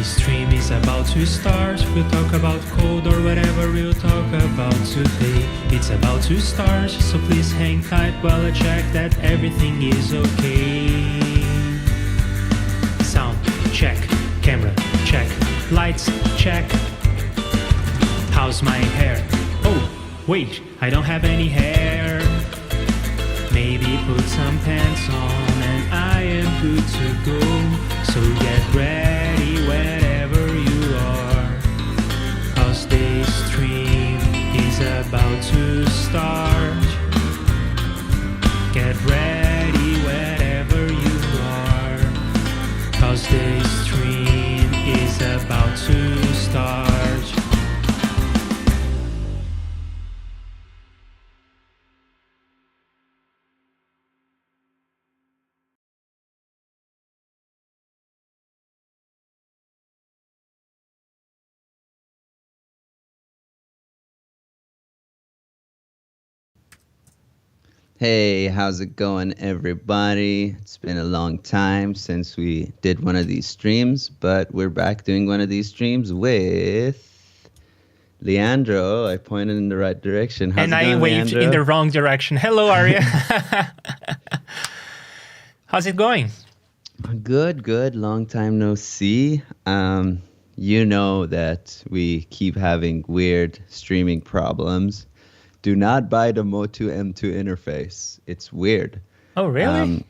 This stream is about to start. We'll talk about code or whatever we'll talk about today. It's about to start, so please hang tight while I check that everything is okay. Sound check, camera check, lights check. How's my hair? Oh, wait, I don't have any hair. Maybe put some pants on and I am good to go. So get ready wherever you are, 'cause this stream is about to start. Get ready wherever you are, 'cause this stream is about to start. Hey, how's it going, everybody? It's been a long time since we did one of these streams, but we're back doing one of these streams with Leandro. I pointed in the right direction. How's And it going, I waved Leandro? in the wrong direction. Hello, Arya. How's it going? Good, good. Long time no see. You know that we keep having weird streaming problems. Do not buy the Motu M2 interface. It's weird. Oh, really?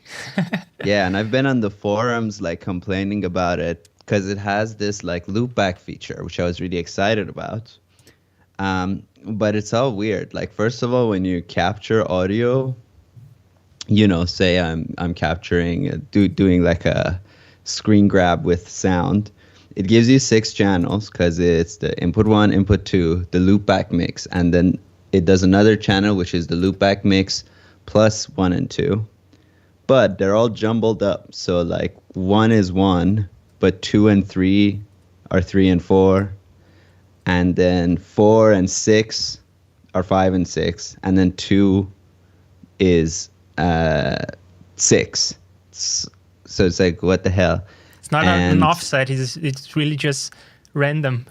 Yeah, and I've been on the forums like complaining about it because it has this like loopback feature, which I was really excited about. But it's all weird. Like, first of all, when you capture audio, you know, say I'm capturing, doing like a screen grab with sound. It gives you 6 channels because it's the input 1, input 2, the loopback mix, and then it does another channel, which is the loopback mix plus 1 and 2. But they're all jumbled up. So like 1 is 1, but 2 and 3 are 3 and 4. And then 4 and 6 are 5 and 6. And then 2 is 6. So it's like, what the hell? It's not an offset. It's really just random.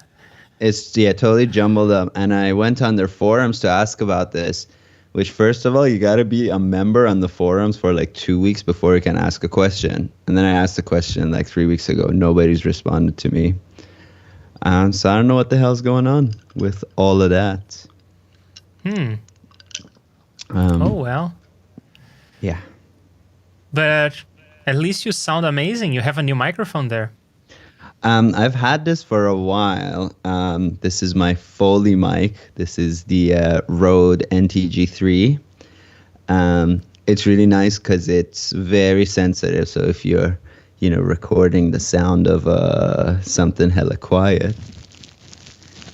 It's totally jumbled up. And I went on their forums to ask about this, which first of all, you got to be a member on the forums for like 2 weeks before you can ask a question. And then I asked the question like 3 weeks ago. Nobody's responded to me. So I don't know what the hell's going on with all of that. Oh, well. Yeah. But at least you sound amazing. You have a new microphone there. I've had this for a while. This is my Foley mic. This is the Rode NTG3. It's really nice because it's very sensitive. So if you're, recording the sound of something hella quiet,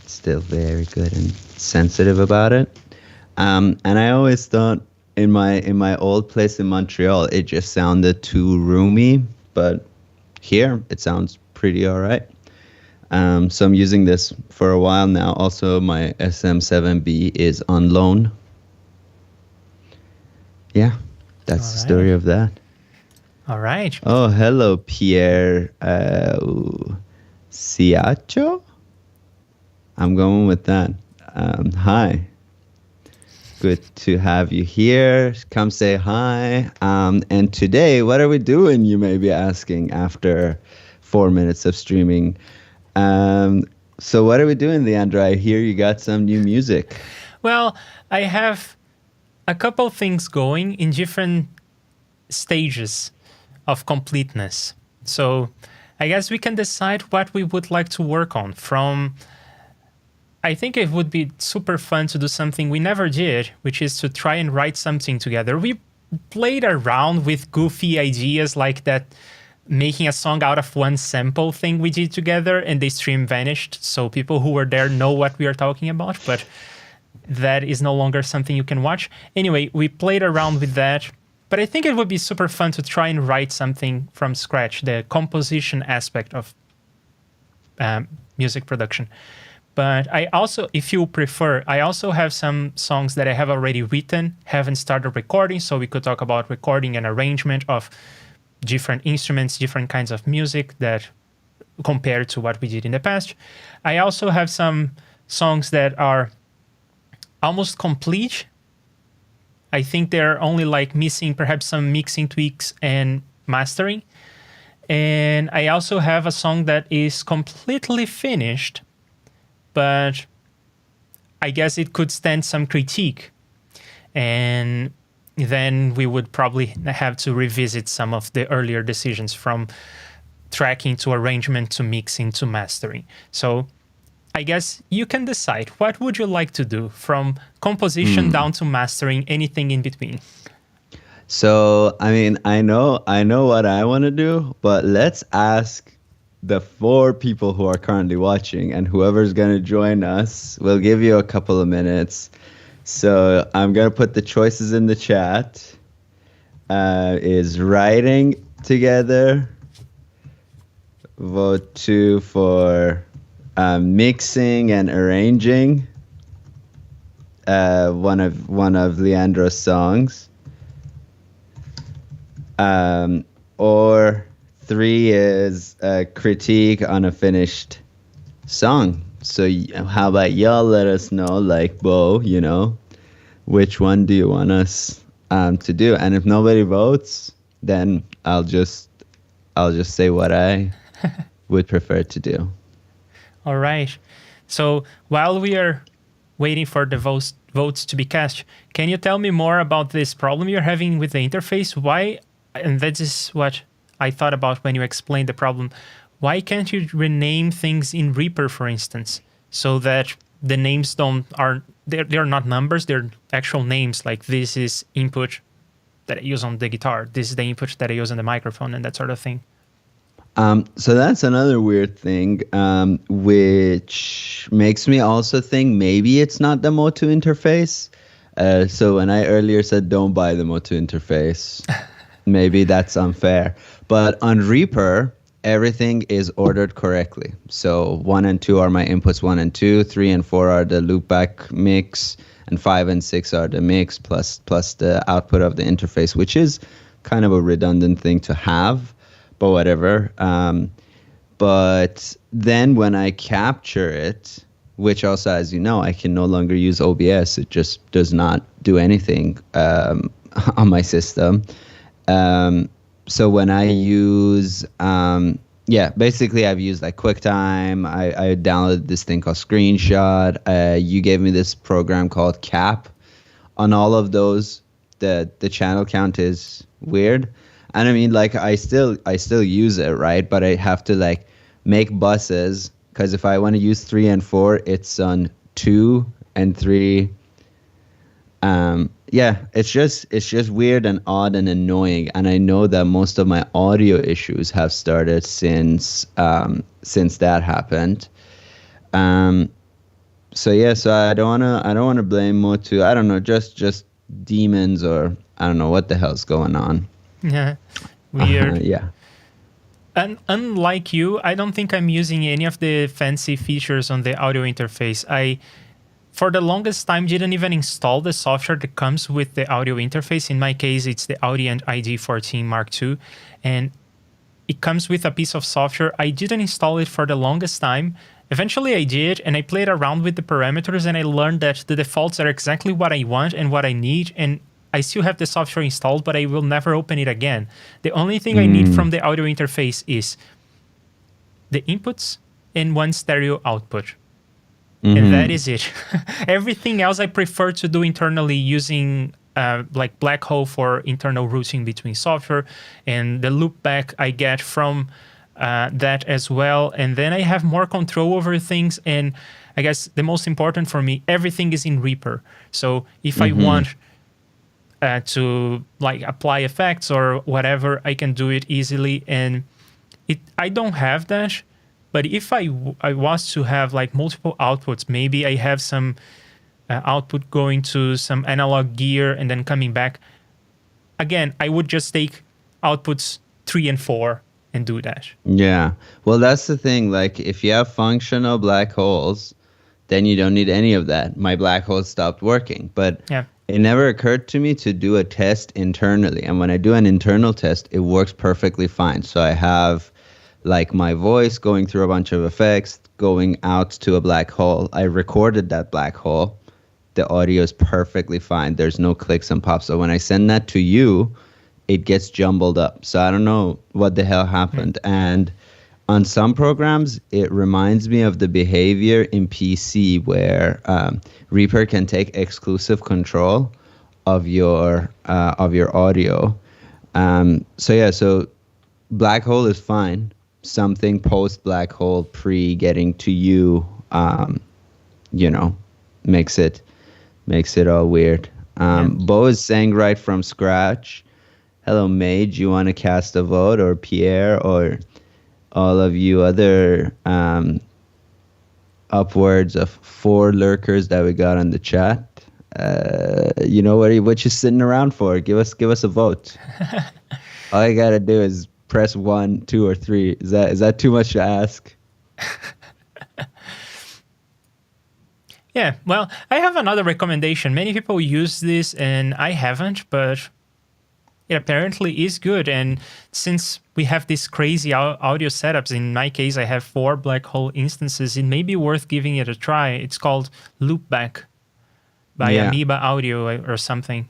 it's still very good and sensitive about it. And I always thought in my old place in Montreal, it just sounded too roomy, but here it sounds pretty all right. So I'm using this for a while now. Also, my SM7B is on loan. Yeah, that's the story of that. All right. Oh, hello, Pierre Ciaccio? I'm going with that. Hi. Good to have you here. Come say hi. And today, what are we doing, you may be asking, after 4 minutes of streaming. So what are we doing, Leandro? I hear you got some new music. Well, I have a couple things going in different stages of completeness. So I guess we can decide what we would like to work on. I think it would be super fun to do something we never did, which is to try and write something together. We played around with goofy ideas like that, making a song out of one sample thing we did together, and the stream vanished. So people who were there know what we are talking about, but that is no longer something you can watch. Anyway, we played around with that, but I think it would be super fun to try and write something from scratch, the composition aspect of music production. But I also, if you prefer, I also have some songs that I have already written, haven't started recording, so we could talk about recording and arrangement of different instruments, different kinds of music that compared to what we did in the past. I also have some songs that are almost complete. I think they're only like missing perhaps some mixing tweaks and mastering. And I also have a song that is completely finished, but I guess it could stand some critique. And then we would probably have to revisit some of the earlier decisions, from tracking to arrangement to mixing to mastering. So I guess you can decide, what would you like to do from composition down to mastering, anything in between? So, I mean, I know what I want to do, but let's ask the 4 people who are currently watching, and whoever's going to join us, we'll give you a couple of minutes. So I'm going to put the choices in the chat. Is writing together. Vote 2 for mixing and arranging one of Leandro's songs. Or 3 is a critique on a finished song. So how about y'all let us know, like, Bo, which one do you want us to do? And if nobody votes, then I'll just say what I would prefer to do. All right. So while we are waiting for the votes to be cast, can you tell me more about this problem you're having with the interface? Why, and that is what I thought about when you explained the problem, why can't you rename things in Reaper, for instance, so that the names they're not numbers, they're actual names, like this is input that I use on the guitar, this is the input that I use on the microphone, and that sort of thing. So that's another weird thing, which makes me also think maybe it's not the Motu interface. So when I earlier said don't buy the Motu interface, maybe that's unfair. But on Reaper, everything is ordered correctly. So 1 and 2 are my inputs 1 and 2, 3 and 4 are the loopback mix, and 5 and 6 are the mix plus the output of the interface, which is kind of a redundant thing to have, but whatever. But then when I capture it, which also, as you know, I can no longer use OBS. It just does not do anything on my system. So when I use, basically I've used like QuickTime. I downloaded this thing called Screenshot. You gave me this program called Cap. On all of those, the channel count is weird. And I mean, like, I still use it, right? But I have to like make buses, because if I want to use 3 and 4, it's on 2 and 3. It's just weird and odd and annoying, and I know that most of my audio issues have started since that happened. So I don't wanna blame Motu. I don't know, just demons, or I don't know what the hell's going on. Yeah, weird. Yeah. And unlike you, I don't think I'm using any of the fancy features on the audio interface. I, for the longest time, didn't even install the software that comes with the audio interface. In my case, it's the Audient ID14 Mark II, and it comes with a piece of software. I didn't install it for the longest time. Eventually I did, and I played around with the parameters, and I learned that the defaults are exactly what I want and what I need, and I still have the software installed, but I will never open it again. The only thing I need from the audio interface is the inputs and one stereo output. And that is it. Everything else I prefer to do internally using like Black Hole for internal routing between software, and the loopback I get from that as well. And then I have more control over things. And I guess the most important for me, everything is in Reaper. So if I want to like apply effects or whatever, I can do it easily. And I don't have that. But if I was to have like multiple outputs, maybe I have some output going to some analog gear and then coming back. Again, I would just take outputs 3 and 4 and do that. Yeah. Well, that's the thing. Like, if you have functional black holes, then you don't need any of that. My black hole stopped working. But it never occurred to me to do a test internally. And when I do an internal test, it works perfectly fine. So I have like my voice going through a bunch of effects, going out to a black hole. I recorded that black hole. The audio is perfectly fine. There's no clicks and pops. So when I send that to you, it gets jumbled up. So I don't know what the hell happened. And on some programs, it reminds me of the behavior in PC where Reaper can take exclusive control of your audio. So black hole is fine. Something post black hole pre getting to you, makes it all weird. Bo is saying right from scratch. Hello, Mage. You want to cast a vote, or Pierre, or all of you other upwards of 4 lurkers that we got on the chat? What you sitting around for? Give us a vote. All you gotta do is press 1, 2, or 3. Is that too much to ask? Yeah, well, I have another recommendation. Many people use this, and I haven't, but it apparently is good. And since we have these crazy audio setups, in my case, I have 4 black hole instances, it may be worth giving it a try. It's called Loopback by Amoeba Audio or something.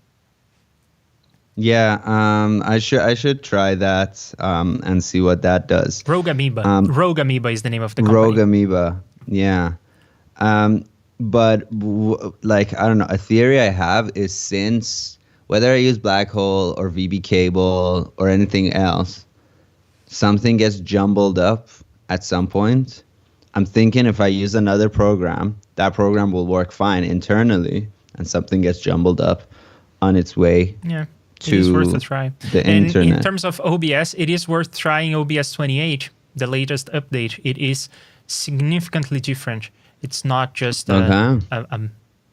Yeah, I should try that and see what that does. Rogue Amoeba. Rogue Amoeba is the name of the company. Rogue Amoeba, yeah. But I don't know, a theory I have is, since whether I use black hole or VB cable or anything else, something gets jumbled up at some point. I'm thinking if I use another program, that program will work fine internally, and something gets jumbled up on its way. Yeah. It is worth a try. The and internet. In terms of OBS, it is worth trying OBS 28, the latest update. It is significantly different. It's not just a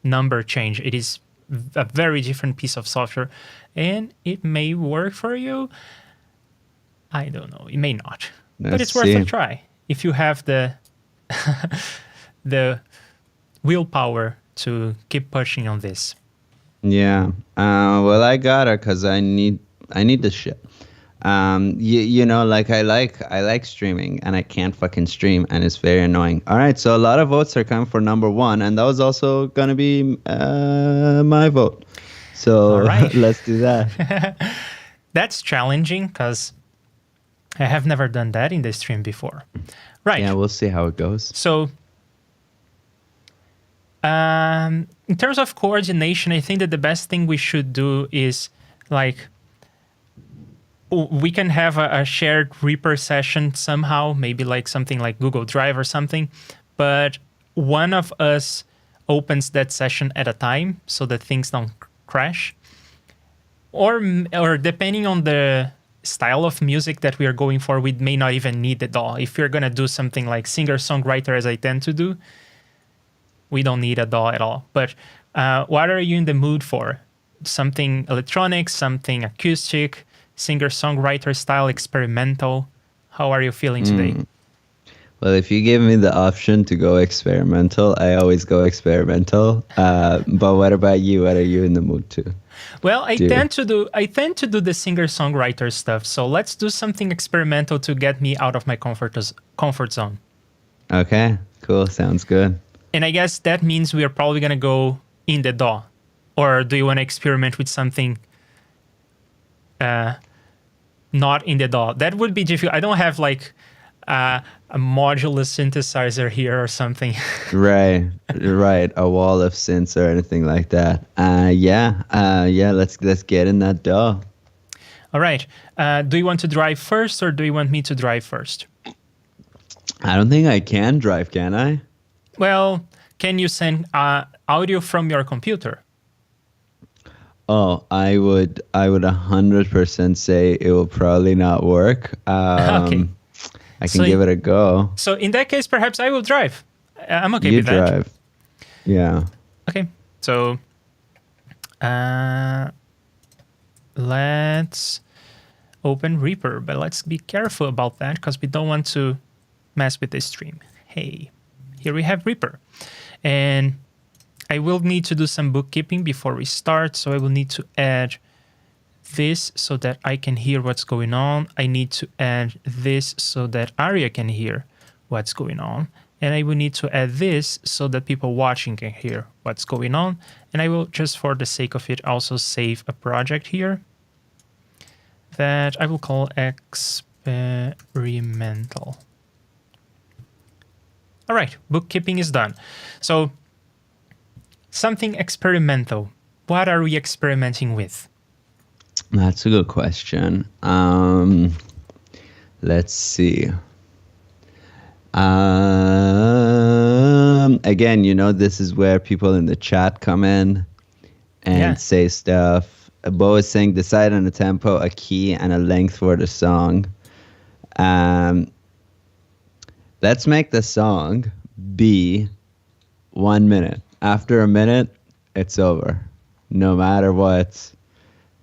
number change. It is a very different piece of software, and it may work for you. I don't know. It may not, but it's worth a try if you have the the willpower to keep pushing on this. Yeah. Well, I gotta, cause I need this shit. I like streaming, and I can't fucking stream, and it's very annoying. All right, so a lot of votes are coming for number 1, and that was also gonna be my vote. So let's do that. That's challenging, cause I have never done that in the stream before. Right. Yeah, we'll see how it goes. So, in terms of coordination, I think that the best thing we should do is we can have a shared Reaper session somehow, maybe like something like Google Drive or something, but one of us opens that session at a time so that things don't crash. Or depending on the style of music that we are going for, we may not even need the DAW. If you're going to do something like singer-songwriter, as I tend to do, we don't need a DAW at all. But what are you in the mood for? Something electronic, something acoustic, singer-songwriter style, experimental? How are you feeling today? Well, if you give me the option to go experimental, I always go experimental. But what about you? What are you in the mood to? Well, I tend to do the singer-songwriter stuff. So let's do something experimental to get me out of my comfort zone. Okay, cool. Sounds good. And I guess that means we are probably going to go in the DAW. Or do you want to experiment with something not in the DAW? That would be difficult. I don't have like a modular synthesizer here or something. Right. A wall of synths or anything like that. Let's get in that DAW. All right. Do you want to drive first, or do you want me to drive first? I don't think I can drive, can I? Well, can you send audio from your computer? Oh, I would 100% say it will probably not work. Okay. I can give it a go. So in that case, perhaps I will drive. I'm okay with that. You drive. Yeah. Okay. So let's open Reaper, but let's be careful about that because we don't want to mess with this stream. Hey, here we have Reaper. And I will need to do some bookkeeping before we start. So I will need to add this so that I can hear what's going on. I need to add this so that Arya can hear what's going on. And I will need to add this so that people watching can hear what's going on. And I will, just for the sake of it, also save a project here that I will call experimental. All right, bookkeeping is done. So something experimental. What are we experimenting with? That's a good question. Let's see. Again, this is where people in the chat come in and say stuff. Bo is saying decide on a tempo, a key, and a length for the song. Let's make the song be 1 minute. After a minute, it's over. No matter what.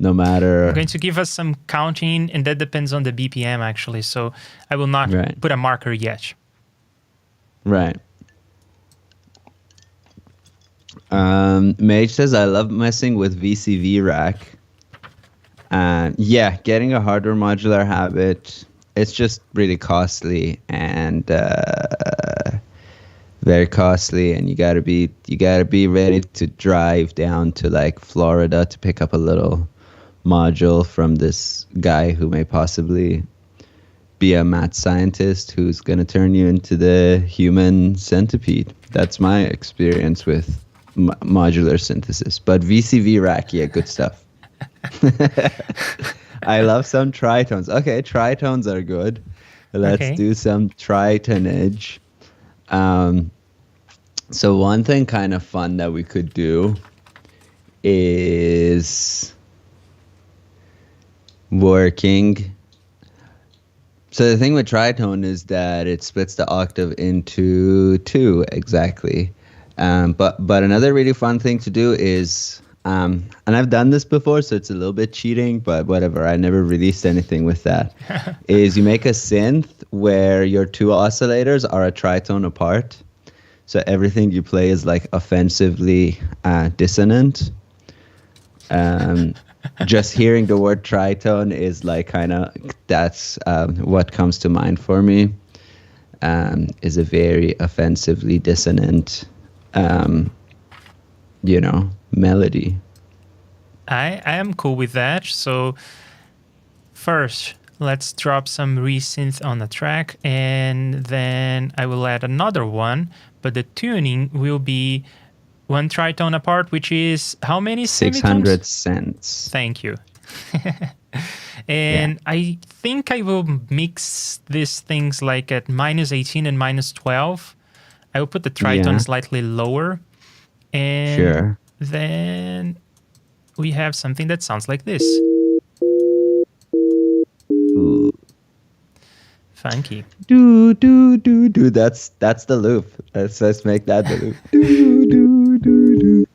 I'm going to give us some counting, and that depends on the BPM, actually. So I will not put a marker yet. Right. Mage says, I love messing with VCV rack. Yeah, getting a hardware modular habit, it's just really costly and very costly, and you gotta be ready to drive down to like Florida to pick up a little module from this guy who may possibly be a mad scientist who's gonna turn you into the human centipede. That's my experience with modular synthesis. But VCV rack, yeah, good stuff. I love some tritones. Okay, tritones are good. Let's do some tritonage. So one thing kind of fun that we could do is working. So the thing with tritone is that it splits the octave into two exactly. But another really fun thing to do is, and I've done this before, so it's a little bit cheating, but whatever. I never released anything with that. Is you make a synth where your two oscillators are a tritone apart. So everything you play is like offensively dissonant. Just hearing the word tritone is like kind of, that's what comes to mind for me. Is a very offensively dissonant, melody. I am cool with that. So first, let's drop some resynth on the track, and then I will add another one, but the tuning will be one tritone apart, which is how many 600 cents. Thank you. And I think I will mix these things like at -18 and -12. I will put the tritone slightly lower. And then we have something that sounds like this. Ooh. Funky. Do, do, do, do. That's the loop. Let's make that the loop. Do, do, do, do.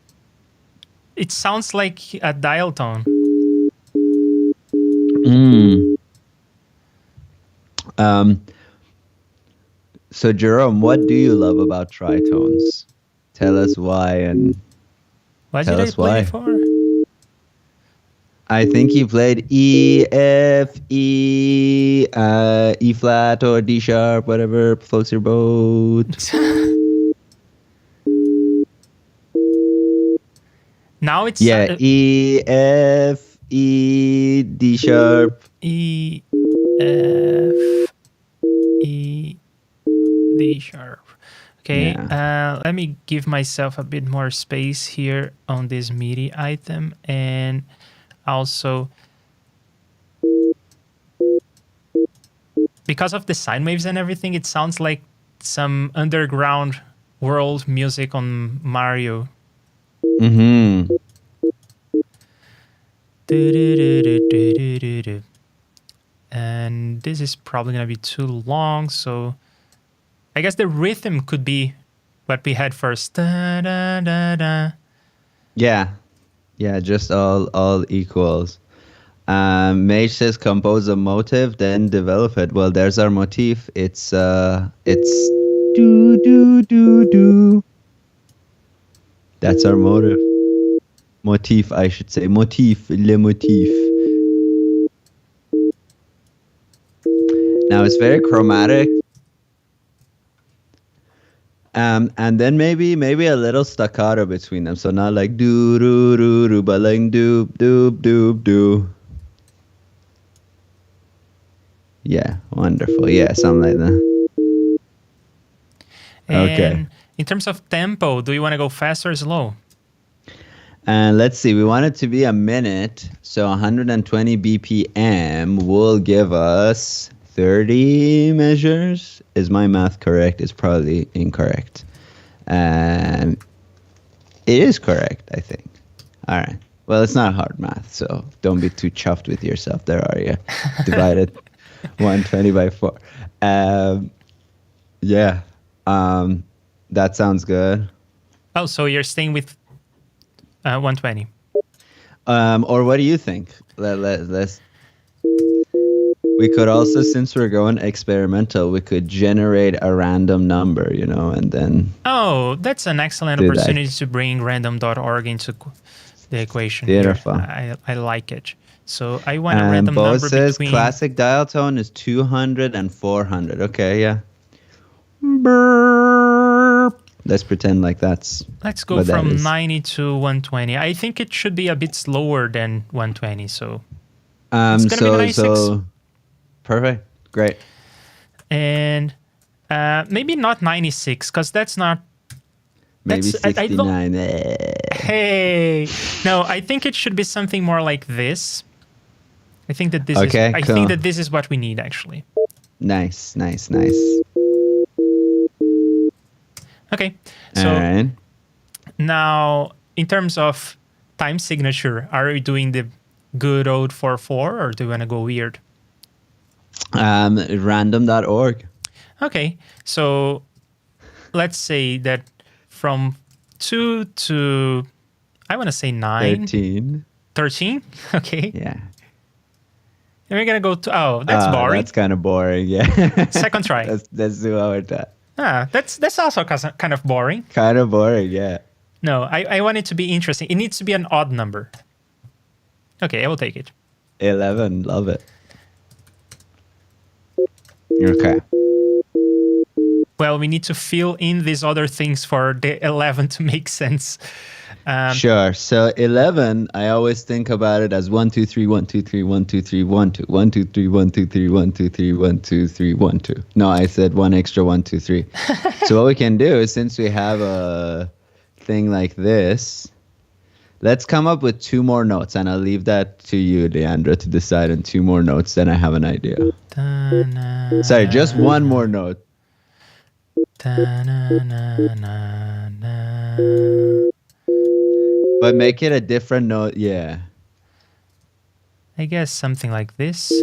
It sounds like a dial tone. So Jerome, what do you love about tritones? Tell us why, and what tell us why. For? I think you played E, F, E, E flat or D sharp, whatever floats your boat. Now it's E, F, E, D sharp, E, F, E, D sharp. Okay, let me give myself a bit more space here on this MIDI item, and also because of the sine waves and everything, it sounds like some underground world music on Mario. Mm-hmm. And this is probably gonna be too long, so I guess the rhythm could be what we had first. Da, da, da, da. Yeah, just all equals. Mage says compose a motive, then develop it. Well, there's our motif. It's do do do do. That's our motive. Motif, I should say. Motif, le motif. Now it's very chromatic. And then maybe a little staccato between them. So not like do do do do, but like doop doop doop do. Yeah, wonderful. Yeah, something like that. And Okay. in terms of tempo, do you want to go fast or slow? And let's see, we want it to be a minute. So 120 BPM will give us 30 measures. Is my math correct? It's probably incorrect. And it is correct, I think. All right. Well, it's not hard math, so don't be too chuffed with yourself there, are you? Divided 120 by 4. Yeah. That sounds good. Oh, so you're staying with 120. Or what do you think? Let's. We could also, since we're going experimental, we could generate a random number, and then. Oh, that's an excellent opportunity to bring random.org into the equation. Beautiful. Here. I like it. So I want a random Bo number says between. classic dial tone is 200 and 400. Okay, yeah. Burp. Let's pretend like that's. Let's go from 90 to 120. I think it should be a bit slower than 120. So. It's gonna be 96. So. Perfect. Great. And maybe not 96, because that's not. Maybe 69. Hey, no, I think it should be something more like this. I think that this is. Cool. I think that this is what we need, actually. Nice. Okay, so all right. Now in terms of time signature, are we doing the good old 4/4, or do you want to go weird? Random.org. Okay, so let's say that from 2 to, I want to say 9. 13. 13? Okay. Yeah. And we're going to go to, that's boring. That's kind of boring, yeah. Second try. Let's do our time. That's also kind of boring. Kind of boring, yeah. No, I want it to be interesting. It needs to be an odd number. Okay, I will take it. 11, love it. Okay. Well, we need to fill in these other things for the 11 to make sense. Sure. So 11, I always think about it as 1 2 3 1 2 3 1 2 3 1 2 1 2 3 1 2 3 1 2 3 1 2 3 1 2. No, I said one extra 1 2 3. So what we can do is, since we have a thing like this, let's come up with 2 more notes, and I'll leave that to you, Leandro, to decide on 2 more notes. Then I have an idea. Sorry, just 1 more note. But make it a different note, yeah. I guess something like this.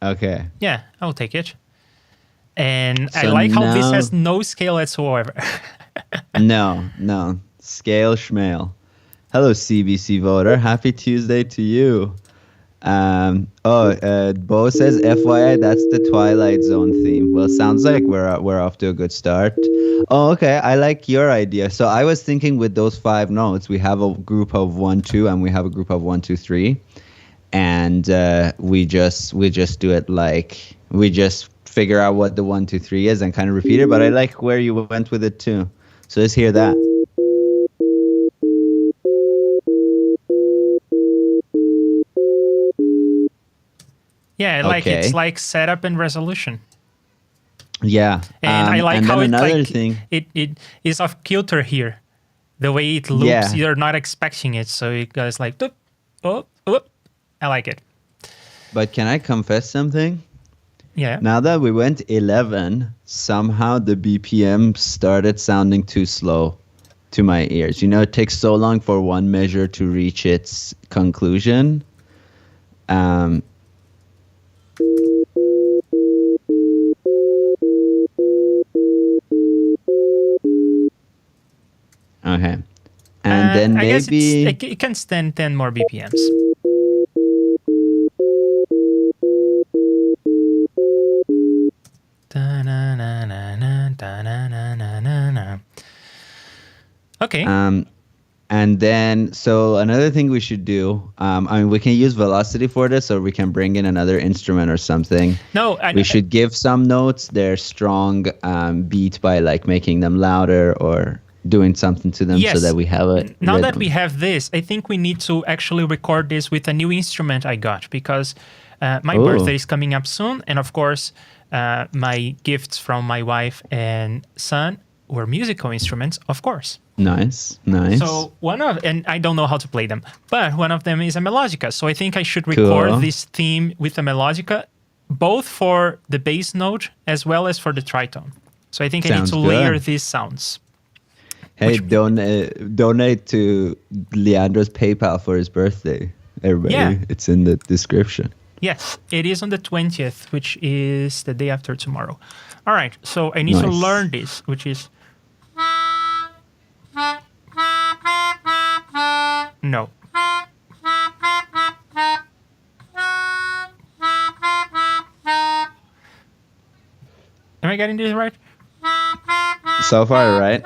Okay. Yeah, I'll take it. And So I like how this now- has no scale whatsoever. No. Scale schmale. Hello, CBC voter. Happy Tuesday to you. Bo says, FYI, that's the Twilight Zone theme. Well, sounds like we're off to a good start. Oh, okay. I like your idea. So I was thinking, with those 5 notes, we have a group of 1 2, and we have a group of 1 2 3, and we just do it like we just figure out what the 1 2 3 is and kind of repeat it. But I like where you went with it too. So let's hear that. Yeah, I like it. Okay. It's like setup and resolution. Yeah. And I like and how then another it thing. it is off kilter here. The way it loops, Yeah. you're not expecting it, so it goes like doop, oh, oh. I like it. But can I confess something? Yeah. Now that we went 11, somehow the BPM started sounding too slow to my ears. It takes so long for one measure to reach its conclusion. Okay. And then I guess maybe... it can stand 10 more BPMs. Okay. And then, so another thing we should do, I mean, we can use velocity for this, or we can bring in another instrument or something. No, We should give some notes their strong beat by like making them louder or doing something to them so yes. that we have it. Now that we have this, I think we need to actually record this with a new instrument I got, because my birthday is coming up soon. And of course, my gifts from my wife and son were musical instruments, of course. Nice. So and I don't know how to play them, but one of them is a melodica. So I think I should record this theme with a melodica, both for the bass note as well as for the tritone. So I think I need to layer these sounds. Hey, donate to Leandro's PayPal for his birthday, everybody. Yeah. It's in the description. Yes, it is on the 20th, which is the day after tomorrow. All right, so I need to learn this, which is... No. Am I getting this right? So far, right?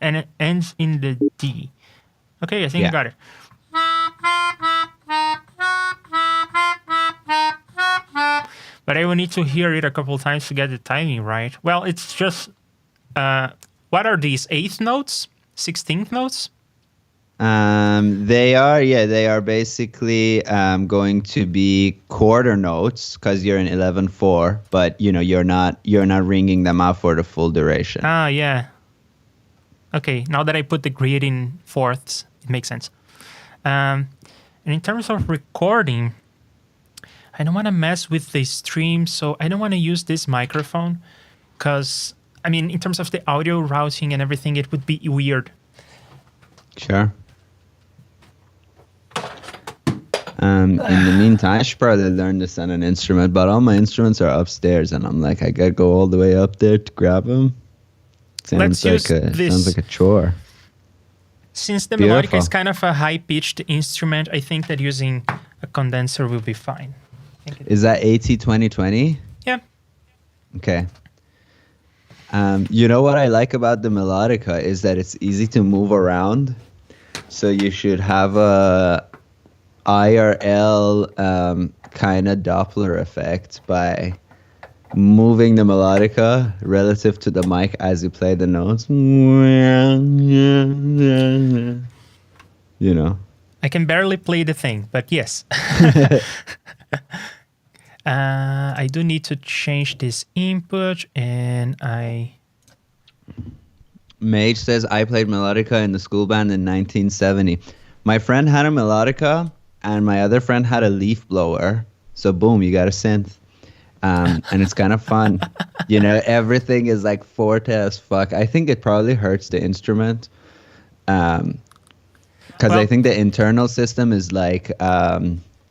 And it ends in the D. Okay, I think I got it. But I will need to hear it a couple of times to get the timing right. Well, it's just... what are these? 8th notes? 16th notes? They are basically going to be quarter notes because you're in 11/4, but you're not ringing them out for the full duration. Ah, yeah. Okay, now that I put the grid in fourths, it makes sense. And in terms of recording, I don't want to mess with the stream, so I don't want to use this microphone because, I mean, in terms of the audio routing and everything, it would be weird. Sure. In the meantime, I should probably learn this on an instrument, but all my instruments are upstairs, and I'm like, I gotta go all the way up there to grab them. Sounds like a chore. Since the melodica is kind of a high-pitched instrument, I think that using a condenser will be fine. Is that AT2020? Yeah. Okay. You know what I like about the melodica is that it's easy to move around. So you should have a IRL kind of Doppler effect by moving the melodica relative to the mic as you play the notes. I can barely play the thing, but yes. I do need to change this input, and Mage says, I played melodica in the school band in 1970. My friend had a melodica, and my other friend had a leaf blower. So boom, you got a synth. And it's kind of fun. Everything is like forte as fuck. I think it probably hurts the instrument. Because I think the internal system is like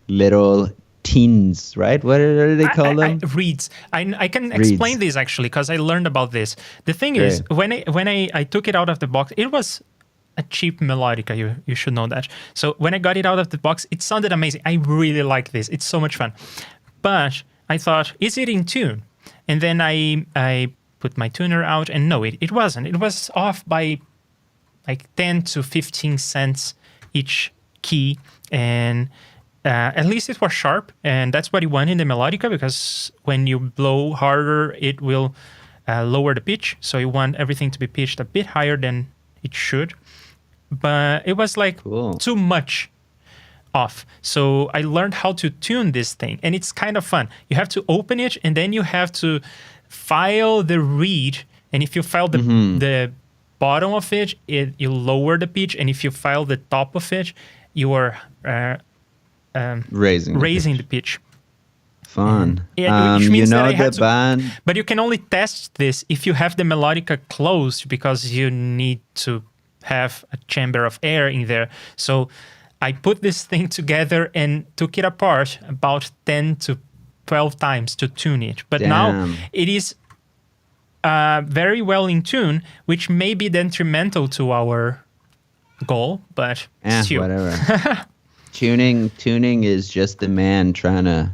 little teens, right? What do they call them? Reeds. I can explain this actually because I learned about this. The thing is, when I took it out of the box, it was a cheap melodica. You should know that. So when I got it out of the box, it sounded amazing. I really like this. It's so much fun. But I thought, is it in tune? And then I put my tuner out, and no, it wasn't. It was off by like 10 to 15 cents each key, and at least it was sharp, and that's what you want in the melodica, because when you blow harder, it will lower the pitch. So you want everything to be pitched a bit higher than it should. But it was like too much off. So I learned how to tune this thing, and it's kind of fun. You have to open it, and then you have to file the reed, and if you file the bottom of it, you lower the pitch, and if you file the top of it, you are raising the pitch. Fun. Which means that I had the band. But you can only test this if you have the melodica closed, because you need to have a chamber of air in there. So I put this thing together and took it apart about 10 to 12 times to tune it. But now it is very well in tune, which may be detrimental to our goal, but still. Whatever. Tuning is just the man trying to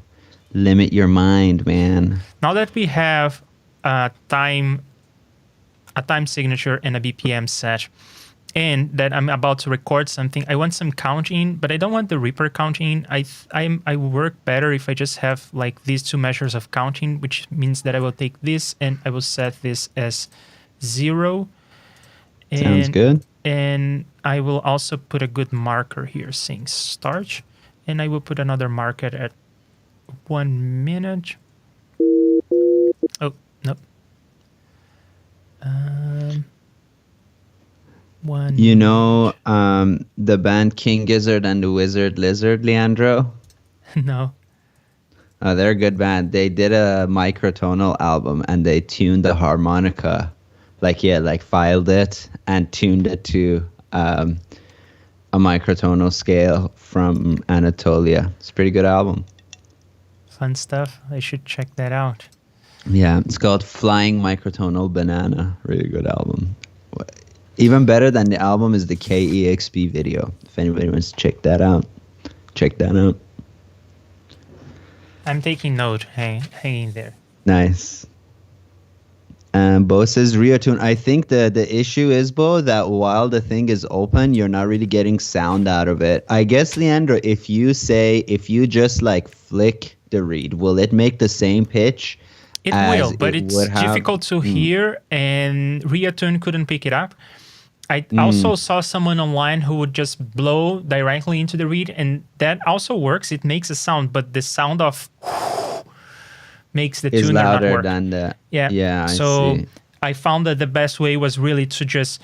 limit your mind, man. Now that we have a time signature and a BPM set, and that I'm about to record something. I want some counting, but I don't want the Reaper counting. I work better if I just have like these two measures of counting, which means that I will take this and I will set this as 0. Sounds good. And I will also put a good marker here saying start, and I will put another marker at 1 minute. Oh, nope. 1 You know the band King Gizzard and the Wizard Lizard, Leandro? No. They're a good band. They did a microtonal album and they tuned the harmonica, like filed it and tuned it to a microtonal scale from Anatolia. It's a pretty good album. Fun stuff. I should check that out. Yeah, it's called Flying Microtonal Banana. Really good album. Even better than the album is the KEXP video. If anybody wants to check that out, check that out. I'm taking note. Hanging there. Nice. Bo says Reatune. I think the issue is, Bo, that while the thing is open, you're not really getting sound out of it. I guess, Leandro, if you just like flick the reed, will it make the same pitch? It will, but it's difficult to hear, and Reatune couldn't pick it up. I also saw someone online who would just blow directly into the reed, and that also works. It makes a sound, but the sound of makes the tuner not work. Than the yeah. So I found that the best way was really to just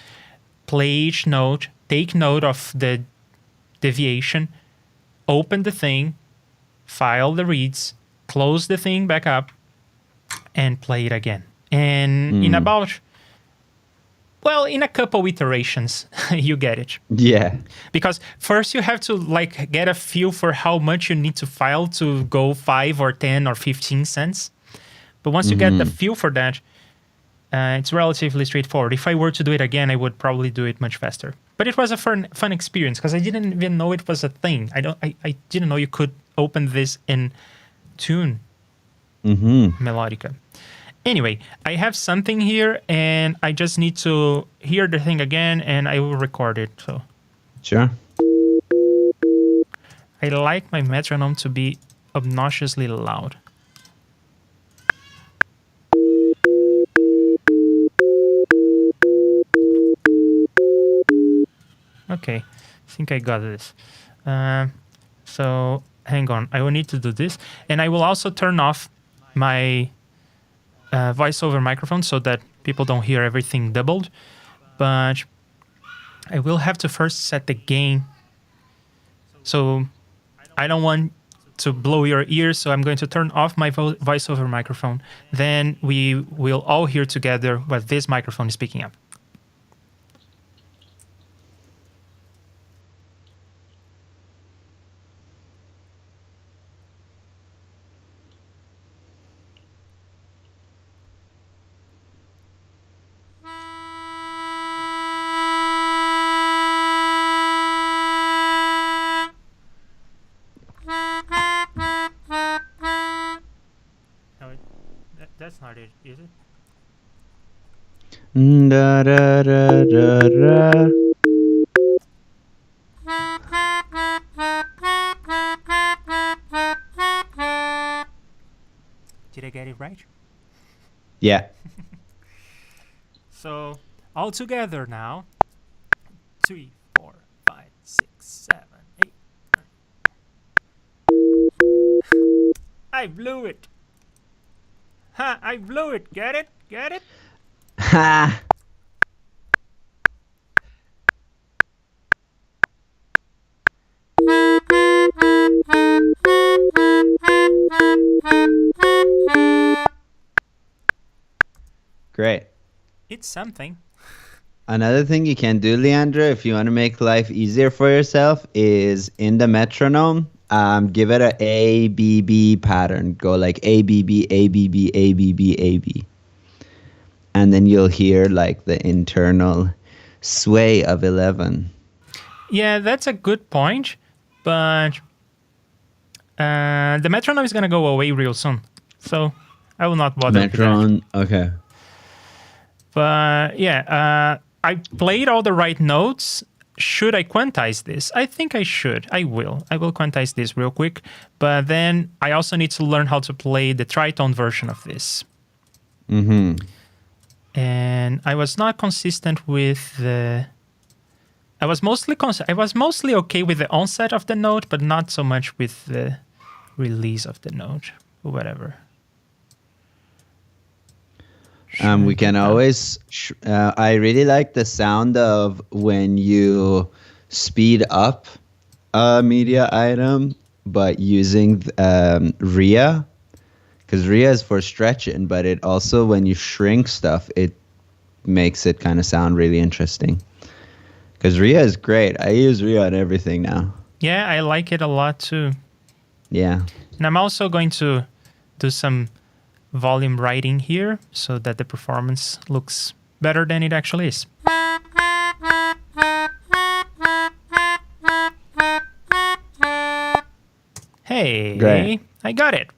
play each note, take note of the deviation, open the thing, file the reeds, close the thing back up, and play it again. And in a couple iterations, you get it. Yeah. Because first you have to like get a feel for how much you need to file to go 5 or 10 or 15 cents. But once you get the feel for that, it's relatively straightforward. If I were to do it again, I would probably do it much faster. But it was a fun experience because I didn't even know it was a thing. I didn't know you could open this and tune Melodica. Anyway, I have something here, and I just need to hear the thing again, and I will record it. So, sure. I like my metronome to be obnoxiously loud. Okay, I think I got this. So, hang on. I will need to do this, and I will also turn off my voiceover microphone so that people don't hear everything doubled, but I will have to first set the gain. So I don't want to blow your ears, so I'm going to turn off my voiceover microphone. Then we will all hear together what this microphone is picking up. That's not it, is it? Da, da, da, da, da. Did I get it right? Yeah. So, all together now. 3, 4, 5, 6, 7, 8, 9. I blew it. Ha! I blew it. Get it? Get it? Ha! Great. It's something. Another thing you can do, Leandro, if you want to make life easier for yourself, is in the metronome, give it a A-B-B pattern. Go like A-B-B, A-B-B, A-B-B, A-B. And then you'll hear like the internal sway of 11. Yeah, that's a good point, but the metronome is going to go away real soon. So I will not bother with that. Metron. Okay. But yeah, I played all the right notes. Should I quantize this? I think I should. I will. I will quantize this real quick. But then I also need to learn how to play the tritone version of this. Mm-hmm. And I was not consistent with the... I was mostly okay with the onset of the note, but not so much with the release of the note or whatever. We can always. I really like the sound of when you speed up a media item, but using RIA, because RIA is for stretching, but it also, when you shrink stuff, it makes it kind of sound really interesting. Because RIA is great. I use RIA on everything now. Yeah, I like it a lot too. Yeah. And I'm also going to do some volume writing here so that the performance looks better than it actually is. Hey, Great. I got it.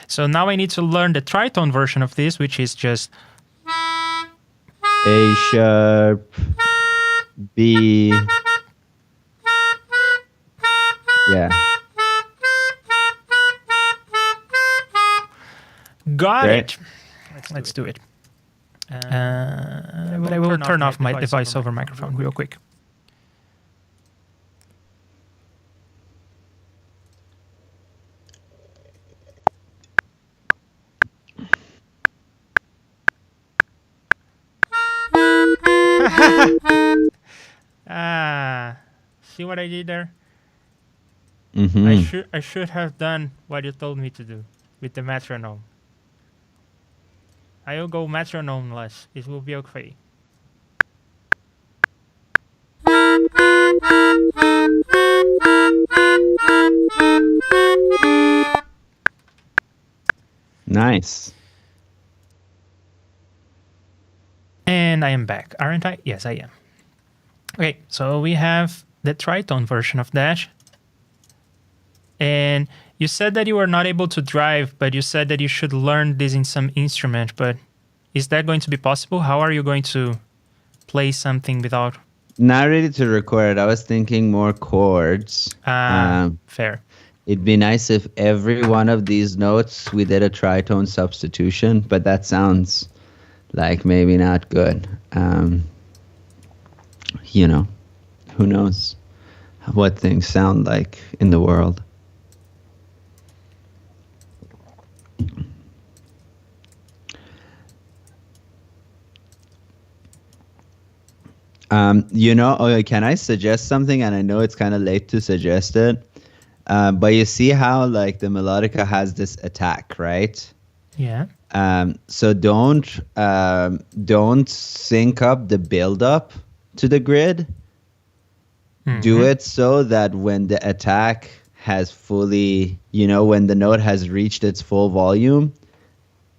So now I need to learn the tritone version of this, which is just A sharp, B. Yeah. got Great. it. Let's do it. But I will turn off my device over microphone real quick. See what I did there? Mm-hmm. I should have done what you told me to do with the metronome. I will go metronome-less. It will be okay. Nice. And I am back, aren't I? Yes, I am. Okay, so we have the tritone version of that. And you said that you were not able to drive, but you said that you should learn this in some instrument. But is that going to be possible? How are you going to play something without... Not ready to record. I was thinking more chords. Fair. It'd be nice if every one of these notes we did a tritone substitution, but that sounds like maybe not good. You know, who knows what things sound like in the world. You know, can I suggest something? And I know it's kind of late to suggest it, but you see how like the Melodica has this attack, right? Yeah. So don't sync up the build up to the grid. Mm-hmm. Do it so that when the attack has fully, you know, when the note has reached its full volume,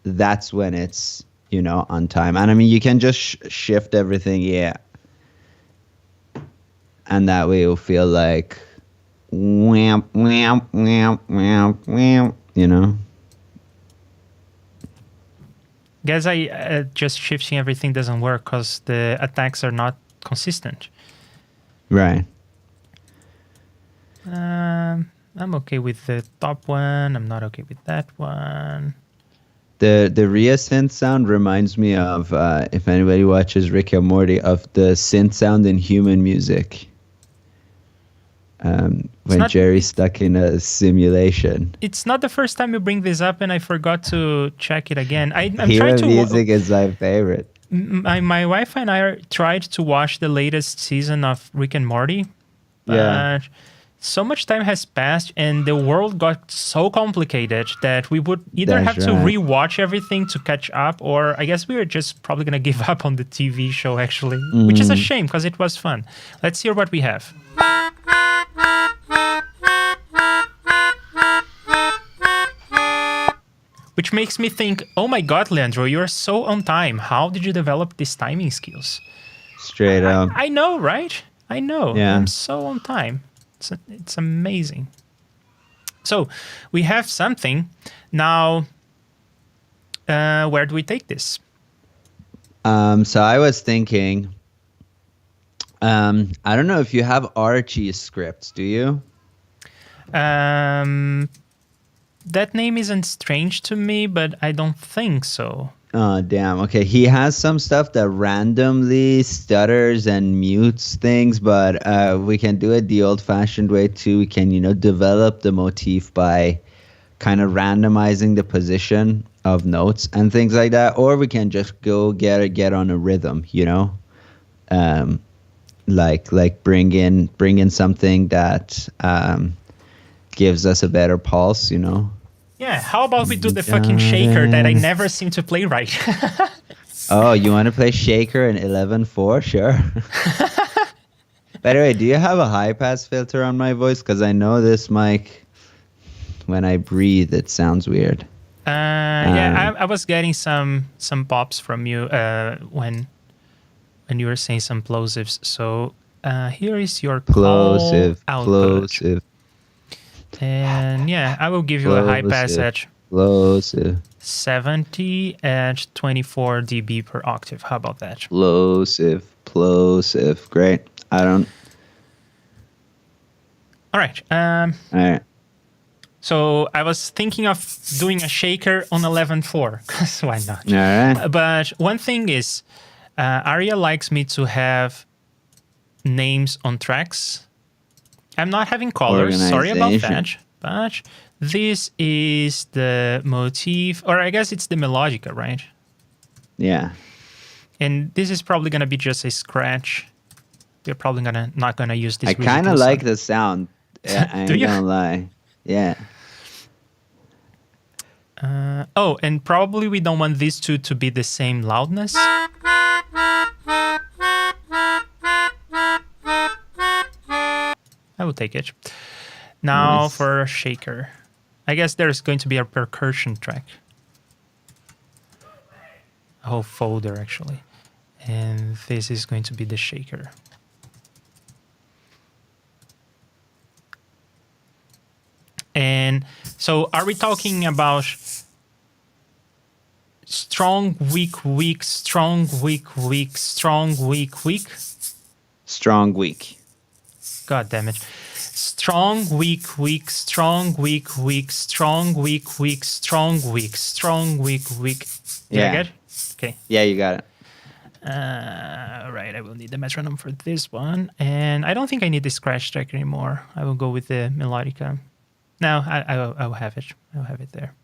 that's when it's, you know, on time. And I mean, you can just shift everything, yeah. And that way it'll feel like whamp, whamp, whamp, whamp, whamp, you know? Guess just shifting everything doesn't work because the attacks are not consistent. Right. I'm okay with the top one. I'm not okay with that one. The Rhea synth sound reminds me of, if anybody watches Rick and Morty, of the synth sound in human music. When Jerry's stuck in a simulation. It's not the first time you bring this up, and I forgot to check it again. I'm human trying to music is my favorite. My wife and I tried to watch the latest season of Rick and Morty. Yeah. So much time has passed, and the world got so complicated that we would either have to rewatch everything to catch up, or I guess we were just probably going to give up on the TV show, actually, which is a shame because it was fun. Let's hear what we have. Which makes me think, oh my God, Leandro, you're so on time. How did you develop these timing skills? Straight up. I know, right? I know. Yeah. I'm so on time. It's amazing. So we have something. Now, where do we take this? So I was thinking, I don't know if you have Archie scripts, do you? That name isn't strange to me, but I don't think so. Oh, damn. Okay, he has some stuff that randomly stutters and mutes things, but we can do it the old-fashioned way too. We can, develop the motif by kind of randomizing the position of notes and things like that, or we can just go get on a rhythm, like bring in something that gives us a better pulse, Yeah, how about we do the fucking shaker that I never seem to play right? Oh, you want to play shaker in 11/4? Sure. By the way, do you have a high pass filter on my voice? Because I know this mic, when I breathe, it sounds weird. Yeah, I was getting some pops from you when you were saying some plosives. So here is your Plosive, output. plosive. And yeah, I will give you a high passage. Plosive. 70 at 24 dB per octave. How about that? Plosive. Great. All right. All right. So I was thinking of doing a shaker on 11/4, because why not? All right. But one thing is, Aria likes me to have names on tracks. I'm not having colors, sorry about that. But this is the motif, or I guess it's the Melodica, right? Yeah. And this is probably going to be just a scratch. We're probably not gonna use this. I kind of like the sound. I ain't gonna lie. Yeah. Oh, and probably we don't want these two to be the same loudness. I will take it. Now Nice. for a shaker. I guess there's going to be a percussion track. A whole folder, actually. And this is going to be the shaker. And so are we talking about strong, weak, weak, strong, weak, weak, strong, weak, weak? Strong, weak. God damn it. Strong, weak, weak, strong, weak, weak, strong, weak, weak, strong, weak, strong, weak, weak. Did I get it? Okay. Yeah, you got it. Right, I will need the metronome for this one. And I don't think I need the scratch track anymore. I will go with the Melodica. No, I will have it. I'll have it there.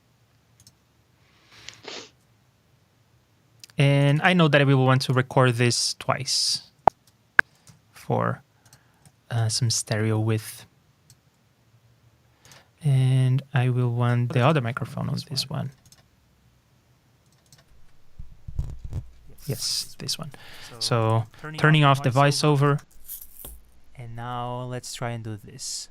And I know that we will want to record this twice for some stereo width. And I will want the other microphone on this one. Yes, this one. So turning off the voiceover. And now let's try and do this.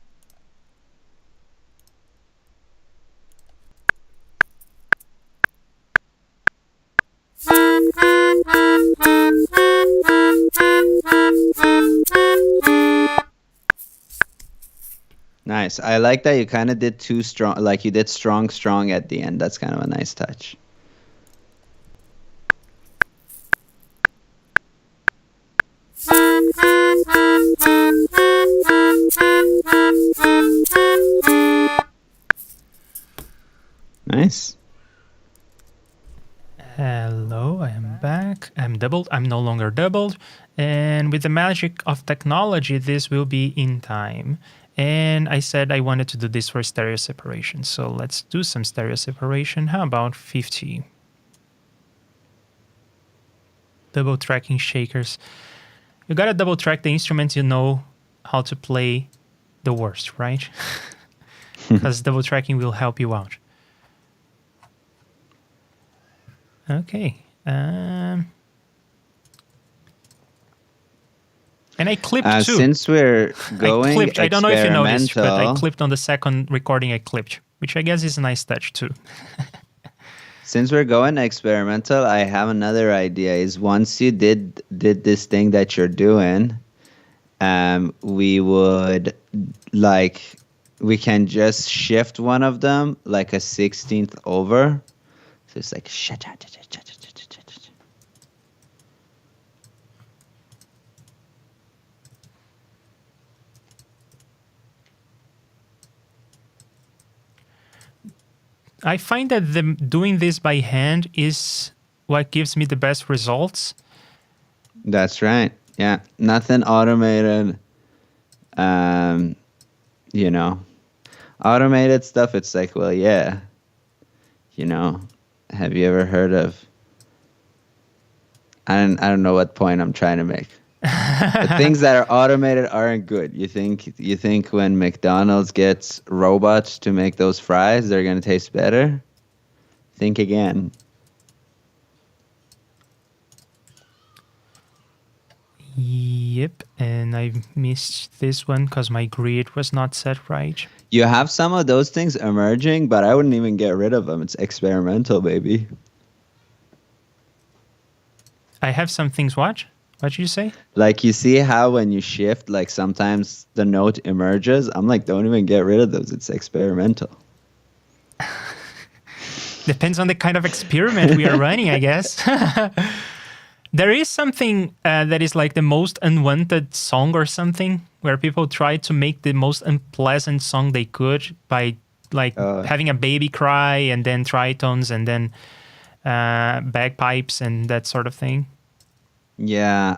Nice. I like that you kind of did too strong, like you did strong at the end. That's kind of a nice touch. Nice. Hello, I am back. I'm doubled. I'm no longer doubled. And with the magic of technology, this will be in time. And I said I wanted to do this for stereo separation. So let's do some stereo separation. How about 50? Double tracking shakers. You gotta double track the instruments you know how to play the worst, right? Because double tracking will help you out. Okay. And I clipped too. Since we're going I don't know if you noticed, but I clipped on the second recording I clipped, which I guess is a nice touch too. Since we're going experimental, I have another idea. Is once you did this thing that you're doing, we would we can just shift one of them like a 16th over. So it's like I find that doing this by hand is what gives me the best results. That's right. Yeah, nothing automated. Um, you know, automated stuff. It's like, well, yeah. You know, have you ever heard of? I don't know what point I'm trying to make. The things that are automated aren't good. You think when McDonald's gets robots to make those fries, they're gonna taste better? Think again. Yep, and I missed this one because my grid was not set right. You have some of those things emerging, but I wouldn't even get rid of them. It's experimental, baby. I have some things. What? What did you say? Like, you see how when you shift, like sometimes the note emerges? I'm like, don't even get rid of those. It's experimental. Depends on the kind of experiment we are running, I guess. There is something that is like the most unwanted song or something, where people try to make the most unpleasant song they could by like having a baby cry and then tritones and then bagpipes and that sort of thing. Yeah,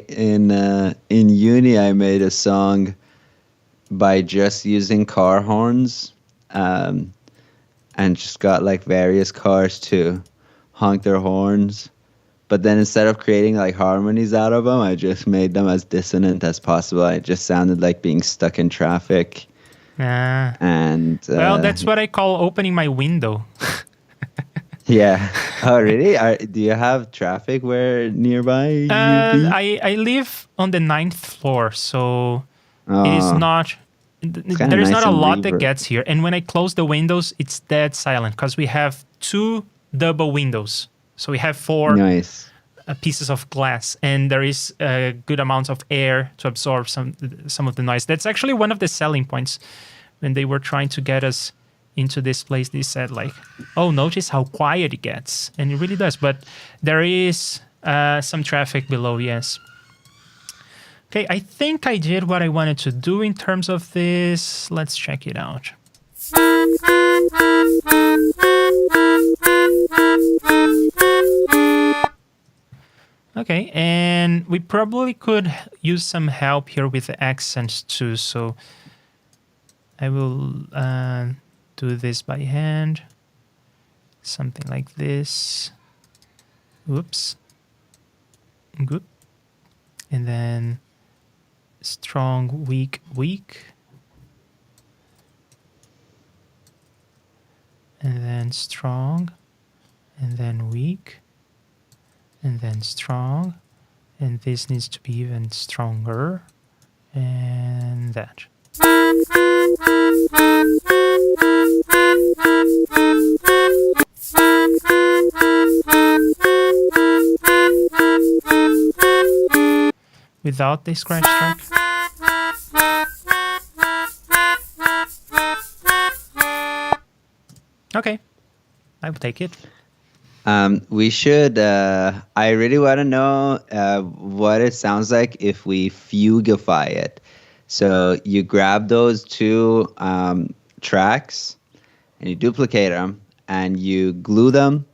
in uni I made a song by just using car horns, and just got like various cars to honk their horns. But then instead of creating like harmonies out of them, I just made them as dissonant as possible. It just sounded like being stuck in traffic. And well, that's what I call opening my window. Yeah. Oh, really? Do you have traffic where nearby you be? I live on the 9th floor, so it is not. There is nice not a and lot that reverb. gets here, and when I close the windows, it's dead silent because we have 2 double windows. So we have 4 Nice. pieces of glass, and there is a good amount of air to absorb some of the noise. That's actually one of the selling points. When they were trying to get us into this place, they said like, "Oh, notice how quiet it gets," and it really does. But there is some traffic below, yes. Okay, I think I did what I wanted to do in terms of this. Let's check it out. Okay, and we probably could use some help here with the accents too, so I will do this by hand. Something like this. Oops. Good. And then strong, weak, weak. And then strong. And then weak. And then strong. And this needs to be even stronger. And that. Without the scratch track. Okay, I will take it. We should. I really want to know what it sounds like if we fugify it. So you grab those 2 tracks and you duplicate them and you glue them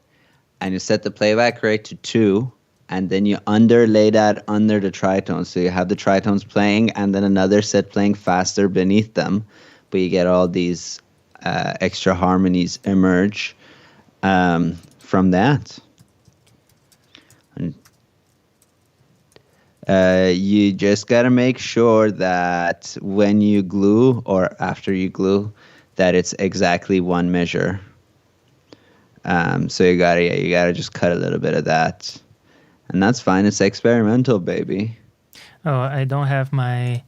and you set the playback rate to 2, and then you underlay that under the tritones. So you have the tritones playing and then another set playing faster beneath them, but you get all these extra harmonies emerge from that. You just got to make sure that when you glue or after you glue, that it's exactly 1 measure. So you gotta just cut a little bit of that, and that's fine. It's experimental, baby. Oh, I don't have my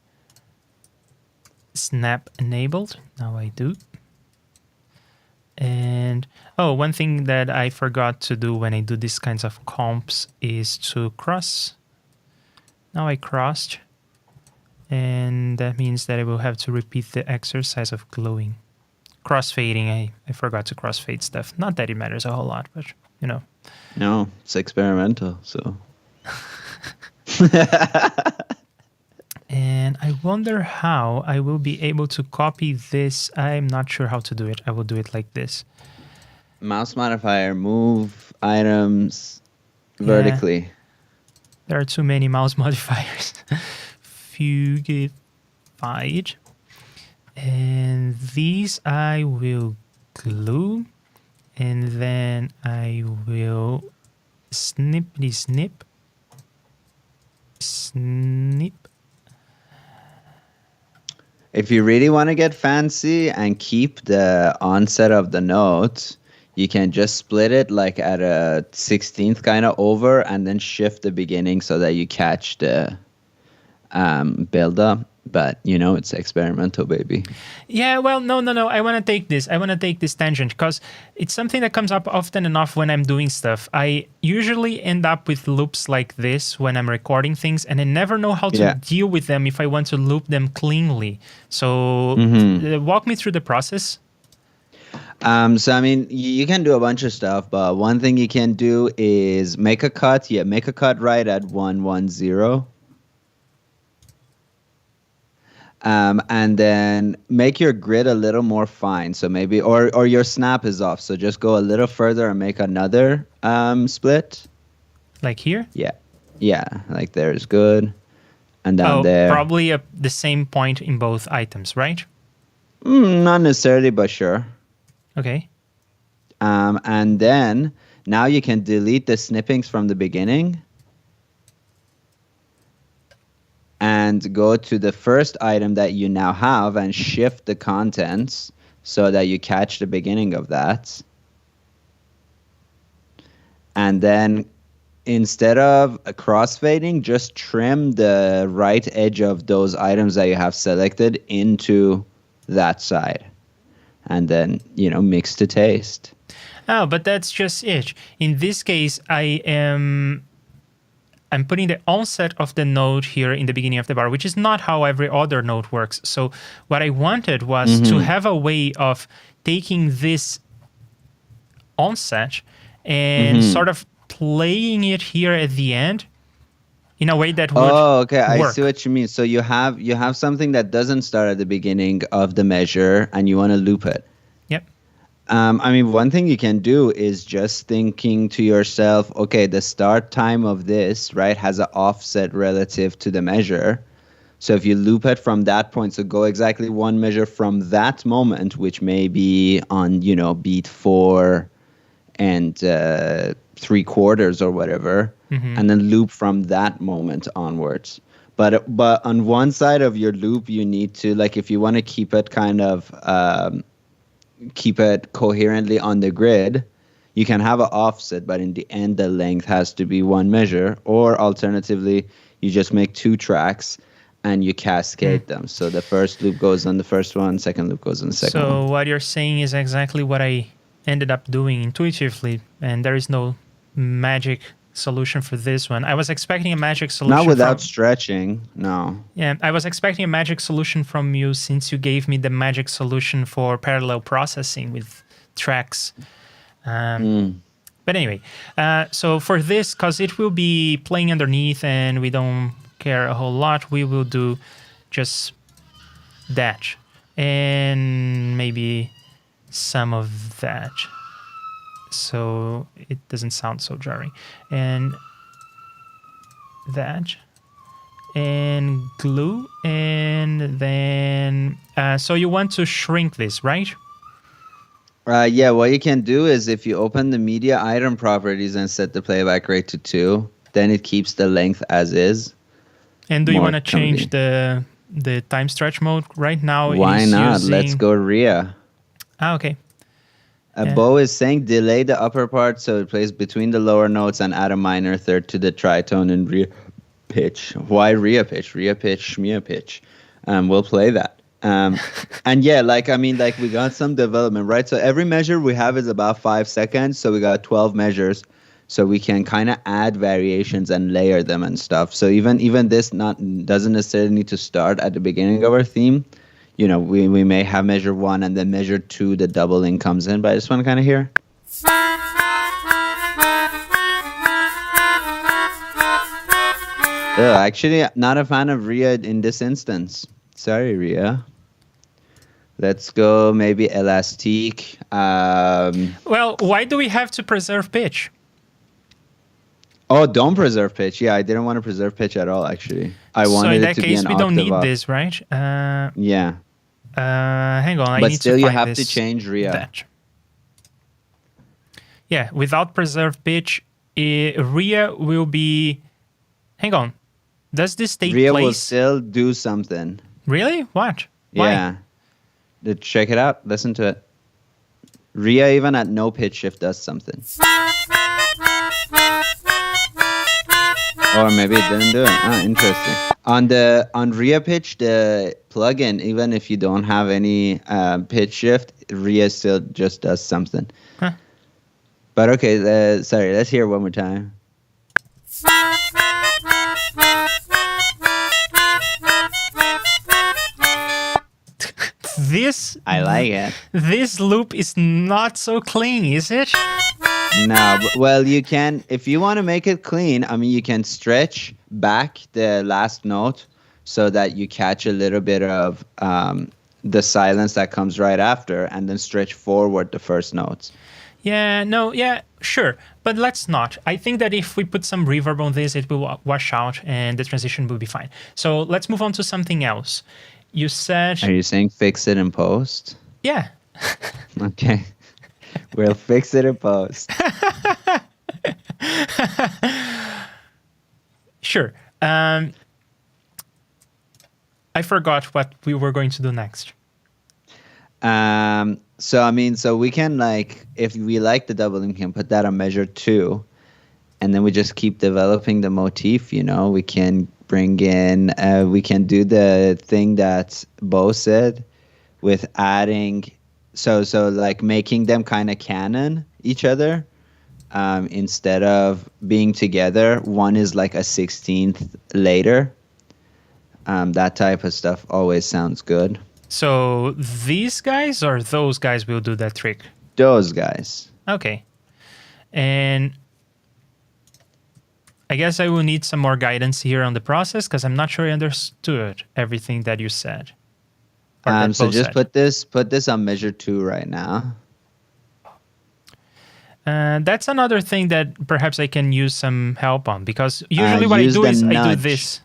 snap enabled. Now I do. And one thing that I forgot to do when I do these kinds of comps is to cross. Now I crossed, and that means that I will have to repeat the exercise of gluing. crossfading. I forgot to crossfade stuff. Not that it matters a whole lot, but you know. No, it's experimental, so. And I wonder how I will be able to copy this. I'm not sure how to do it. I will do it like this. Mouse modifier, move items vertically. Yeah, there are too many mouse modifiers. Fugified. And these I will glue. And then I will snippity snip. Snip. If you really want to get fancy and keep the onset of the note, you can just split it like at a 16th kind of over and then shift the beginning so that you catch the build up. But, you know, it's experimental, baby. Yeah, well, no. I want to take this. I want to take this tangent because it's something that comes up often enough when I'm doing stuff. I usually end up with loops like this when I'm recording things, and I never know how to deal with them if I want to loop them cleanly. So walk me through the process. So, I mean, you can do a bunch of stuff, but one thing you can do is make a cut. Yeah, make a cut right at 110. And then make your grid a little more fine. So maybe, or your snap is off. So just go a little further and make another split. Like here? Yeah, like there is good. And down there. Probably the same point in both items, right? Not necessarily, but sure. Okay. And then now you can delete the snippings from the beginning. And go to the first item that you now have and shift the contents so that you catch the beginning of that. And then instead of crossfading, just trim the right edge of those items that you have selected into that side. And then, you know, mix to taste. Oh, but that's just it. In this case, I'm putting the onset of the note here in the beginning of the bar, which is not how every other note works. So what I wanted was to have a way of taking this onset and sort of playing it here at the end in a way that would work. I see what you mean. So you have something that doesn't start at the beginning of the measure and you want to loop it. Yep. I mean, one thing you can do is just thinking to yourself, okay, the start time of this, right, has an offset relative to the measure. So if you loop it from that point, so go exactly one measure from that moment, which may be on, you know, beat 4 and 3/4 or whatever, and then loop from that moment onwards. But on one side of your loop, you need to, like, if you want to keep it kind of keep it coherently on the grid, you can have an offset, but in the end, the length has to be one measure. Or alternatively, you just make 2 tracks and you cascade them. So the first loop goes on the first one, second loop goes on the second one. So what you're saying is exactly what I ended up doing intuitively, and there is no magic solution for this one. I was expecting a magic solution. Not without stretching, no. Yeah, I was expecting a magic solution from you since you gave me the magic solution for parallel processing with tracks. But anyway, so for this, because it will be playing underneath and we don't care a whole lot, we will do just that. And maybe some of that. So it doesn't sound so jarring. And that. And glue. And then... so you want to shrink this, right? Yeah, what you can do is if you open the media item properties and set the playback rate to 2, then it keeps the length as is. And do you want to change the time stretch mode right now? Why not? Let's go RIA. Okay. Bo is saying delay the upper part so it plays between the lower notes and add a minor third to the tritone and RIA pitch. Why RIA pitch? RIA pitch, schmia pitch. We'll play that. And yeah, like, I mean, like we got some development, right? So every measure we have is about 5 seconds. So we got 12 measures. So we can kind of add variations and layer them and stuff. So even this doesn't necessarily need to start at the beginning of our theme. you know, we may have measure 1 and then measure 2, the doubling comes in. But I just want to kind of hear. Actually, not a fan of Rhea in this instance. Sorry, Rhea. Let's go maybe Elastique. Well, why do we have to preserve pitch? Oh, don't preserve pitch. Yeah, I didn't want to preserve pitch at all, actually. I wanted it to be an octave up. So in that case, we don't need this, right? Yeah. Hang on, I but need still, to you find have this, to change Rhea. That. Yeah, without preserved pitch, Rhea will be... Hang on. Does this take Rhea place? will still do something. Really? What? Why? Yeah. Check it out. Listen to it. Rhea, even at no pitch shift, does something. Or maybe it didn't do it. Ah, interesting. On Rhea pitch, the plugin, even if you don't have any pitch shift, Rhea still just does something. Huh. But okay, sorry, let's hear it one more time. I like it. This loop is not so clean, is it? No, but, well, you can, if you want to make it clean, I mean, you can stretch back the last note so that you catch a little bit of the silence that comes right after, and then stretch forward the first notes. Yeah, sure. But let's not. I think that if we put some reverb on this, it will wash out and the transition will be fine. So let's move on to something else. You said... Are you saying fix it in post? Yeah. Okay. We'll fix it in post. Sure. I forgot what we were going to do next. So, I mean, so we can, like, if we like the doubling, we can put that on measure 2. And then we just keep developing the motif, you know. We can bring in, we can do the thing that Bo said with adding, so like making them kind of canon each other. Instead of being together, one is like a 16th later. That type of stuff always sounds good. So these guys or those guys will do that trick? Those guys. Okay. And I guess I will need some more guidance here on the process because I'm not sure I understood everything that you said. So just put this on measure 2 right now. That's another thing that perhaps I can use some help on, because usually what I do is nudge. I do this.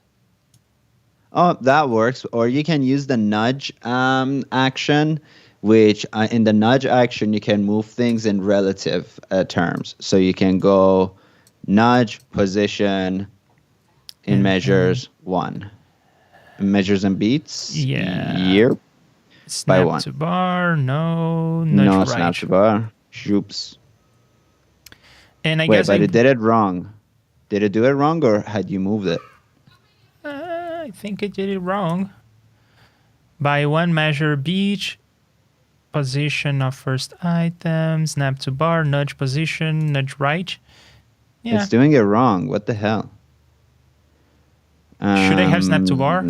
Oh, that works. Or you can use the nudge action, which in the nudge action, you can move things in relative terms. So you can go nudge, position in measures 1. Measures and beats? Yeah. Yep. Snap by 1. To bar, no, nudge no right. Snap to bar. Oops. And I Wait, guess but it did it wrong. Did it do it wrong, or had you moved it? I think it did it wrong. By 1 measure beat, position of first item, snap to bar, nudge position, nudge right. Yeah. It's doing it wrong. What the hell? Should I have snap to bar?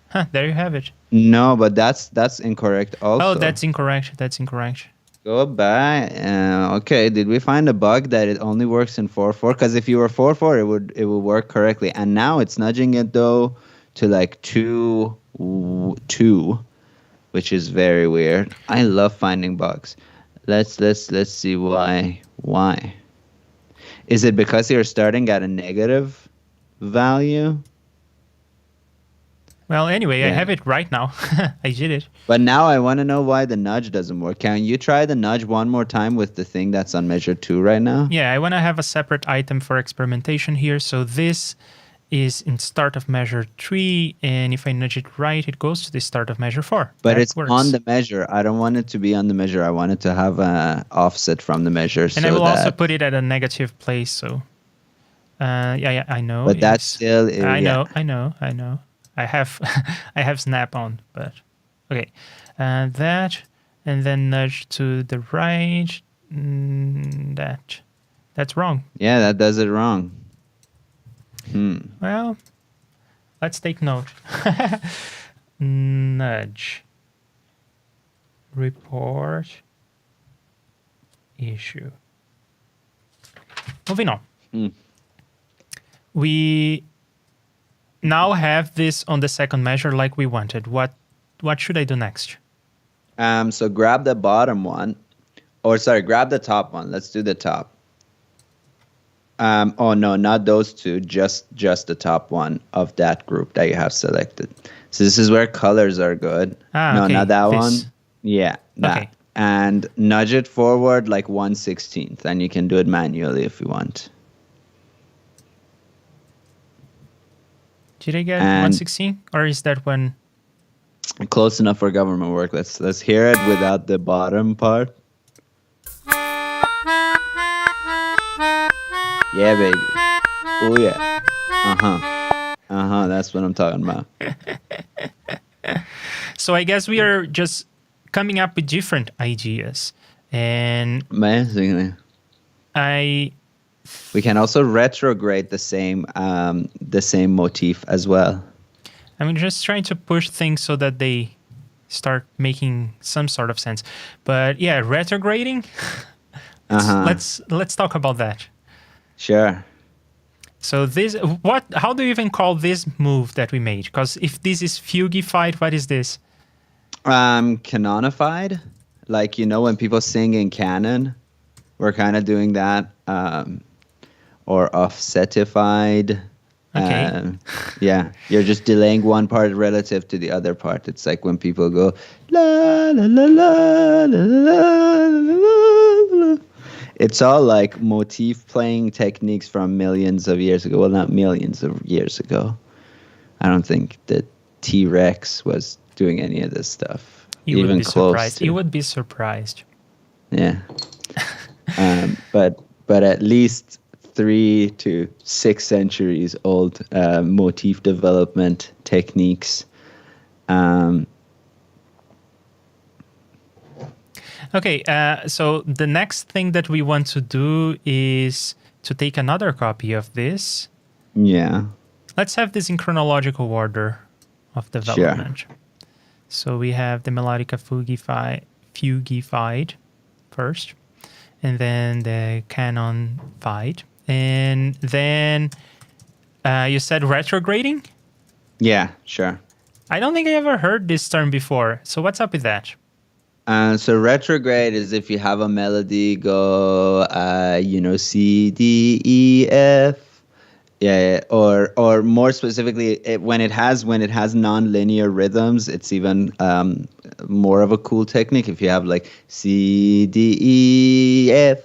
Huh, there you have it. No, but that's incorrect also. Oh, that's incorrect. That's incorrect. Go back. Okay, did we find a bug that it only works in 4/4? Because if you were 4/4, it would work correctly. And now it's nudging it though to like 2/2, which is very weird. I love finding bugs. Let's see why. Why? Is it because you're starting at a negative value? Well, anyway, yeah. I have it right now. I did it. But now I want to know why the nudge doesn't work. Can you try the nudge one more time with the thing that's on measure 2 right now? Yeah, I want to have a separate item for experimentation here. So this is in start of measure 3, and if I nudge it right, it goes to the start of measure 4. But it's on the measure. I don't want it to be on the measure. I want it to have an offset from the measure. And I will also put it at a negative place. So, yeah, I know. But that's still. I know. I have I have snap on, but okay. That, and then nudge to the right. That's wrong. Yeah, that does it wrong. Well, let's take note. nudge. Report issue. Moving on. We now have this on the second measure like we wanted. What should I do next? So grab the bottom one, or sorry, grab the top one. Let's do the top. Oh no, not those two. Just the top one of that group that you have selected. So this is where colors are good. No, okay. not that this one. Yeah, that. Okay. And nudge it forward like 1/16th, and you can do it manually if you want. Did I get And 116? Or is that when? close enough for government work. Let's hear it without the bottom part. Yeah, baby. Oh yeah. That's what I'm talking about. So I guess we are just coming up with different ideas. And Amazingly. We can also retrograde the same motif as well. I'm just trying to push things so that they start making some sort of sense. But yeah, retrograding. Let's talk about that. Sure. So how do you even call this move that we made? Because if this is fugified, what is this? Canonified. Like, when people sing in canon, we're kind of doing that. Or offsetified. Okay. Yeah, you're just delaying one part relative to the other part. It's like when people go la la la la la la la la. It's all like motif playing techniques from millions of years ago. Well, not millions of years ago. I don't think that T-Rex was doing any of this stuff. You even would be close surprised. to. You would be surprised. Yeah. But at least 3 to 6 centuries old motif development techniques. Okay, so the next thing that we want to do is to take another copy of this. Yeah. Let's have this in chronological order of development. Sure. So we have the Melodica fugified first, and then the canonified. And then you said retrograding? Yeah, sure. I don't think I ever heard this term before. So what's up with that? So retrograde is if you have a melody go, C, D, E, F. Yeah, or more specifically, when it has non-linear rhythms, it's even more of a cool technique. If you have like C, D, E, F,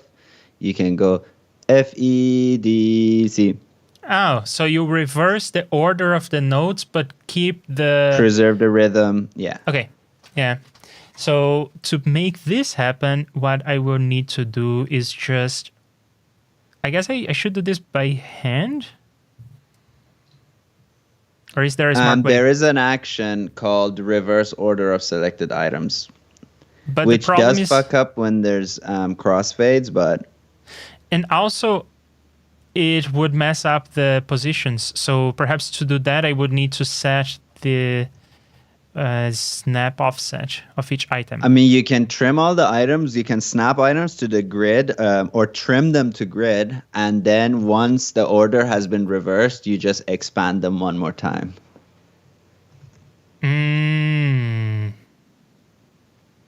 you can go F, E, D, C. Oh, so you reverse the order of the notes, but preserve the rhythm. Yeah. Okay. Yeah. So to make this happen, what I will need to do is just, I guess I should do this by hand? Or is there a smart way? There is an action called reverse order of selected items, but which does fuck up when there's crossfades, but... And also, it would mess up the positions. So perhaps to do that, I would need to set the snap offset of each item. I mean, you can trim all the items. You can snap items to the grid or trim them to grid. And then once the order has been reversed, you just expand them one more time.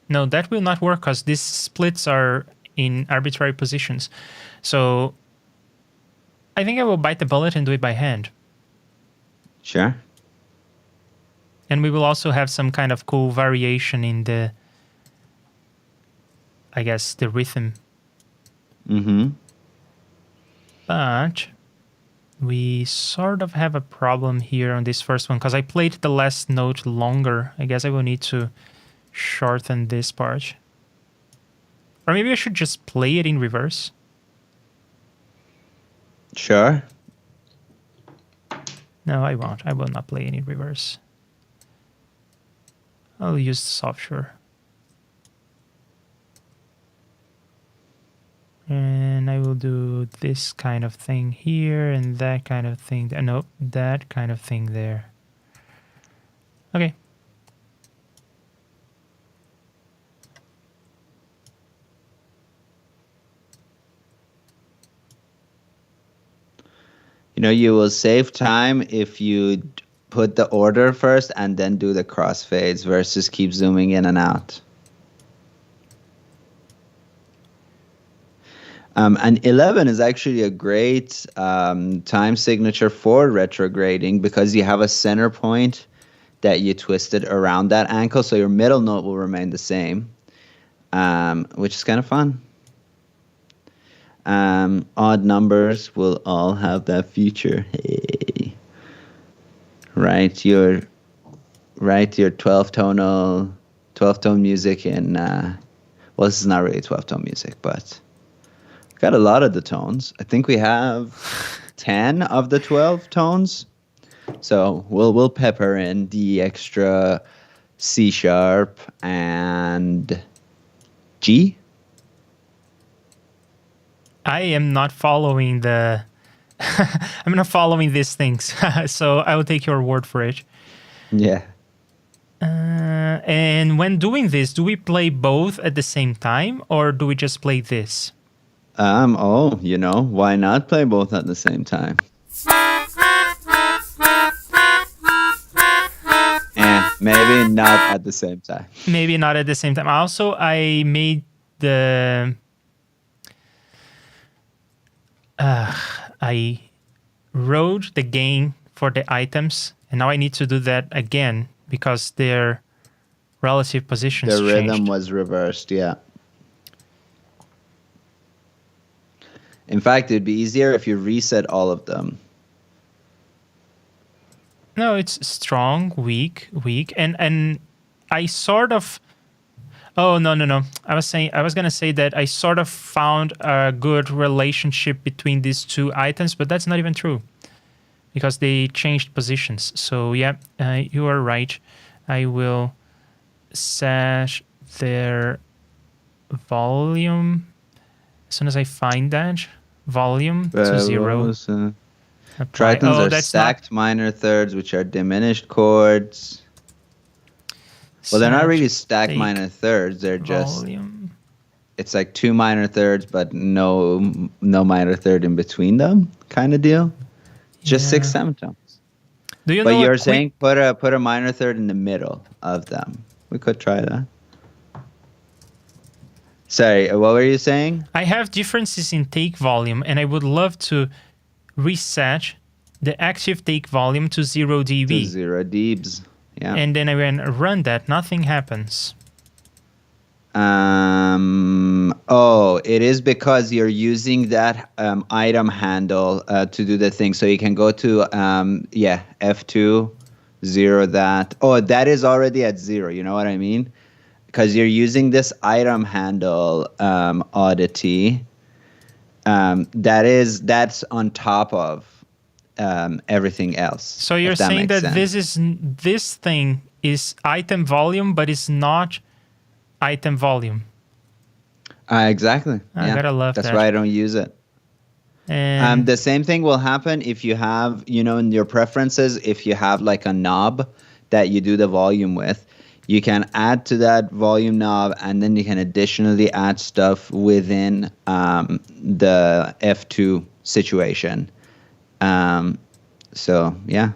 No, that will not work because these splits are in arbitrary positions. So I think I will bite the bullet and do it by hand. Sure. And we will also have some kind of cool variation in the, I guess, the rhythm. Mm-hmm. But we sort of have a problem here on this first one because I played the last note longer. I guess I will need to shorten this part. Or maybe I should just play it in reverse. Sure. No, I won't. I will not play it in reverse. I'll use software. And I will do this kind of thing here and that kind of thing there. No, that kind of thing there. Okay. You will save time if you put the order first and then do the crossfades versus keep zooming in and out. And 11 is actually a great time signature for retrograding because you have a center point that you twisted around that ankle, so your middle note will remain the same, which is kind of fun. Odd numbers will all have that feature. Hey, write your 12 tone music in. Well, this is not really 12-tone music, but got a lot of the tones. I think we have 10 of the 12 tones. So we'll pepper in the extra C sharp and G. I am not following the. I'm not following these things, so I will take your word for it. Yeah. And when doing this, do we play both at the same time, or do we just play this? Why not play both at the same time? Maybe not at the same time. Maybe not at the same time. Also, I made the... I wrote the gain for the items, and now I need to do that again because their relative positions changed. The rhythm changed. was reversed, yeah. In fact, it'd be easier if you reset all of them. No, it's strong, weak, and I sort of... Oh, no. I was gonna say that I sort of found a good relationship between these two items, but that's not even true because they changed positions. So yeah, you are right. I will set their volume as soon as I find that volume to 0. Tritons are stacked minor thirds, which are diminished chords. Well, they're not really stacked minor thirds. They're just volume. It's like 2 minor thirds, but no minor third in between them, kind of deal. Just 6 semitones. Do you but know you're saying put a minor third in the middle of them. We could try that. Sorry, what were you saying? I have differences in take volume, and I would love to reset the active take volume to 0 dB. To 0 dBs. Yeah. And then when I run that, nothing happens. It is because you're using that item handle to do the thing. So you can go to F2, 0 that. Oh, that is already at 0. You know what I mean? Because you're using this item handle oddity. That's on top of everything else. So you're saying that this thing is item volume, but it's not item volume. Exactly. I gotta love that. That's why I don't use it. And the same thing will happen if you have, in your preferences, if you have like a knob that you do the volume with, you can add to that volume knob, and then you can additionally add stuff within the F2 situation. So yeah,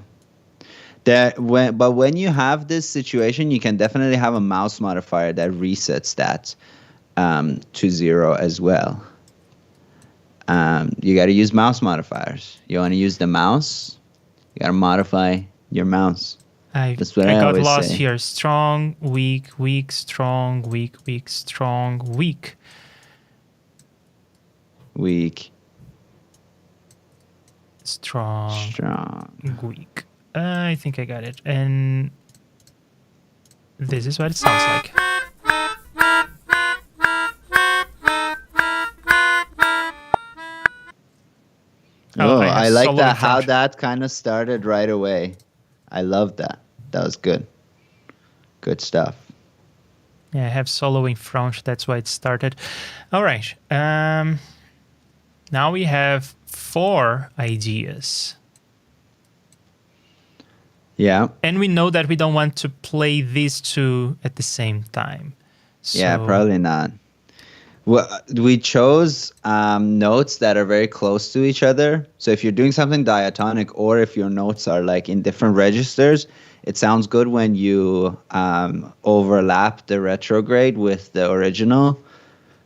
but when you have this situation, you can definitely have a mouse modifier that resets that to 0 as well. You got to use mouse modifiers. You want to use the mouse, you got to modify your mouse. That's what I got lost say. Here. Strong, weak, weak, strong, weak, weak, strong, weak. Weak. Strong. Weak. I think I got it. And this is what it sounds like. I like that, how that kind of started right away. I love that. That was good. Good stuff. Yeah, I have solo in front. That's why it started. All right. Now we have 4 ideas. Yeah. And we know that we don't want to play these 2 at the same time. So yeah, probably not. Well, we chose notes that are very close to each other. So if you're doing something diatonic, or if your notes are like in different registers, it sounds good when you overlap the retrograde with the original.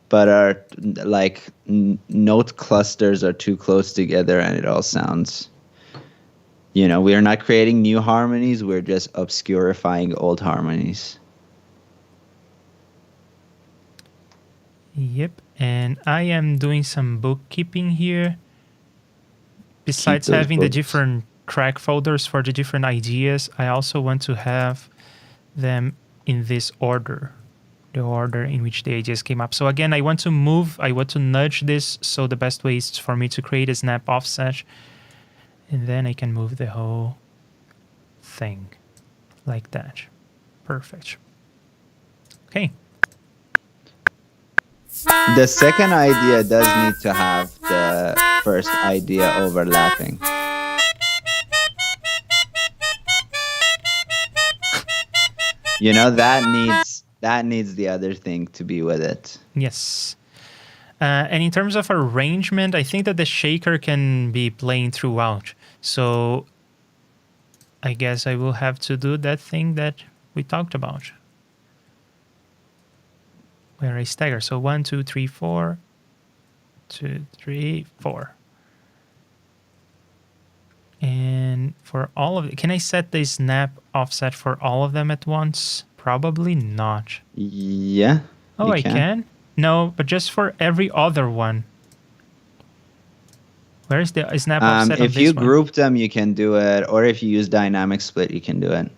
But our like note clusters are too close together, and it all sounds. We are not creating new harmonies. We're just obscurifying old harmonies. Yep, and I am doing some bookkeeping here. Besides those having the books. different track folders for the different ideas, I also want to have them in this order, the order in which the ideas came up. So again, I want to nudge this, so the best way is for me to create a snap offset, and then I can move the whole thing like that. Perfect. Okay. The second idea does need to have the first idea overlapping. That needs the other thing to be with it. Yes. And in terms of arrangement, I think that the shaker can be playing throughout. So I guess I will have to do that thing that we talked about, where I stagger. So 1, 2, 3, 4, 2, 3, 4. And for all of it, can I set the snap offset for all of them at once? Probably not. Yeah. Oh, I can? No, but just for every other one. Where's the snap offset on this one? If you group them, you can do it. Or if you use dynamic split, you can do it.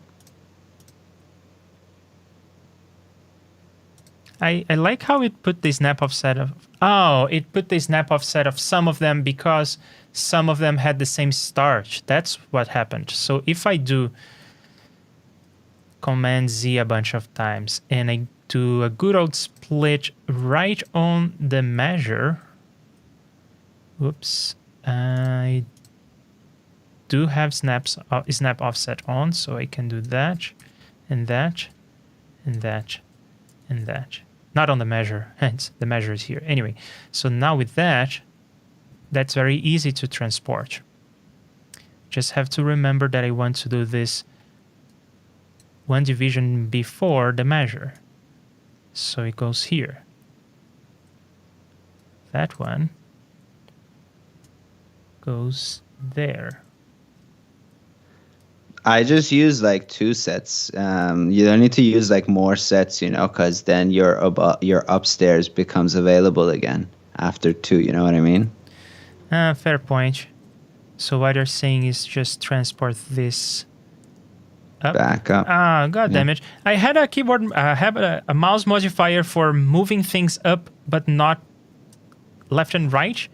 I like how it put the snap offset of... Oh, it put the snap offset of some of them because some of them had the same start. That's what happened. So if I do Command Z a bunch of times and I do a good old split right on the measure... Whoops. I do have snap offset on, so I can do that, and that, and that, and that. Not on the measure, hence the measure is here. Anyway, so now with that, that's very easy to transport. Just have to remember that I want to do this one division before the measure. So it goes here. That one goes there. I just use like 2 sets. You don't need to use like more sets, because then your upstairs becomes available again after 2. You know what I mean? Fair point. So what you're saying is just transport this up. Back up. God damn it! I had a keyboard. I have a mouse modifier for moving things up, but not left and right.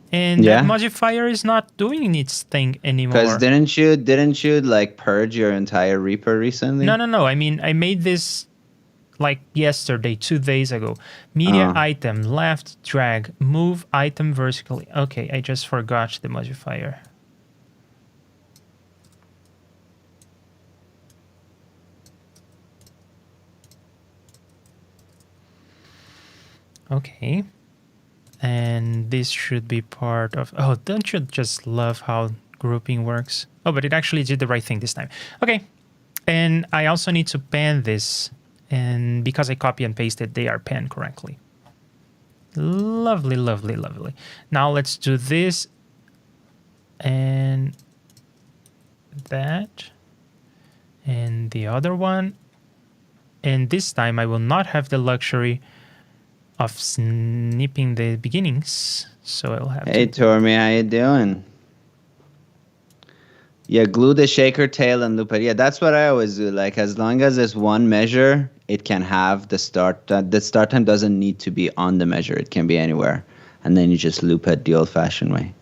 And that modifier is not doing its thing anymore. Because didn't you like purge your entire Reaper recently? No. I mean, I made this like yesterday, 2 days ago. Media item, left drag, move item vertically. Okay, I just forgot the modifier. Okay. And this should be part of... Oh, don't you just love how grouping works? Oh, but it actually did the right thing this time. Okay. And I also need to pan this. And because I copy and pasted, they are panned correctly. Lovely, lovely, lovely. Now let's do this. And that. And the other one. And this time I will not have the luxury of snipping the beginnings, so I'll have Hey, Tormi, how you doing? Yeah, glue the shaker tail and loop it. Yeah, that's what I always do. Like, as long as there's one measure, it can have the start. The start time doesn't need to be on the measure. It can be anywhere. And then you just loop it the old-fashioned way.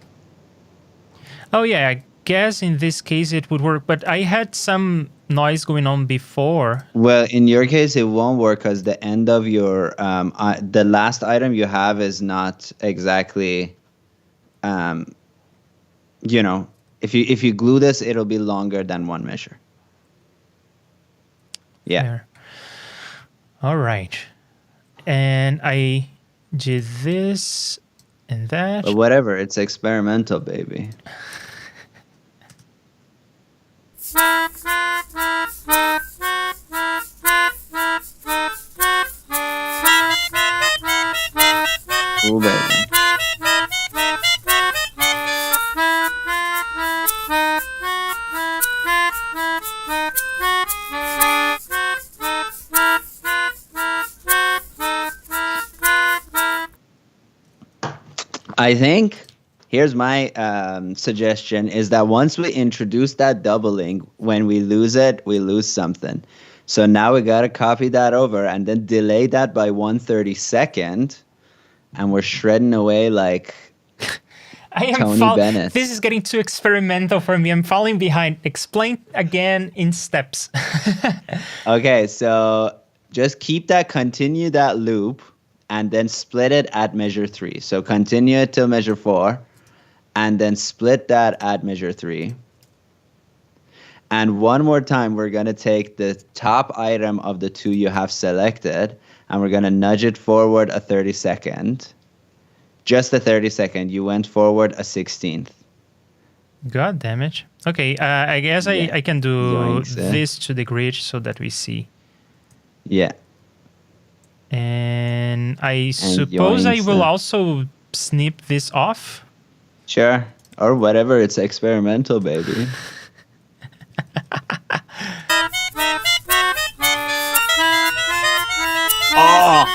Oh, yeah, I guess in this case it would work, but I had some noise going on before. Well, in your case, it won't work because the end of your the last item you have is not exactly, if you glue this, it'll be longer than one measure. Yeah. There. All right, and I do this and that. But whatever, it's experimental, baby. Cool, baby. I think here's my suggestion is that once we introduce that doubling, when we lose it, we lose something. So now we got to copy that over and then delay that by 1/32nd, and we're shredding away like Tony Bennett. This is getting too experimental for me. I'm falling behind. Explain again in steps. Okay, so just continue that loop, and then split it at measure 3. So continue it till measure 4, and then split that at measure 3. And one more time, we're going to take the top item of the 2 you have selected, and we're going to nudge it forward a 32nd. Just a 32nd. You went forward a 16th. God damn it. Okay, I guess I can do this to the grid so that we see. Yeah. And I suppose I will also snip this off. Sure. Or whatever. It's experimental, baby. Oh!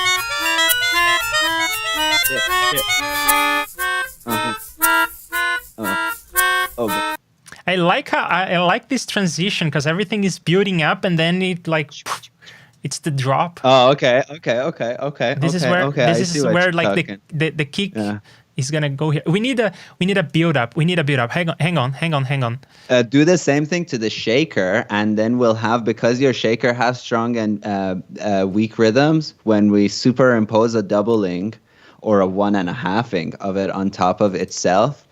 Shit. Oh. I like how I like this transition because everything is building up and then it like it's the drop. Oh, okay. This is where like the kick is gonna go here. We need a build up. Hang on. Do the same thing to the shaker, and then we'll have, because your shaker has strong and weak rhythms, when we superimpose a doubling or a 1.5ing of it on top of itself,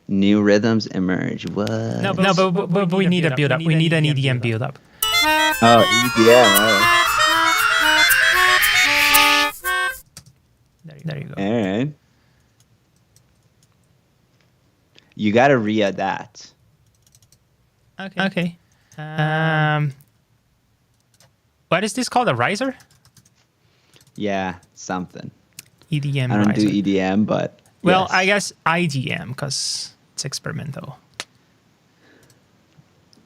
new rhythms emerge. What? No, but we need a build up. We need an EDM build up. Oh, EDM. There you go. All right. You got to RIA that. Okay. What is this called? A riser? Yeah, something. EDM I don't riser. do EDM, but well, yes. I guess IDM because it's experimental.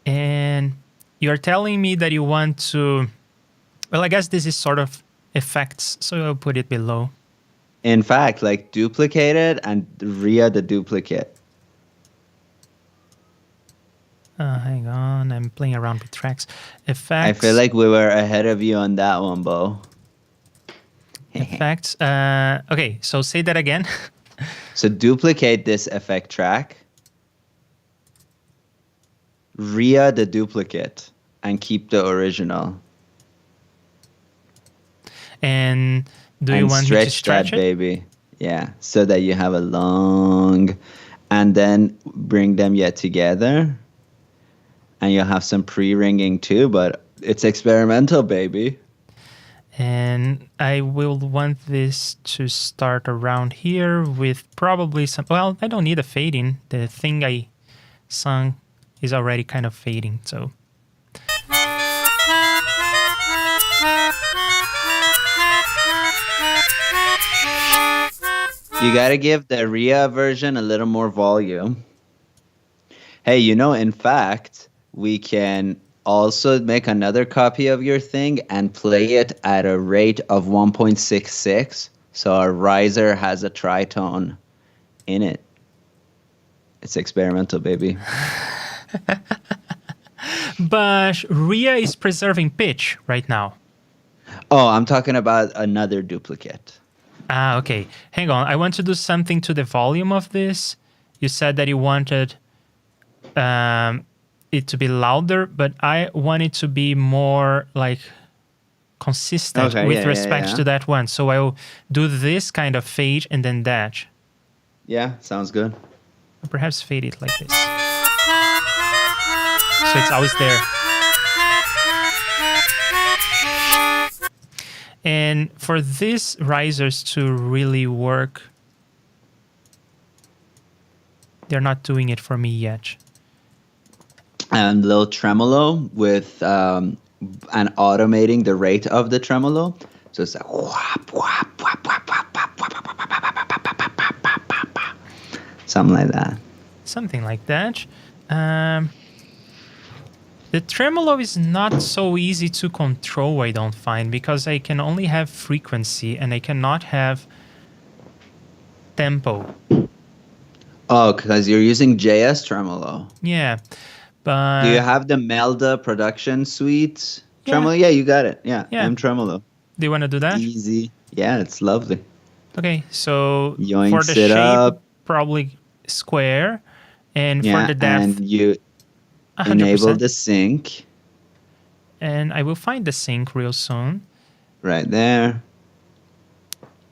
And you're telling me that you want to... Well, I guess this is sort of effects, so I'll put it below. In fact, like duplicate it and RIA the duplicate. Hang on, I'm playing around with tracks. Effects. I feel like we were ahead of you on that one, Bo. Effects. Okay, so say that again. So duplicate this effect track. RIA the duplicate and keep the original. And do you want me to stretch that, it? Baby? Yeah, so that you have a long, and then bring them yet together. And you'll have some pre-ringing too, but it's experimental, baby. And I will want this to start around here with probably some... Well, I don't need a fading. The thing I sung is already kind of fading, so... You gotta give the RIA version a little more volume. Hey, in fact... we can also make another copy of your thing and play it at a rate of 1.66. So our riser has a tritone in it. It's experimental, baby. But RIA is preserving pitch right now. Oh, I'm talking about another duplicate. Ah, okay. Hang on. I want to do something to the volume of this. You said that you wanted... it to be louder, but I want it to be more like consistent with respect to that one. So I'll do this kind of fade and then that. Yeah, sounds good. Or perhaps fade it like this. So it's always there. And for these risers to really work, they're not doing it for me yet. And little tremolo with and automating the rate of the tremolo. So it's like whap, whap, whap, whap, whap, whap, whap, whap, whap, whap, whap, whap, whap, whap, whap, whap, whap. Something like that. Something like that. The tremolo is not so easy to control, I don't find, because I can only have frequency and I cannot have tempo. Oh, because you're using JS tremolo. Yeah, but... Do you have the Melda production suite Yeah. tremolo? Yeah, you got it. Yeah, Yeah. M tremolo. Do you want to do that? Easy. Yeah, it's lovely. Okay, so for Yoinks the it shape, up. probably square, and Yeah, for the depth, and you 100%. enable the sync And I will find the sync real soon. right there.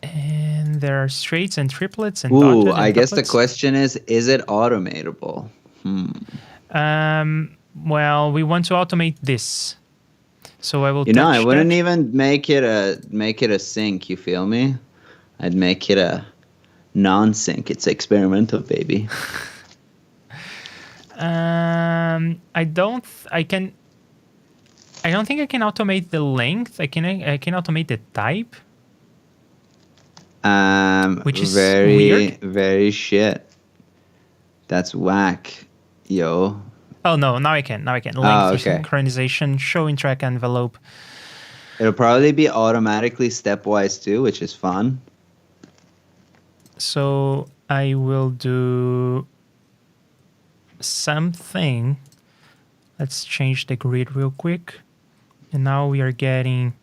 And there are straights and triplets and Ooh, dotted and I guess the couplets. question is it automatable? Well, we want to automate this. So I will You know, I touch wouldn't that. even make it a sync, you feel me? I'd make it a non-sync. It's experimental, baby. I don't think I can automate the length. I can automate the type. Which is very, weird. very shit. That's whack, yo. Oh no, now I can. Length okay. synchronization, showing track envelope. It'll probably be automatically stepwise too, which is fun. So I will do something. Let's change the grid real quick. And now we are getting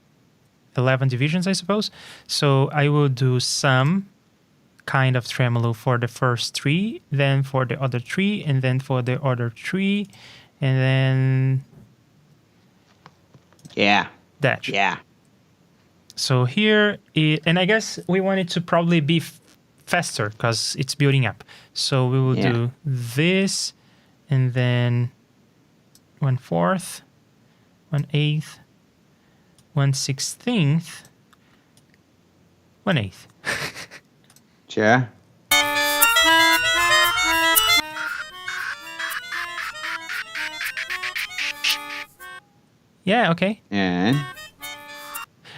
11 divisions, I suppose. So I will do some kind of tremolo for the first 3, then for the other 3, and then for the other 3, and then Yeah. that. Yeah. So here, and I guess we want it to probably be faster because it's building up. So we will do this, and then 1/4, 1/8, 1/16, 1/8. Sure. Yeah, okay.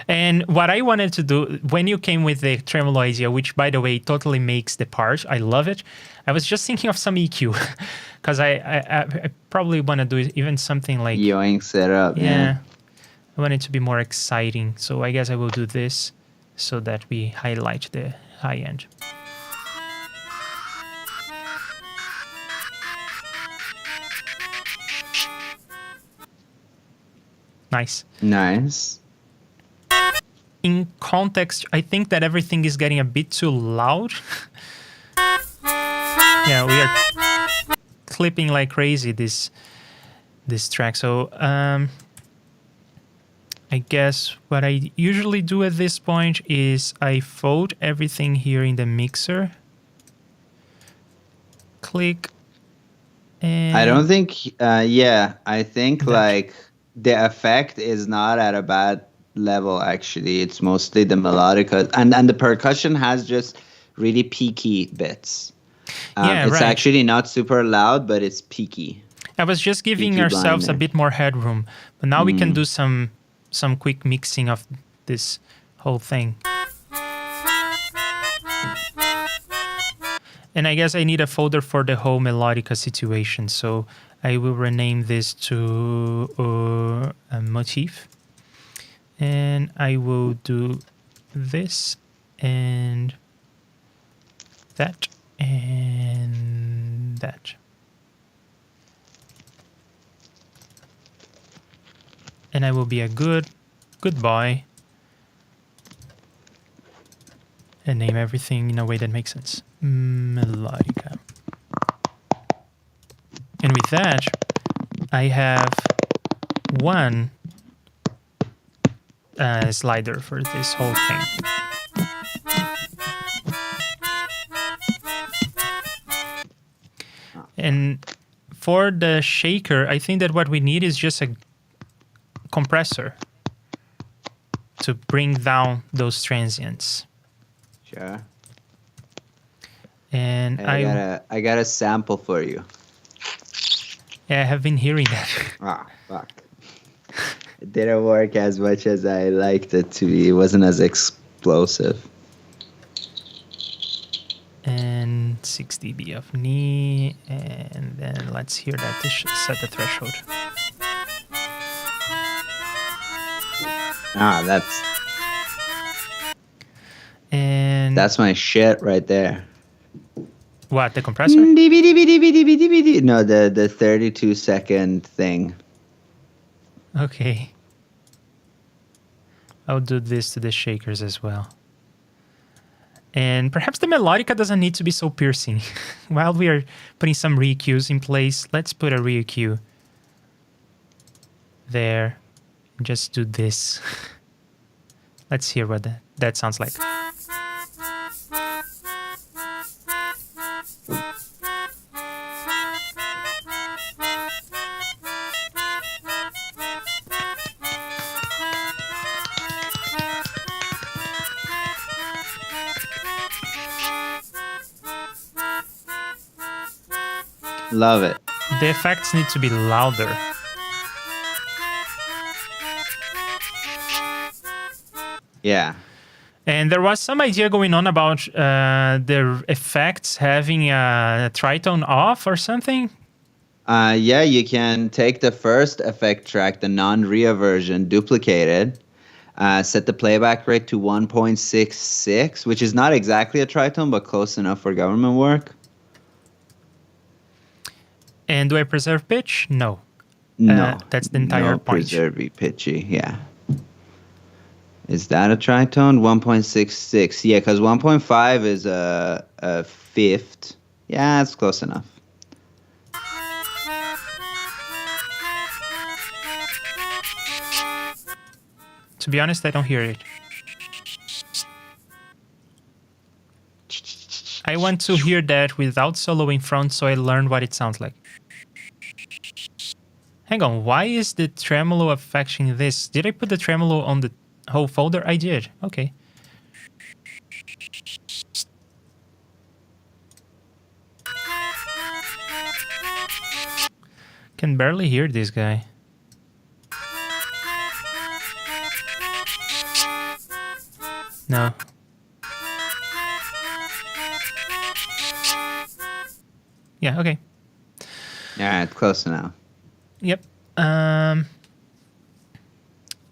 And what I wanted to do, when you came with the tremolo idea, which, by the way, totally makes the part, I love it. I was just thinking of some EQ, because I probably want to do even something like... Yoinks it up, Yeah. I want it to be more exciting. So I guess I will do this so that we highlight the high end. Nice. Nice. In context, I think that everything is getting a bit too loud. Yeah, we are clipping like crazy this track. So I guess what I usually do at this point is I fold everything here in the mixer. Click. And I don't think, I think like the effect is not at a bad level, actually. It's mostly the melodica. And the percussion has just really peaky bits. It's actually not super loud, but it's peaky. I was just giving Peaky ourselves blinder. a bit more headroom. But now we can do some quick mixing of this whole thing. And I guess I need a folder for the whole melodica situation. So I will rename this to a Motif. And I will do this and that and that. And I will be a good boy and name everything in a way that makes sense. Melodica. And with that, I have one slider for this whole thing. And for the shaker, I think that what we need is just a compressor to bring down those transients. Sure. And I got a sample for you. Yeah, I have been hearing that. Ah, fuck. It didn't work as much as I liked it to be. It wasn't as explosive. And 6 dB of knee, and then let's hear that to set the threshold. That's my shit right there. What, the compressor? No, the 32-second thing. Okay. I'll do this to the shakers as well. And perhaps the Melodica doesn't need to be so piercing. While we are putting some re-EQs in place, let's put a re-EQ there. Just do this. Let's hear what that sounds like. Love it. The effects need to be louder. Yeah. And there was some idea going on about the effects having a tritone off or something. Yeah, you can take the first effect track, the non-RIA version, duplicate it, set the playback rate to 1.66, which is not exactly a tritone, but close enough for government work. And do I preserve pitch? No. No. That's the entire point. Preserve pitchy, yeah. Is that a tritone? 1.66. Yeah, because 1.5 is a fifth. Yeah, it's close enough. To be honest, I don't hear it. I want to hear that without solo in front so I learn what it sounds like. Hang on, why is the tremolo affecting this? Did I put the tremolo on the whole folder? I did. Okay. Can barely hear this guy. No. Yeah, okay. Yeah, it's close enough. Yep.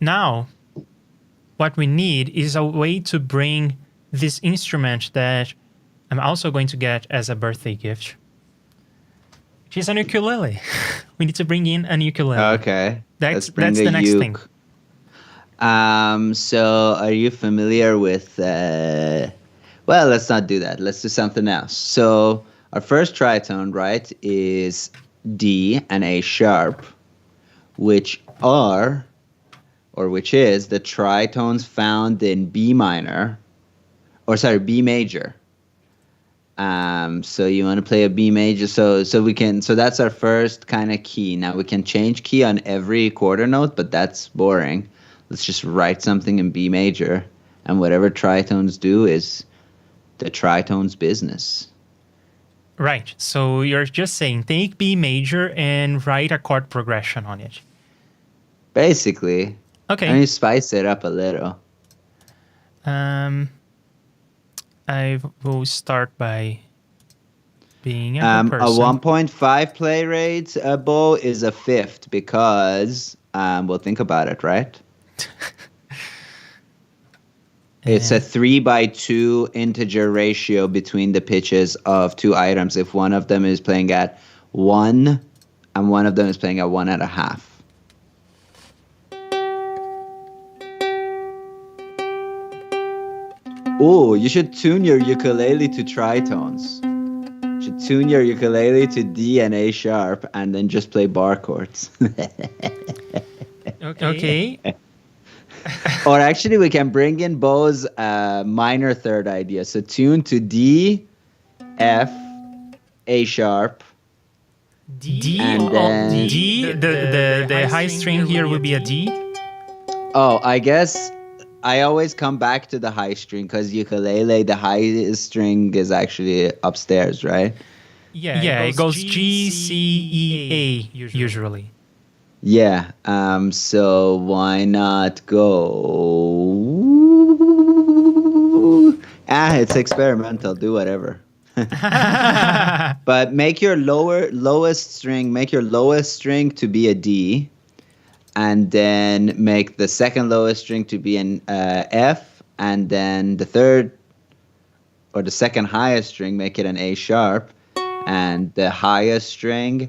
Now, what we need is a way to bring this instrument that I'm also going to get as a birthday gift. Which is an ukulele. We need to bring in an ukulele. Okay. That's the next thing. So are you familiar with... well, let's not do that. Let's do something else. So our first tritone, right, is D and A sharp, which is the tritones found in B major. So you want to play a B major, so that's our first kind of key. Now we can change key on every quarter note, but that's boring. Let's just write something in B major, and whatever tritones do is the tritones business. Right. So you're just saying take B major and write a chord progression on it. Basically. Okay. I mean, spice it up a little. I will start by being a good person. A 1.5 play rate bow is a fifth because, well, think about it, right? It's a 3:2 integer ratio between the pitches of two items. If one of them is playing at 1 and one of them is playing at 1.5. Oh, you should tune your ukulele to tritones. You should tune your ukulele to D and A sharp and then just play bar chords. Okay. Or actually, we can bring in Bo's minor third idea. So tune to D, F, A sharp, D, and then D. The high string here would be a D. Oh, I guess I always come back to the high string because ukulele, the highest string is actually upstairs, right? Yeah, it goes G, C, E, A usually. Yeah. So why not go? It's experimental. Do whatever. But make your lowest string to be a D, and then make the second lowest string to be an F, and then the third or the second highest string make it an A sharp, and the highest string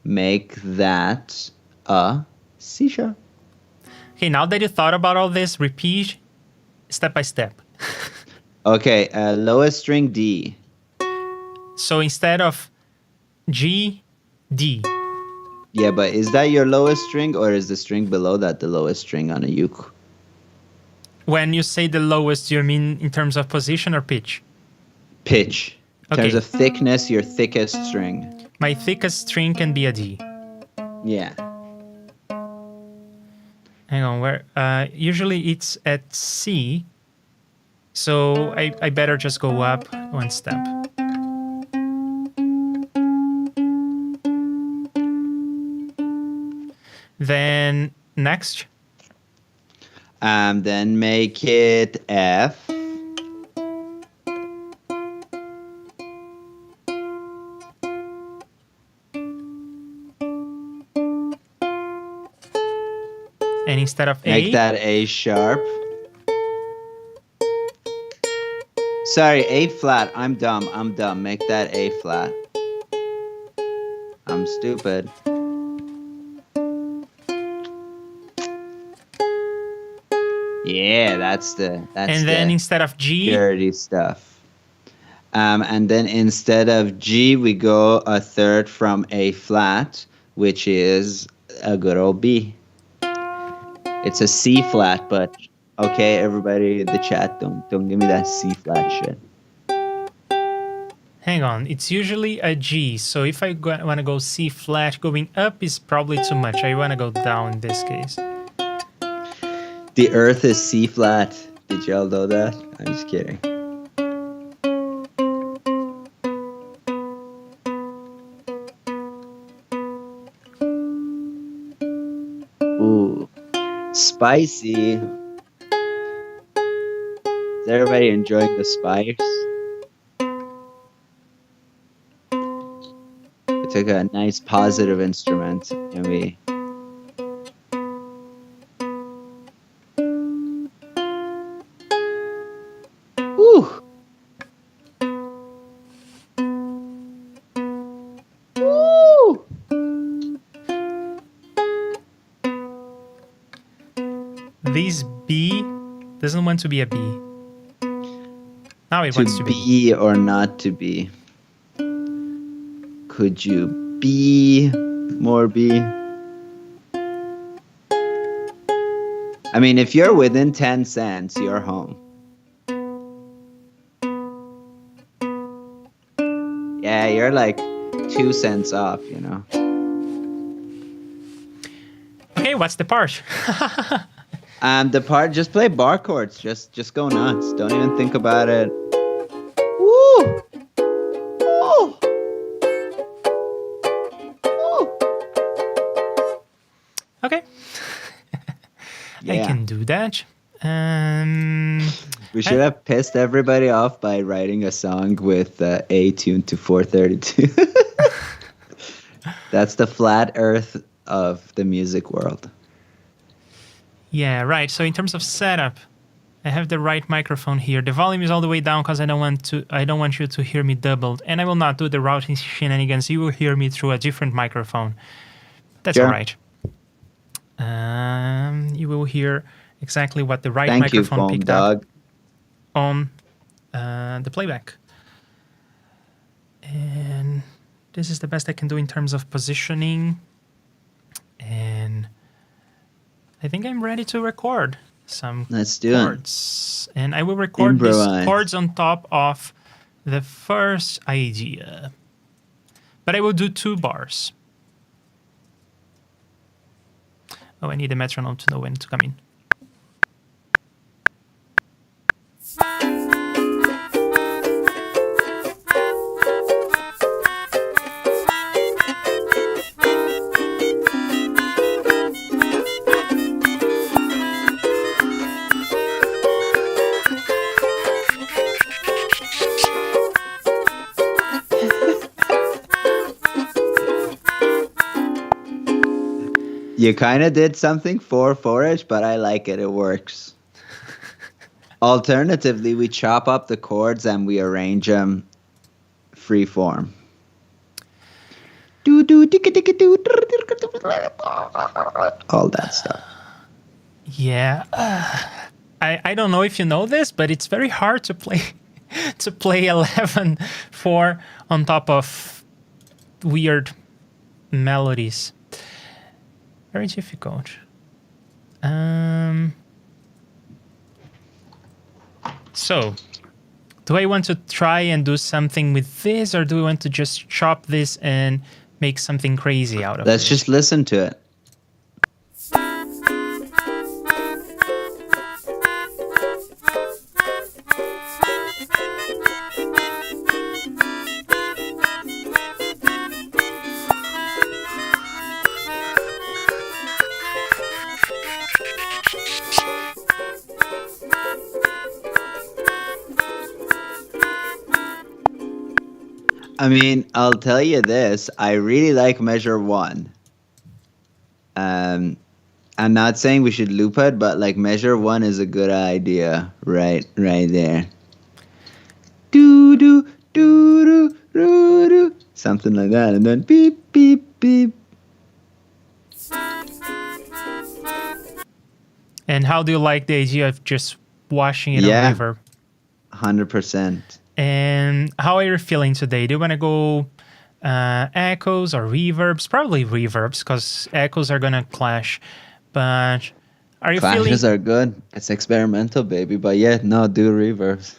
make that a C sharp. Okay, now that you thought about all this, repeat step by step. Okay, lowest string D. So instead of G, D. Yeah, but is that your lowest string, or is the string below that the lowest string on a uke? When you say the lowest, you mean in terms of position or pitch? Pitch. In Okay. terms of thickness, your thickest string. My thickest string can be a D. Yeah. Hang on, where? Usually it's at C, so I better just go up one step. Then next. Then make it F. And instead of A, Make that A sharp. Sorry, A flat. I'm dumb. Make that A flat. I'm stupid. Yeah, that's and then the instead of G, dirty stuff. And then instead of G, we go a third from A flat, which is a good old B. It's a C flat, but okay, everybody in the chat, don't give me that C flat shit. hang on, it's usually a G, so if I want to go C flat, going up is probably too much. I want to go down in this case. The earth is C flat. Did y'all know that? I'm just kidding. Ooh, spicy. Is everybody enjoying the spice? We took a nice positive instrument and we... Woo! Woo! This B doesn't want to be a B. Now it wants to be. To be or not to be. Could you be more B? I mean, if you're within 10 cents, you're home. Yeah, you're like 2 cents off, you know. Okay, what's the part? The part, just play bar chords. Just go nuts. Don't even think about it. Woo! Oh! Okay. Yeah. I can do that. We should have pissed everybody off by writing a song with A tuned to 432. That's the flat earth of the music world. Yeah, right. So in terms of setup, I have the right microphone here. The volume is all the way down because I don't want you to hear me doubled. And I will not do the routing shenanigans. You will hear me through a different microphone. That's Sure. all right. You will hear exactly what the right microphone picked up on the playback. And this is the best I can do in terms of positioning. And I think I'm ready to record some chords. And I will record these chords on top of the first idea. But I will do 2 bars. Oh, I need a metronome to know when to come in. You kind of did something for 4-ish, but I like it. It works. Alternatively, we chop up the chords and we arrange them free form. All that stuff. Yeah. I don't know if you know this, but it's very hard to play 11/4 on top of weird melodies. Very difficult. So, do I want to try and do something with this, or do we want to just chop this and make something crazy out of it? Let's just listen to it. I mean, I'll tell you this. I really like measure 1. I'm not saying we should loop it, but like measure 1 is a good idea. Right there. Do do do do do do. Something like that, and then beep beep beep. And how do you like the idea of just washing it on reverb? 100%. And how are you feeling today? Do you want to go echoes or reverbs? Probably reverbs, because echoes are going to clash. But are you feeling... Clashes are good. It's experimental, baby. But yeah, no, do reverbs.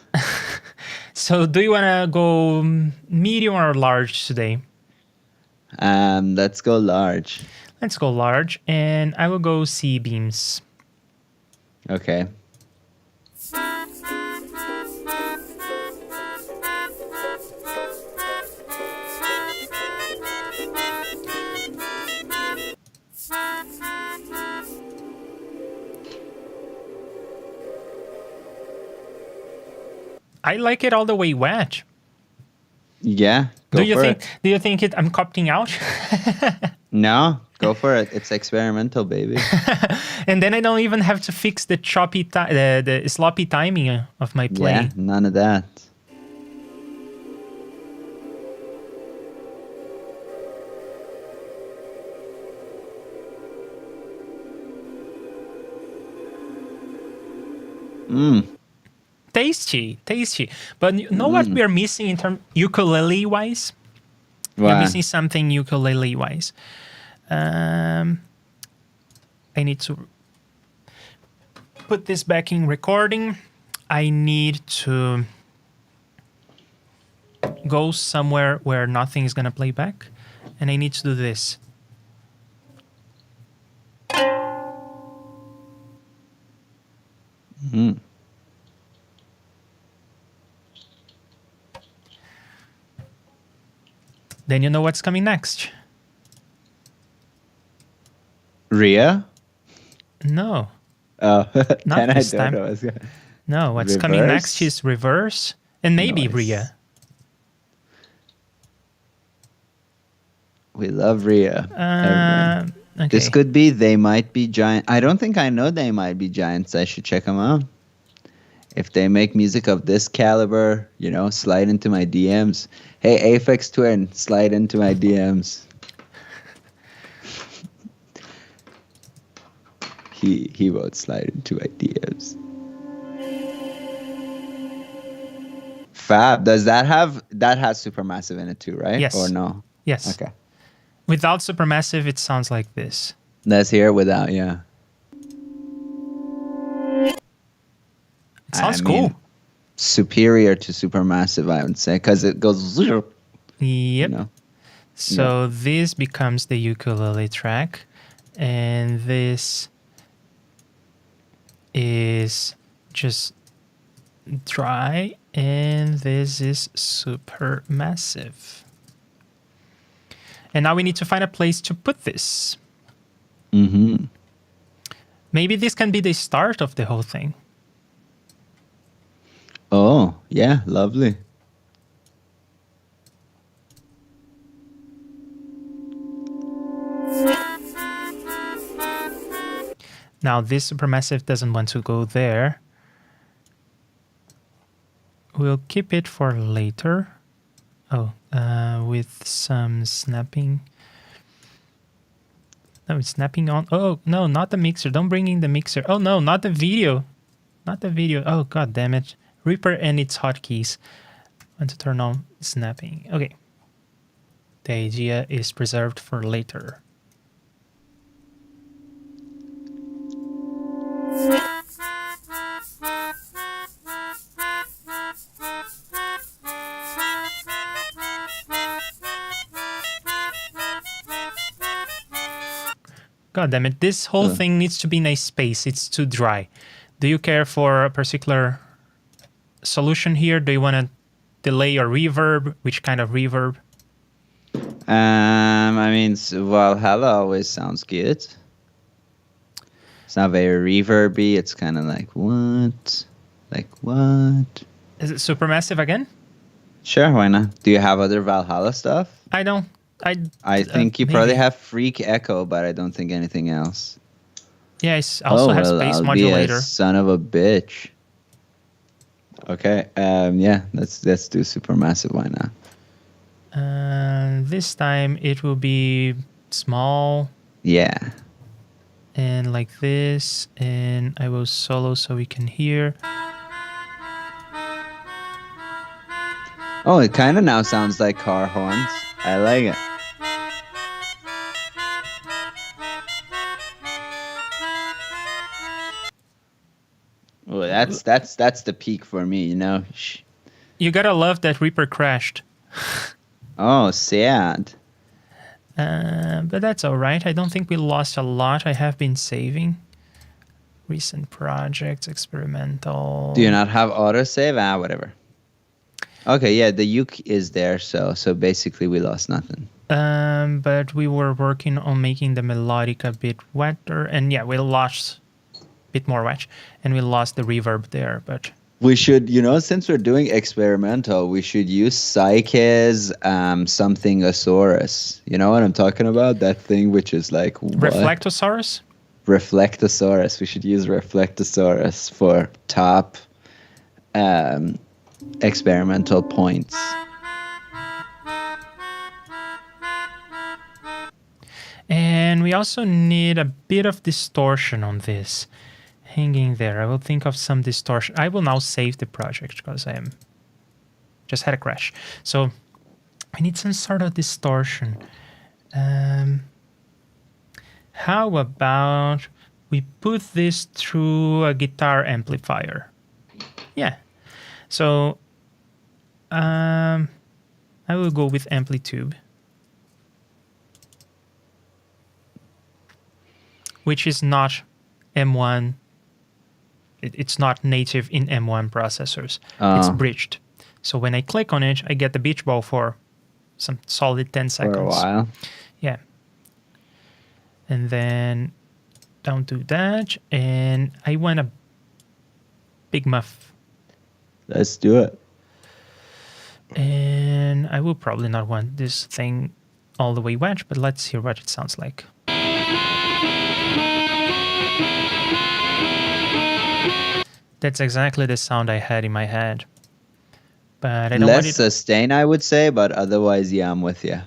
So do you want to go medium or large today? Let's go large. Let's go large. And I will go C beams. Okay. I like it all the way wet. Yeah, do you think I'm copying out? No, go for it. It's experimental, baby. And then I don't even have to fix the choppy, the sloppy timing of my playing. Yeah, none of that. Tasty. But you know what we are missing in terms ukulele-wise? We're missing something ukulele-wise. I need to put this back in recording. I need to go somewhere where nothing is going to play back. And I need to do this. Then you know what's coming next. Rhea? No. Oh, not this time. Know. No, what's coming next is reverse and maybe Rhea. We love Rhea. Okay. This could be They Might Be Giant. I don't think I know They Might Be Giants. I should check them out. If they make music of this caliber, you know, slide into my DMs. Hey, Aphex Twin, slide into my DMs. He won't slide into my DMs. Fab. Does that has Supermassive in it too, right? Yes. Or no? Yes. Okay. Without Supermassive, it sounds like this. Let's hear it without, yeah. It sounds cool. Superior to Supermassive, I would say, because it goes... Yep. You know? So this becomes the ukulele track, and this is just dry, and this is Supermassive. And now we need to find a place to put this. Mm-hmm. Maybe this can be the start of the whole thing. Oh, yeah, lovely. Now this supermassive doesn't want to go there. We'll keep it for later. Oh, with some snapping. No, it's snapping on. Oh, no, not the mixer. Don't bring in the mixer. Oh, no, not the video. Not the video. Oh, god damn it. Reaper and its hotkeys. Want to turn on snapping. Okay. The idea is preserved for later. God damn it, this whole thing needs to be in a space. It's too dry. Do you care for a particular solution here? Do you want to delay or reverb? Which kind of reverb? I mean, Valhalla always sounds good. It's not very reverby. It's kind of like, what? Like, what? Is it supermassive again? Sure, why not? Do you have other Valhalla stuff? I don't. I think you maybe. probably have Freak Echo, but I don't think anything else. Yeah, I also have space I'll modulator. Be a son of a bitch. Okay, yeah, let's do Supermassive. Why not? This time it will be small. Yeah. And like this, and I will solo so we can hear. Oh, it kind of now sounds like car horns. I like it. Oh, that's the peak for me, you know. You gotta love that Reaper crashed. Oh, sad. But that's all right. I don't think we lost a lot. I have been saving. Recent projects, experimental. Do you not have autosave? Whatever. Okay, yeah, the uke is there, so basically we lost nothing. But we were working on making the Melodica a bit wetter, and yeah, we lost a bit more wet, and we lost the reverb there, but... We should, since we're doing experimental, we should use Psyche's something-osaurus. You know what I'm talking about? That thing which is like... What? Reflectosaurus? Reflectosaurus. We should use Reflectosaurus for top experimental points. And we also need a bit of distortion on this. Hanging there. I will think of some distortion. I will now save the project because I just had a crash. So I need some sort of distortion. How about we put this through a guitar amplifier? Yeah. So I will go with Amplitube, which is not M1. It's not native in M1 processors. It's bridged. So when I click on it, I get the beach ball for some solid 10 seconds. For a while. Yeah. And then don't do that. And I want a big muff. Let's do it. And I will probably not want this thing all the way wet, but let's hear what it sounds like. That's exactly the sound I had in my head. But I don't want it... Less sustain, I would say, but otherwise, yeah, I'm with you.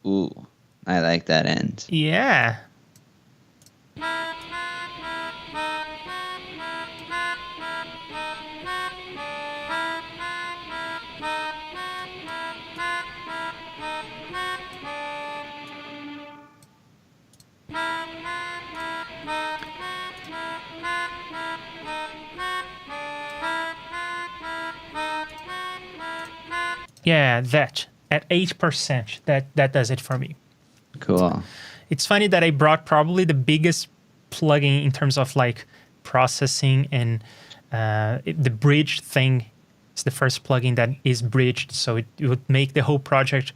Ooh, I like that end. Yeah. Yeah, that. At 8%, that does it for me. Cool. It's funny that I brought probably the biggest plugin in terms of like processing, and the bridge thing is the first plugin that is bridged, so it would make the whole project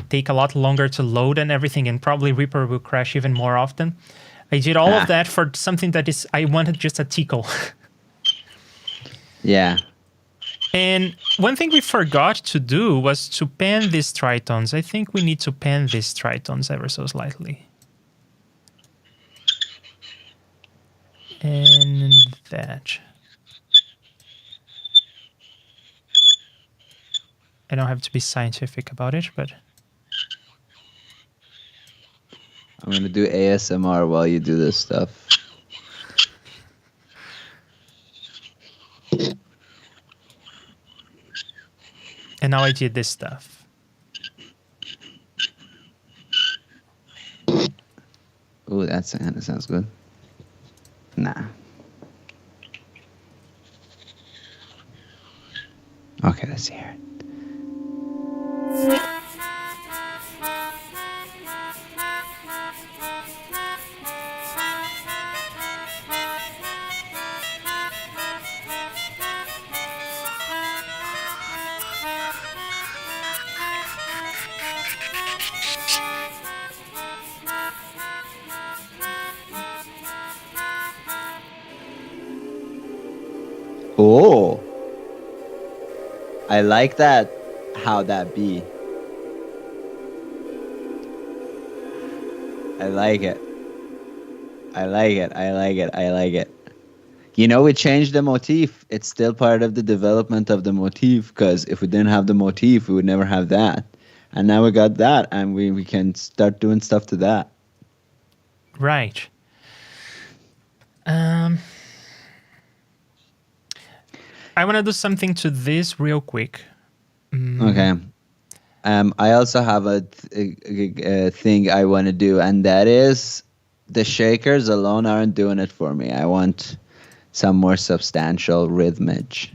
take a lot longer to load and everything, and probably Reaper will crash even more often. I did all of that for something that is, I wanted just a tickle. Yeah. And one thing we forgot to do was to pan these tritones. I think we need to pan these tritones ever so slightly. And that. I don't have to be scientific about it, but... I'm going to do ASMR while you do this stuff. And now I did this stuff. Ooh, that sounds good. Nah. Okay, let's hear it. Oh, I like that. How that be? I like it. I like it. I like it. I like it. You know, we changed the motif. It's still part of the development of the motif, because if we didn't have the motif, we would never have that. And now we got that, and we can start doing stuff to that. Right. I want to do something to this real quick. Okay. I also have a thing I want to do, and that is the shakers alone aren't doing it for me. I want some more substantial rhythmic.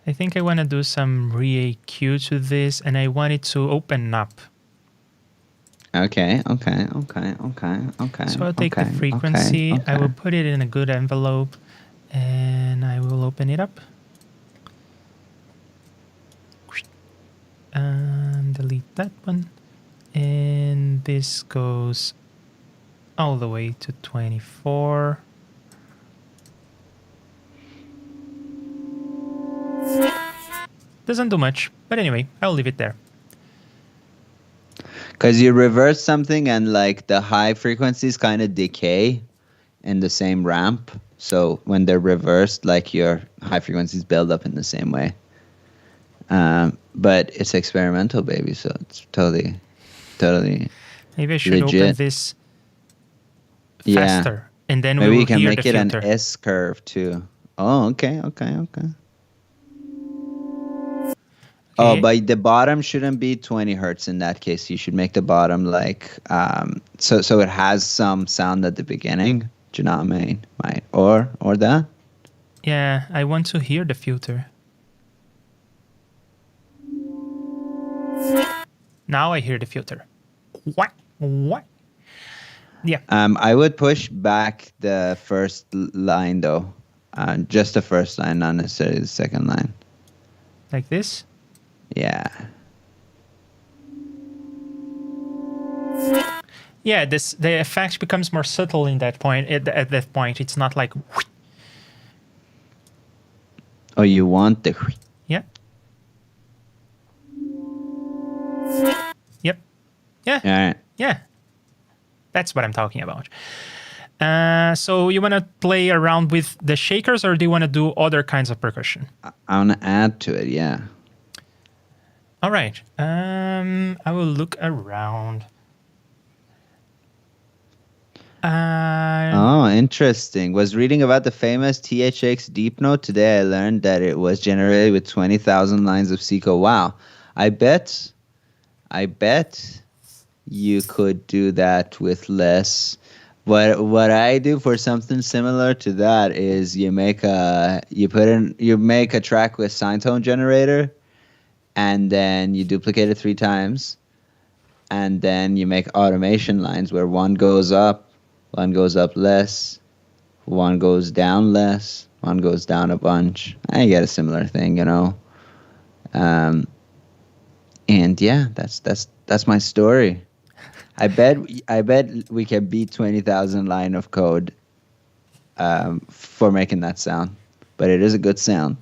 I think I want to do some re-EQ to this, and I want it to open up. Okay. So I'll take the frequency, I will put it in a good envelope, and I will open it up. And delete that one. And this goes all the way to 24. Doesn't do much, but anyway, I'll leave it there. Because you reverse something and like the high frequencies kind of decay in the same ramp. So when they're reversed, like your high frequencies build up in the same way. But it's experimental, baby, so it's totally Maybe I should legit. open this faster, and then maybe we will you can hear make the it filter. an S curve too. Oh, okay. Oh, but the bottom shouldn't be 20 hertz in that case. You should make the bottom like so it has some sound at the beginning. Do you know what I mean? Or that. Yeah, I want to hear the filter. Now I hear the filter. What? Yeah. I would push back the first line though, just the first line, not necessarily the second line. Like this? Yeah. Yeah, the effect becomes more subtle in that point. At that point, it's not like. Oh, you want the. Yeah. Yep. Yeah. All right. Yeah. That's what I'm talking about. So you want to play around with the shakers, or do you want to do other kinds of percussion? I want to add to it, yeah. All right. I will look around. Oh, interesting. Was reading about the famous THX deep note. Today I learned that it was generated with 20,000 lines of Seco. Wow. I bet you could do that with less. What I do for something similar to that is you make a track with sine tone generator, and then you duplicate it 3 times, and then you make automation lines where one goes up less, one goes down less, one goes down a bunch. I get a similar thing, you know. And yeah, that's my story. I bet we can beat 20,000 line of code for making that sound, but it is a good sound.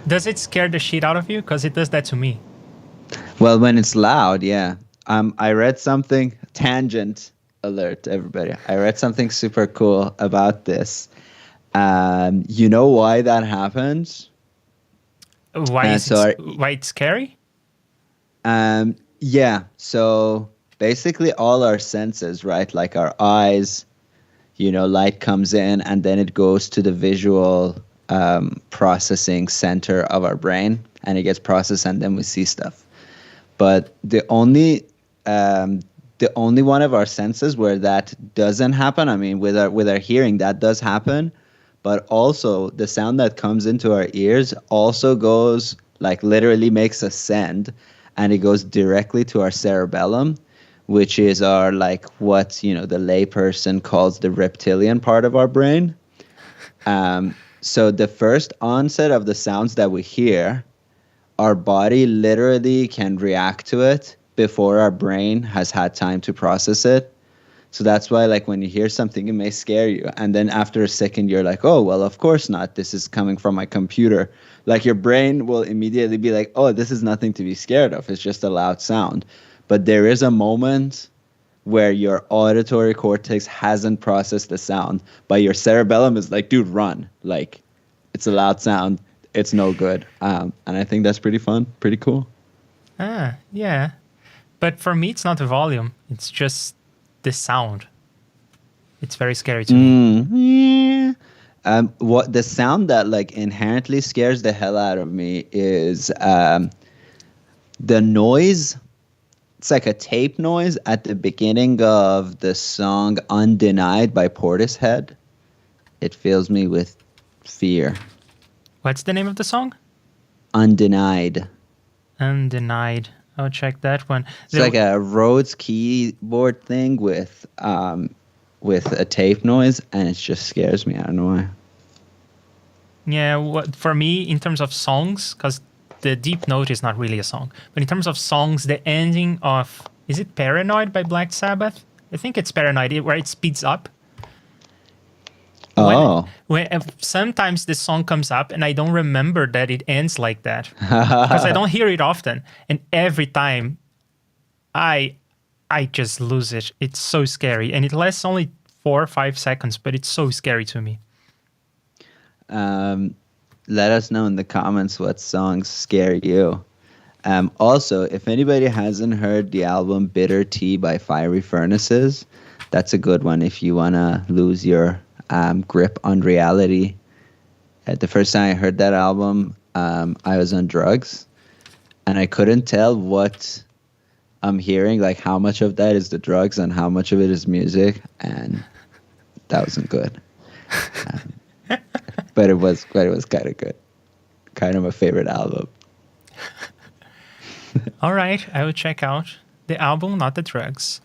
Does it scare the shit out of you? Because it does that to me. Well, when it's loud, yeah. I read something, tangent alert, everybody. I read something super cool about this. You know why that happens? Why it's scary? Yeah. So basically, all our senses, right? Like our eyes, light comes in, and then it goes to the visual processing center of our brain, and it gets processed, and then we see stuff. But the only one of our senses where that doesn't happen, I mean, with our hearing, that does happen, but also the sound that comes into our ears also goes, like, literally makes a send, and it goes directly to our cerebellum, which is our, like, what the layperson calls the reptilian part of our brain. So the first onset of the sounds that we hear, our body literally can react to it before our brain has had time to process it. So that's why, like, when you hear something, it may scare you. And then after a second, you're like, oh, well, of course not. This is coming from my computer. Like, your brain will immediately be like, oh, this is nothing to be scared of. It's just a loud sound. But there is a moment where your auditory cortex hasn't processed the sound, but your cerebellum is like, dude, run. Like, it's a loud sound. It's no good. And I think that's pretty fun, pretty cool. Yeah. But for me, it's not the volume. It's just the sound. It's very scary to me. Yeah. What the sound that, like, inherently scares the hell out of me is the noise. It's like a tape noise at the beginning of the song Undenied by Portishead. It fills me with fear. What's the name of the song? Undenied. Undenied. I'll check that one. It's like a Rhodes keyboard thing with a tape noise, and it just scares me. I don't know why. Yeah, for me, in terms of songs, because the deep note is not really a song, but in terms of songs, the ending of, is it Paranoid by Black Sabbath? I think it's Paranoid, where it speeds up. Oh. When sometimes the song comes up and I don't remember that it ends like that because I don't hear it often, and every time I just lose it. It's so scary, and it lasts only 4 or 5 seconds, but it's so scary to me. Let us know in the comments what songs scare you. Also, if anybody hasn't heard the album Bitter Tea by Fiery Furnaces, that's a good one if you want to lose your grip on reality. The first time I heard that album, I was on drugs, and I couldn't tell what I'm hearing, like how much of that is the drugs and how much of it is music, and that wasn't good. But it was kind of good. Kind of my favorite album. All right, I will check out the album, not the drugs.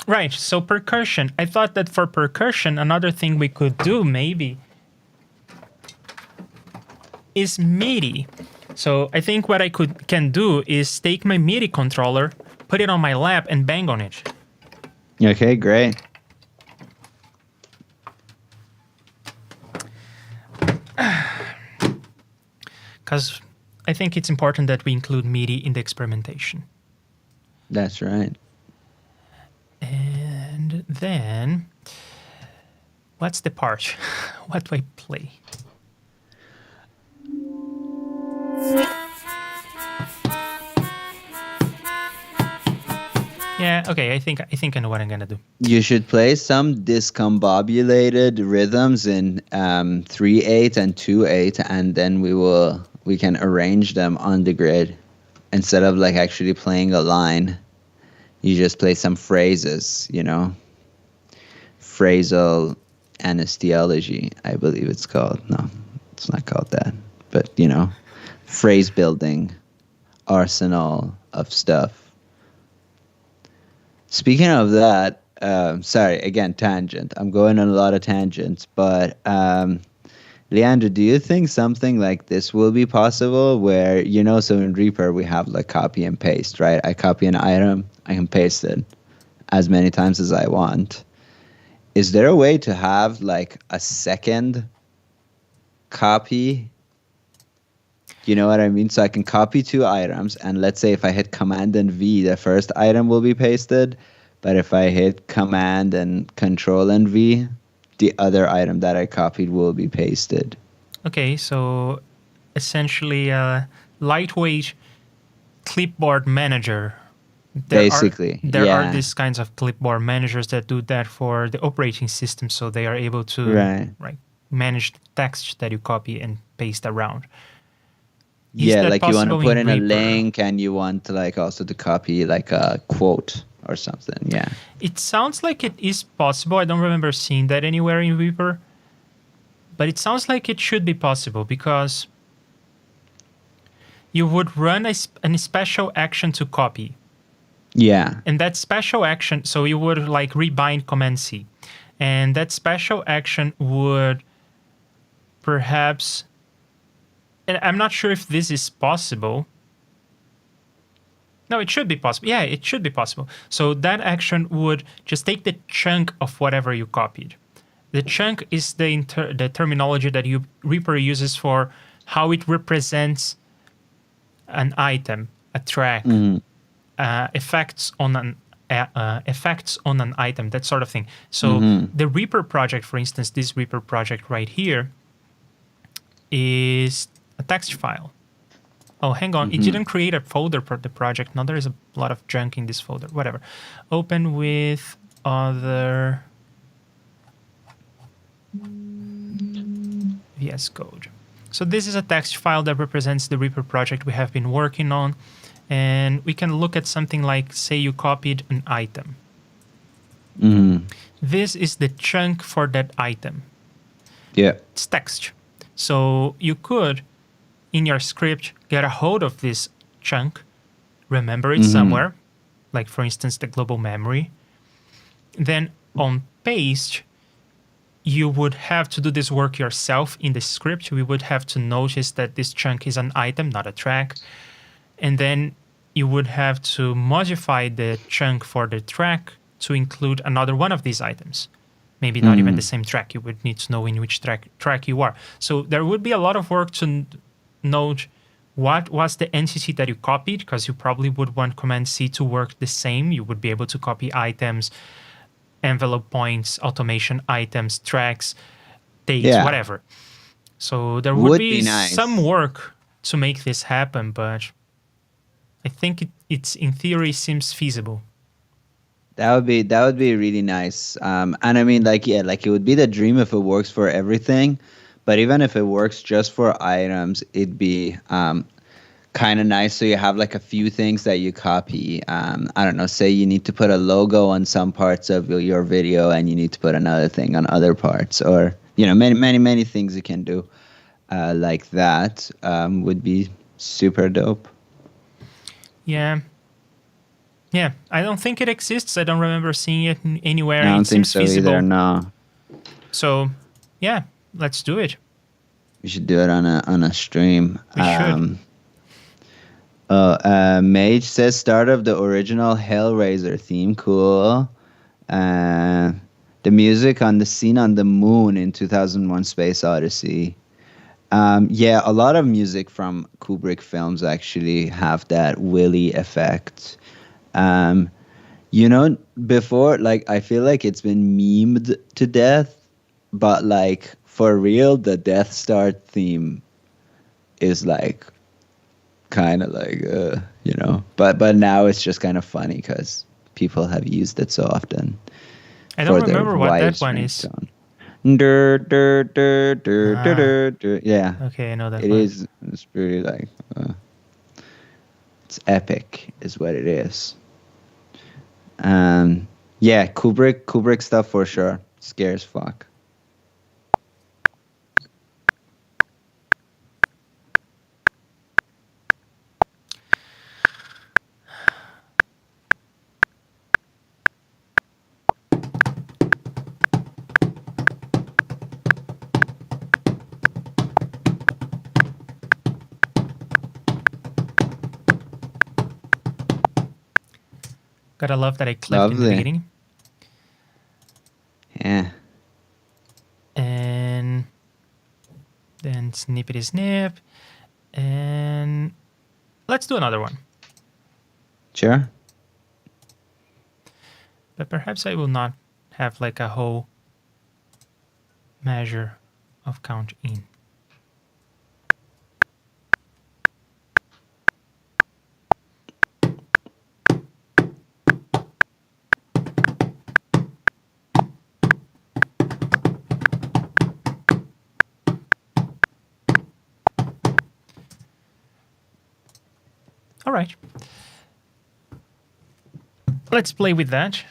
Right, so percussion. I thought that for percussion, another thing we could do maybe is Midi. So I think what I can do is take my Midi controller, put it on my lap, and bang on it. Okay, great. Because I think it's important that we include Midi in the experimentation. That's right. And then, what's the part? What do I play? Yeah, okay, I think I know what I'm gonna do. You should play some discombobulated rhythms in 3/8 and 2/8, and then we can arrange them on the grid instead of like actually playing a line. You just play some phrases, phrasal anesthesiology, I believe it's called. No, it's not called that, but phrase building arsenal of stuff. Speaking of that, sorry, again, tangent. I'm going on a lot of tangents, but Leandro, do you think something like this will be possible where, so in Reaper we have like copy and paste, right? I copy an item, I can paste it as many times as I want. Is there a way to have like a second copy. You know what I mean? So I can copy two items, and let's say if I hit Command and V, the first item will be pasted. But if I hit Command and Control and V, the other item that I copied will be pasted. Okay, so essentially a lightweight clipboard manager. Basically, there are yeah. these kinds of clipboard managers that do that for the operating system, so they are able to Right. manage the text that you copy and paste around. Is Yeah, that like you want to possible put in a Reaper? link and you want to like also to copy like a quote or something. Yeah. It sounds like it is possible. I don't remember seeing that anywhere in Reaper, but it sounds like it should be possible because you would run a special action to copy. Yeah. And that special action, so you would like rebind Command C. And that special action would perhaps, and I'm not sure if this is possible. No, it should be possible. Yeah, it should be possible. So that action would just take the chunk of whatever you copied. The chunk is the terminology that Reaper uses for how it represents an item, a track, effects on an item, that sort of thing. So the Reaper project, for instance, this Reaper project right here is a text file. Oh, hang on. It didn't create a folder for the project. Now there is a lot of junk in this folder. Whatever. Open with other VS Code. So this is a text file that represents the Reaper project we have been working on. And we can look at something like, say you copied an item. This is the chunk for that item. Yeah. It's text. So you could, in your script, get a hold of this chunk, remember it somewhere, like for instance the global memory. Then on paste, you would have to do this work yourself in the script. We would have to notice that this chunk is an item, not a track. And then you would have to modify the chunk for the track to include another one of these items. Maybe not even the same track. You would need to know in which track you are. So there would be a lot of work to note what was the entity that you copied, because you probably would want Command C to work the same. You would be able to copy items, envelope points, automation items, tracks, dates, whatever. So there would be nice. some work to make this happen, but I think it's in theory seems feasible. That would be really nice. And I mean, like, yeah, like it would be the dream if it works for everything. But even if it works just for items, it'd be kind of nice. So you have like a few things that you copy. I don't know, say you need to put a logo on some parts of your video and you need to put another thing on other parts, or, you know, many things you can do like that would be super dope. Yeah. Yeah, I don't think it exists. I don't remember seeing it anywhere. I don't it think seems so feasible. either, no. So, yeah, let's do it. We should do it on a stream. We should. Mage says start of the original Hellraiser theme. Cool. The music on the scene on the moon in 2001 Space Odyssey. Yeah, a lot of music from Kubrick films actually have that Willy effect. You know, before, like, I feel like it's been memed to death, but like for real, the Death Star theme is like kind of like you know, but now it's just kind of funny because people have used it so often. I don't remember what that one is. Yeah. Okay, I know that it one. is. It's pretty like it's epic, is what it is. Yeah, Kubrick stuff for sure. Scary as fuck. Gotta love that I clicked in the beginning. Yeah. And Then snippety snip. And let's do another one. Sure. But perhaps I will not have like a whole measure of count in. All right. Let's play with that.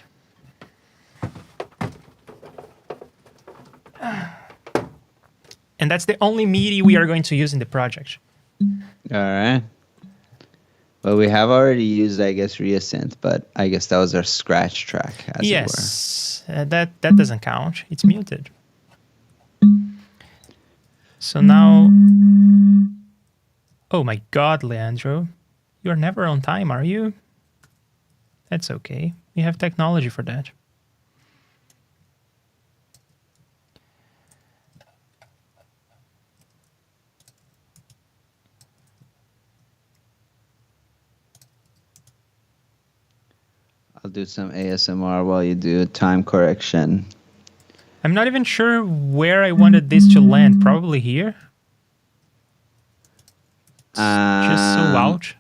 And that's the only MIDI we are going to use in the project. All right. Well, we have already used, I guess, Reasynth, but I guess that was our scratch track, as yes, that doesn't count. It's muted. So now... Oh my God, Leandro. You're never on time, are you? That's okay. We have technology for that. I'll do some ASMR while you do time correction. I'm not even sure where I wanted this to land. Probably here. Just so out.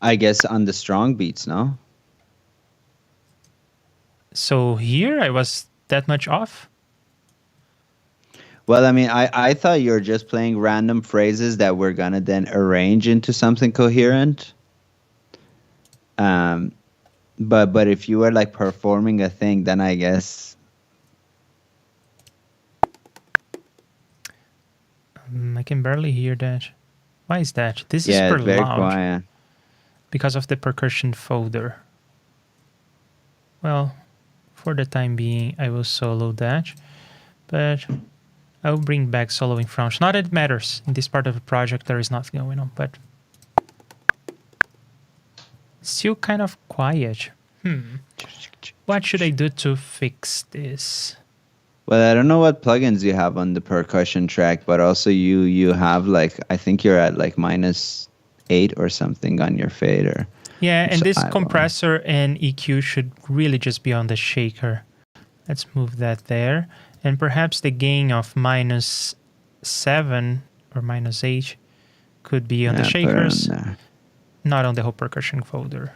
I guess on the strong beats, no? So here I was that much off? Well, I mean, I thought you were just playing random phrases that we're going to then arrange into something coherent. But if you were like performing a thing, then I guess... I can barely hear that. Why is that? This is Yeah, super it's very loud. quiet. Because of the percussion folder. Well, for the time being, I will solo that. But I will bring back soloing French. Not that it matters. In this part of the project, there is nothing going on, but... Still kind of quiet. What should I do to fix this? Well, I don't know what plugins you have on the percussion track, but also you have like, I think you're at like -8 or something on your fader. Yeah, and So this I compressor and EQ should really just be on the shaker. Let's move that there. And perhaps the gain of -7 or -8 could be on the put it on shakers, there. not on the whole percussion folder.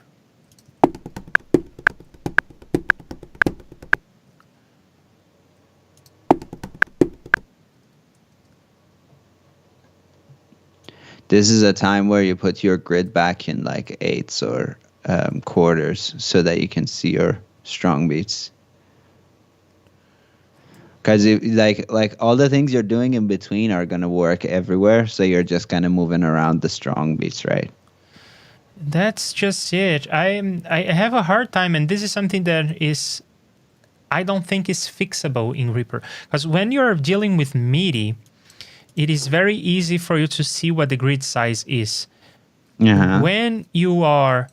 This is a time where you put your grid back in like eighths or quarters so that you can see your strong beats. Because like all the things you're doing in between are gonna work everywhere, so you're just kind of moving around the strong beats, right? That's just it. I have a hard time, and this is something that is, I don't think is fixable in Reaper. Because when you're dealing with MIDI, it is very easy for you to see what the grid size is. Uh-huh. When you are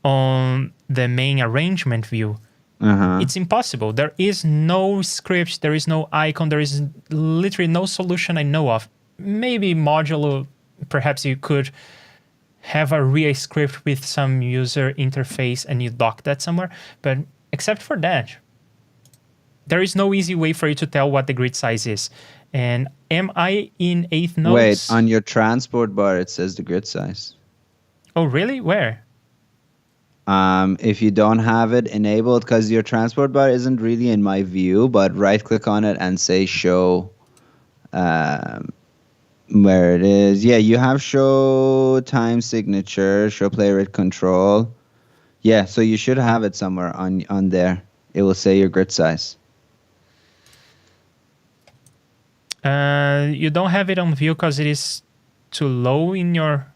on the main arrangement view, it's impossible. There is no script, there is no icon, there is literally no solution I know of. Maybe modulo, perhaps you could have a RIA script with some user interface and you dock that somewhere. But except for that, there is no easy way for you to tell what the grid size is. And am I in 8th notes? Wait, on your transport bar it says the grid size. Oh, really? Where? If you don't have it enabled, because your transport bar isn't really in my view, but right click on it and say show where it is. Yeah, you have show time signature, show play rate control. Yeah, so you should have it somewhere on there. It will say your grid size. You don't have it on view because it is too low in your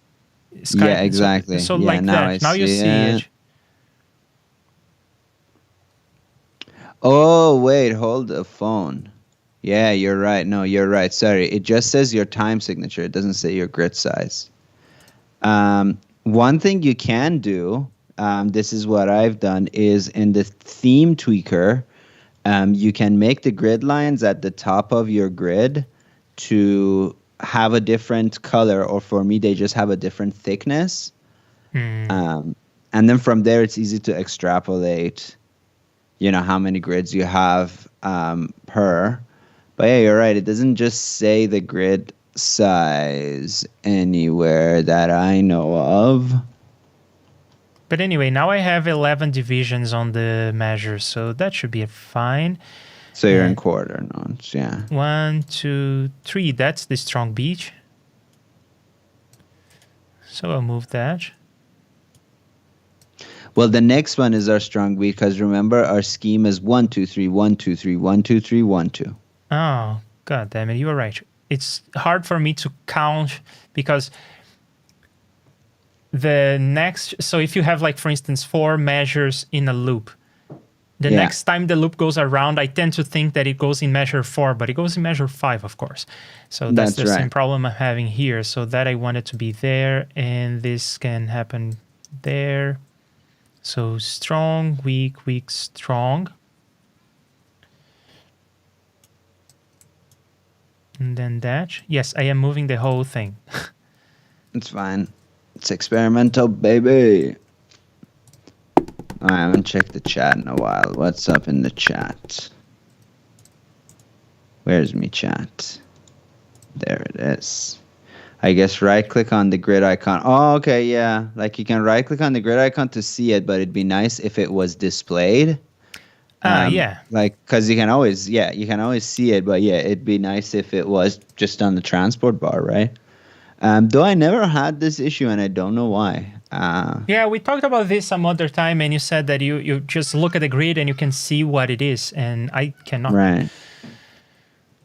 Skype. Yeah, exactly. So yeah, like that. Now you see it. Oh, wait, hold the phone. Yeah, you're right. No, you're right. Sorry. It just says your time signature. It doesn't say your grid size. One thing you can do, this is what I've done, is in the theme tweaker, you can make the grid lines at the top of your grid to have a different color, or for me, they just have a different thickness. And then from there, it's easy to extrapolate, how many grids you have per. But yeah, you're right. It doesn't just say the grid size anywhere that I know of. But anyway, now I have 11 divisions on the measure, so that should be fine. So you're in quarter notes, yeah. 1, 2, 3. That's the strong beat. So I'll move that. Well, the next one is our strong beat, because remember our scheme is 1, 2, 3, 1, 2, 3, 1, 2, 3, 1, 2. Oh, god damn it! You were right. It's hard for me to count because the next. So if you have, like, for instance, 4 measures in a loop, the next time the loop goes around, I tend to think that it goes in measure 4, but it goes in measure 5, of course. So that's the same problem I'm having here. So that I want it to be there, and this can happen there. So strong, weak, weak, strong. And then that. Yes, I am moving the whole thing. It's fine. It's experimental, baby. I haven't checked the chat in a while. What's up in the chat? Where's me chat? There it is. I guess right-click on the grid icon. Oh, okay, yeah. Like, you can right-click on the grid icon to see it, but it'd be nice if it was displayed. Yeah. Like, because you can always see it, but yeah, it'd be nice if it was just on the transport bar, right? Though I never had this issue, and I don't know why. Yeah, we talked about this some other time, and you said that you just look at the grid and you can see what it is, and I cannot. Right.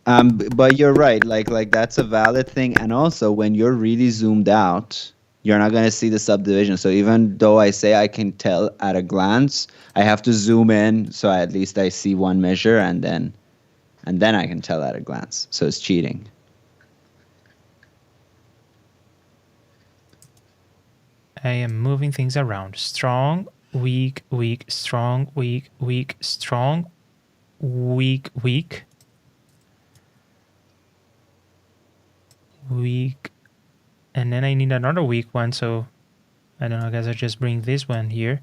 But you're right. Like that's a valid thing, and also when you're really zoomed out, you're not going to see the subdivision. So even though I say I can tell at a glance, I have to zoom in so at least I see one measure, and then I can tell at a glance. So it's cheating. I am moving things around. Strong, weak, weak, strong, weak, weak, strong, weak, weak, weak. And then I need another weak one, so I don't know, I guess I'll just bring this one here.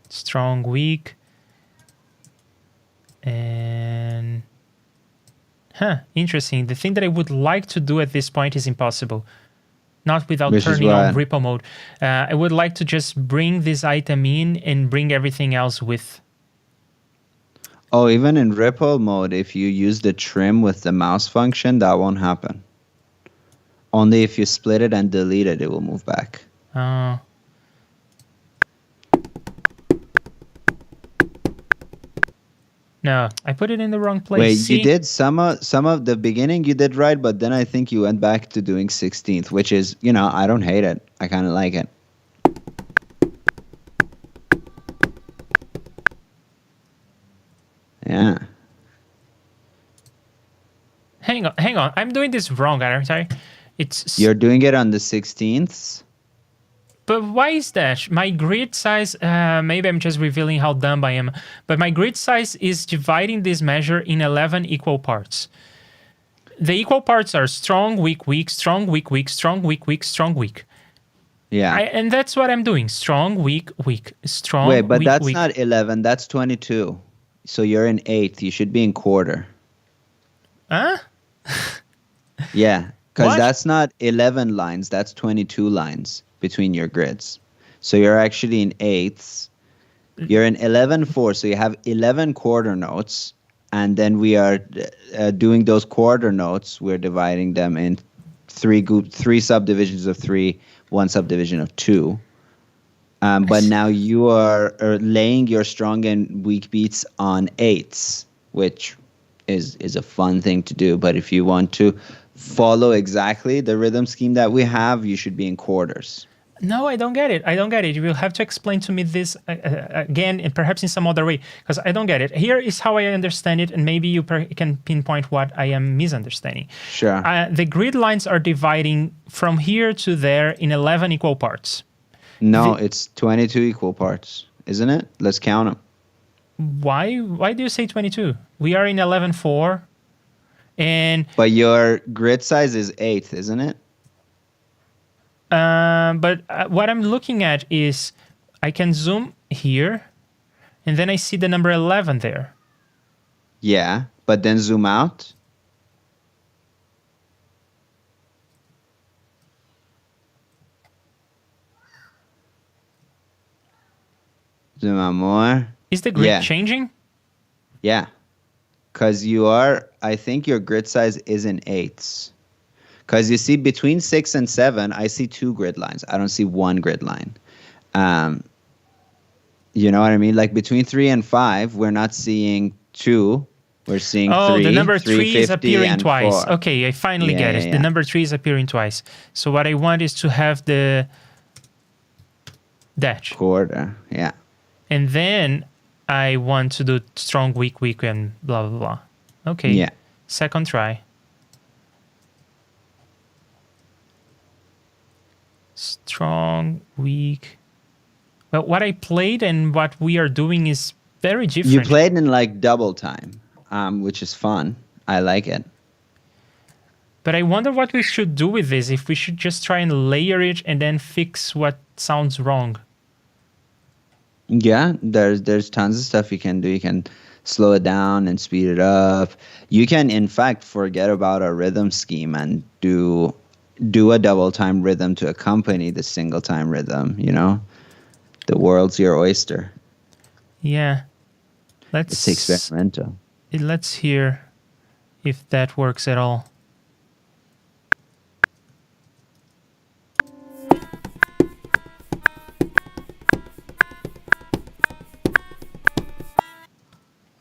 Strong, weak. And... interesting. The thing that I would like to do at this point is impossible. Not without turning on repo mode. I would like to just bring this item in and bring everything else with. Oh, even in repo mode, if you use the trim with the mouse function, that won't happen. Only if you split it and delete it, it will move back. Oh. No, I put it in the wrong place. Wait, See? you did some of the beginning you did right, but then I think you went back to doing 16th, which is, I don't hate it. I kind of like it. Yeah. Hang on. I'm doing this wrong, aren't I? You're doing it on the 16ths? But why is that? My grid size, maybe I'm just revealing how dumb I am, but my grid size is dividing this measure in 11 equal parts. The equal parts are strong, weak, weak, strong, weak, weak, strong, weak, weak, strong, weak. Yeah. And that's what I'm doing. Strong, weak, weak, strong, Wait, but weak, that's weak. not 11, that's 22. So you're in 8th. You should be in quarter. Huh? Yeah, because that's not 11 lines, that's 22 lines between your grids. So you're actually in 8ths. You're in 11/4, so you have 11 quarter notes, and then we are doing those quarter notes. We're dividing them in three subdivisions of 3, 1 subdivision of 2. But now you are laying your strong and weak beats on 8ths, which is a fun thing to do. But if you want to follow exactly the rhythm scheme that we have, you should be in quarters. No, I don't get it. You will have to explain to me this again, and perhaps in some other way, because I don't get it. Here is how I understand it, and maybe you can pinpoint what I am misunderstanding. Sure. The grid lines are dividing from here to there in 11 equal parts. No, it's 22 equal parts, isn't it? Let's count them. Why do you say 22? We are in 11/4, and But your grid size is 8, isn't it? but what I'm looking at is I can zoom here, and then I see the number 11 there. Yeah, but then zoom out. Zoom out more. Is the grid Yeah. changing? Yeah. Because you are, I think your grid size is in 8s. Because you see, between 6 and 7, I see 2 grid lines. I don't see 1 grid line. You know what I mean? Like between 3 and 5, we're not seeing 2. We're seeing 3. The number 3 is 350 appearing and twice. 4. Okay, I finally Yeah, get it. yeah, The yeah. number 3 is appearing twice. So what I want is to have the dash. Quarter. Yeah. And then I want to do strong, weak, weak, and blah, blah, blah. Okay. Yeah. Second try. Strong, weak. Well, what I played and what we are doing is very different. You played in like double time, which is fun. I like it. But I wonder what we should do with this, if we should just try and layer it and then fix what sounds wrong. Yeah, there's tons of stuff you can do. You can slow it down and speed it up. You can, in fact, forget about a rhythm scheme and do a double time rhythm to accompany the single time rhythm. You know, the world's your oyster. Yeah. It's experimental. Let's hear if that works at all.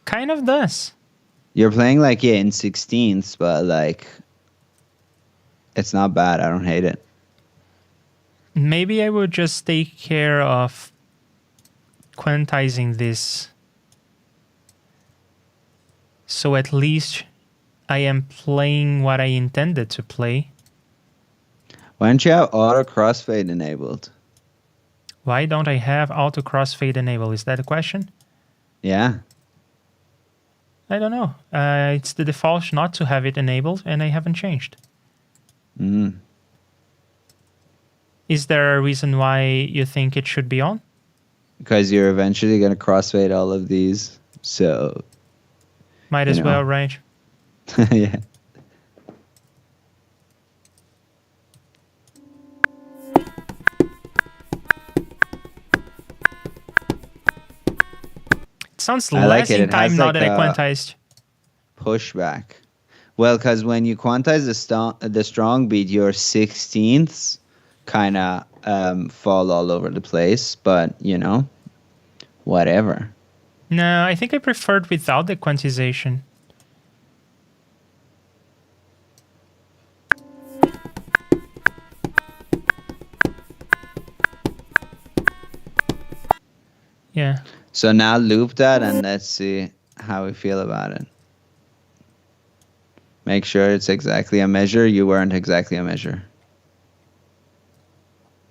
Kind of does. You're playing like in 16ths, but like it's not bad. I don't hate it. Maybe I would just take care of quantizing this, so at least I am playing what I intended to play. Why don't you have auto crossfade enabled? Why don't I have auto crossfade enabled? Is that a question? Yeah. I don't know. It's the default not to have it enabled, and I haven't changed. Mm. Is there a reason why you think it should be on? Because you're eventually going to crossfade all of these. So, Might as well, right? yeah. It sounds I like less it. in It time has now like that I a quantized. pushback. Well, because when you quantize the strong beat, your 16ths kind of fall all over the place. But, you know, whatever. No, I think I preferred without the quantization. Yeah. So now loop that and let's see how we feel about it. Make sure it's exactly a measure. You weren't exactly a measure.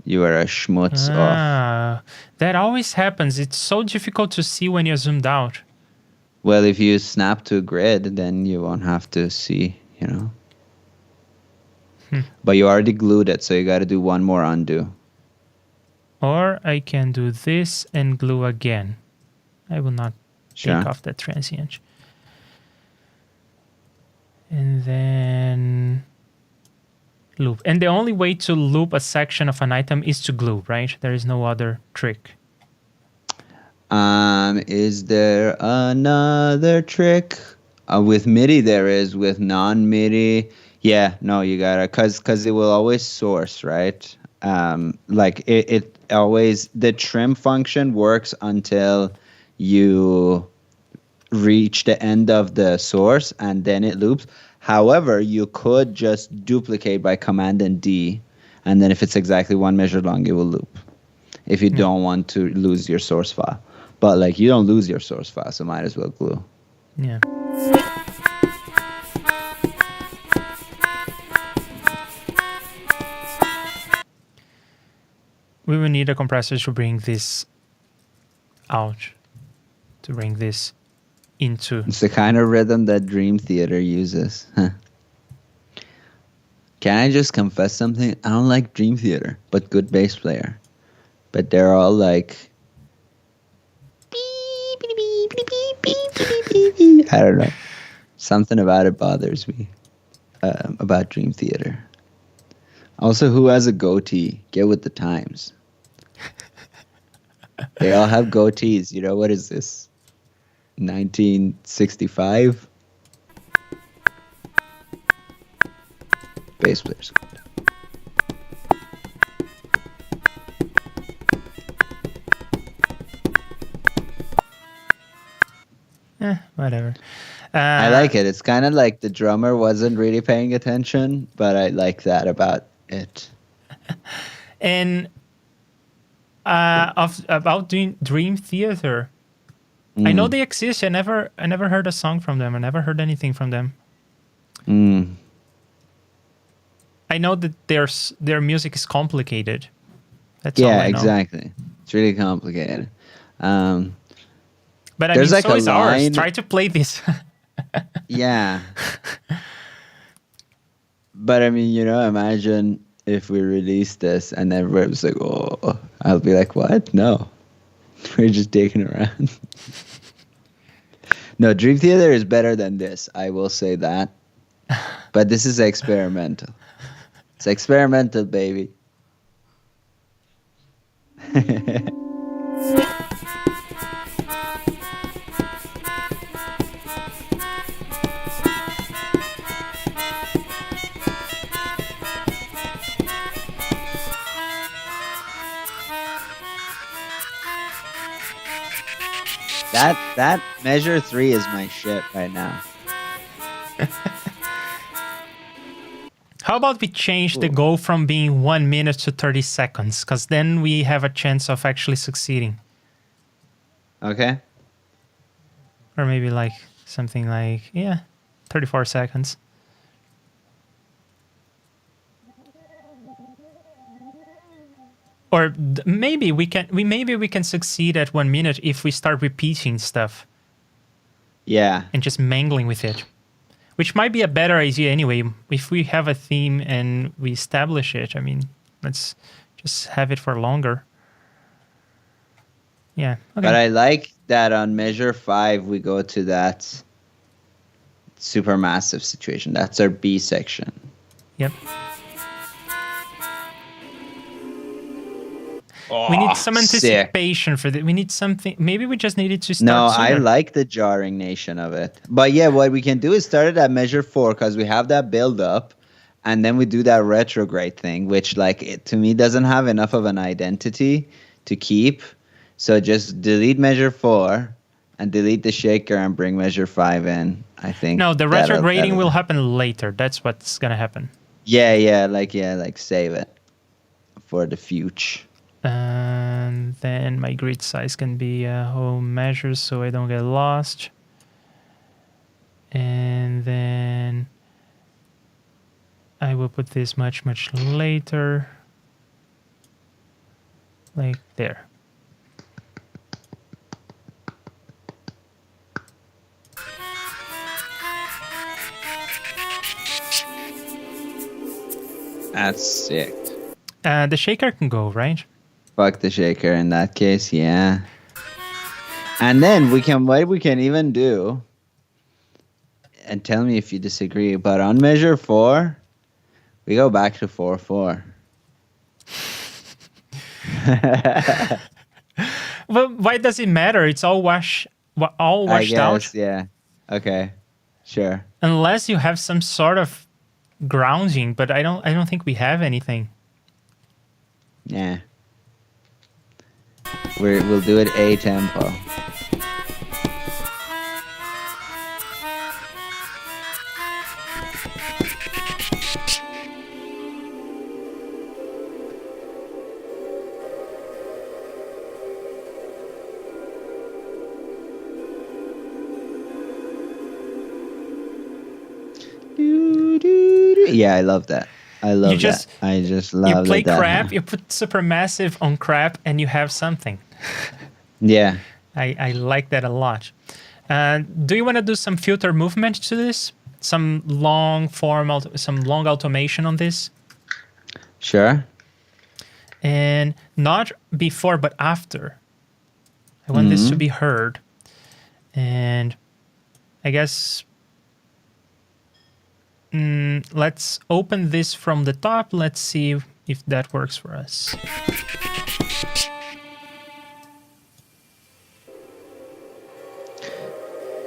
You were a schmutz off. That always happens. It's so difficult to see when you're zoomed out. Well, if you snap to a grid, then you won't have to see, you know. But you already glued it, so you got to do one more undo. Or I can do this and glue again. I will not take off that transient. And then loop. And the only way to loop a section of an item is to glue, right? There is no other trick. Is there another trick? With MIDI there is. With non-MIDI, yeah, no, you gotta, cause it will always source, right? Like it always, the trim function works until you reach the end of the source and then it loops. However, you could just duplicate by Command and D, and then if it's exactly one measure long, it will loop. If you don't want to lose your source file. But like you don't lose your source file, so might as well glue. Yeah. we will need a compressor to bring this out, to bring this into. It's the kind of rhythm that Dream Theater uses. Huh. Can I just confess something? I don't like Dream Theater, but good bass player. But they're all like... I don't know. Something about it bothers me. About Dream Theater. Also, who has a goatee? Get with the times. They all have goatees. You know, what is this? 1965? Bass players. Whatever. I like it. It's kind of like the drummer wasn't really paying attention, but I like that about it. And about doing Dream Theater, I know they exist. I never heard a song from them. I never heard anything from them. I know that their music is complicated. That's all I know. Exactly. It's really complicated. But I mean, like so is ours. line... Try to play this. Yeah. But I mean, you know, imagine if we release this and everyone's like, oh, I'll be like, what? No. We're just digging around. No, Dream Theater is better than this. I will say that. But this is experimental. It's experimental, baby. That measure 3 is my shit right now. How about we change the goal from being 1 minute to 30 seconds? Because then we have a chance of actually succeeding. Okay. Or maybe like something like, 34 seconds. Or maybe we can succeed at 1 minute if we start repeating stuff. Yeah. And just mangling with it. Which might be a better idea anyway. If we have a theme and we establish it, I mean, let's just have it for longer. Yeah. Okay. But I like that on measure 5 we go to that supermassive situation. That's our B section. Yep. We need some anticipation for that. We need something. Maybe we just needed to start. No, sooner. I like the jarring nation of it. But yeah, what we can do is start it at measure 4 because we have that build up, and then we do that retrograde thing, which like it, to me doesn't have enough of an identity to keep. So just delete measure 4 and delete the shaker and bring measure 5 in. I think. No, the retrograding will happen later. That's what's gonna happen. Yeah, like save it for the future. And then my grid size can be home measures so I don't get lost. And then I will put this much later. Like there. That's sick. The shaker can go, right? Fuck the shaker in that case, yeah. And then what we can even do, and tell me if you disagree, but on measure 4, we go back to 4/4. Well, why does it matter? It's all washed out. Yeah. Okay. Sure. Unless you have some sort of grounding, but I don't think we have anything. Yeah. We'll do it A tempo. Yeah, I love that. I You love that. just I just you love play that. crap, you put supermassive on crap, and you have something. Yeah. I like that a lot. Do you want to do some filter movement to this? Some long form, some long automation on this? Sure. And not before, but after. I want this to Hmm. be heard. And I guess let's open this from the top. Let's see if that works for us.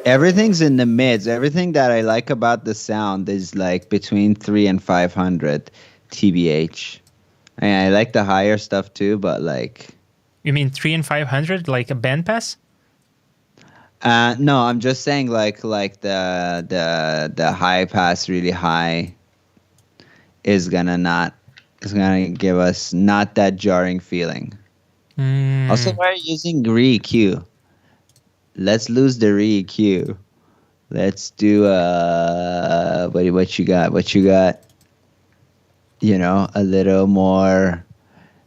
Everything's in the mids. Everything that I like about the sound is like between 3 and 500 TBH. I like the higher stuff too, but like You mean 3 and 500, like a bandpass? no, I'm just saying like the high pass really high is gonna give us not that jarring feeling. Also, we're using re-EQ. Let's lose the re-EQ. Let's do what you got? What you got? You know, a little more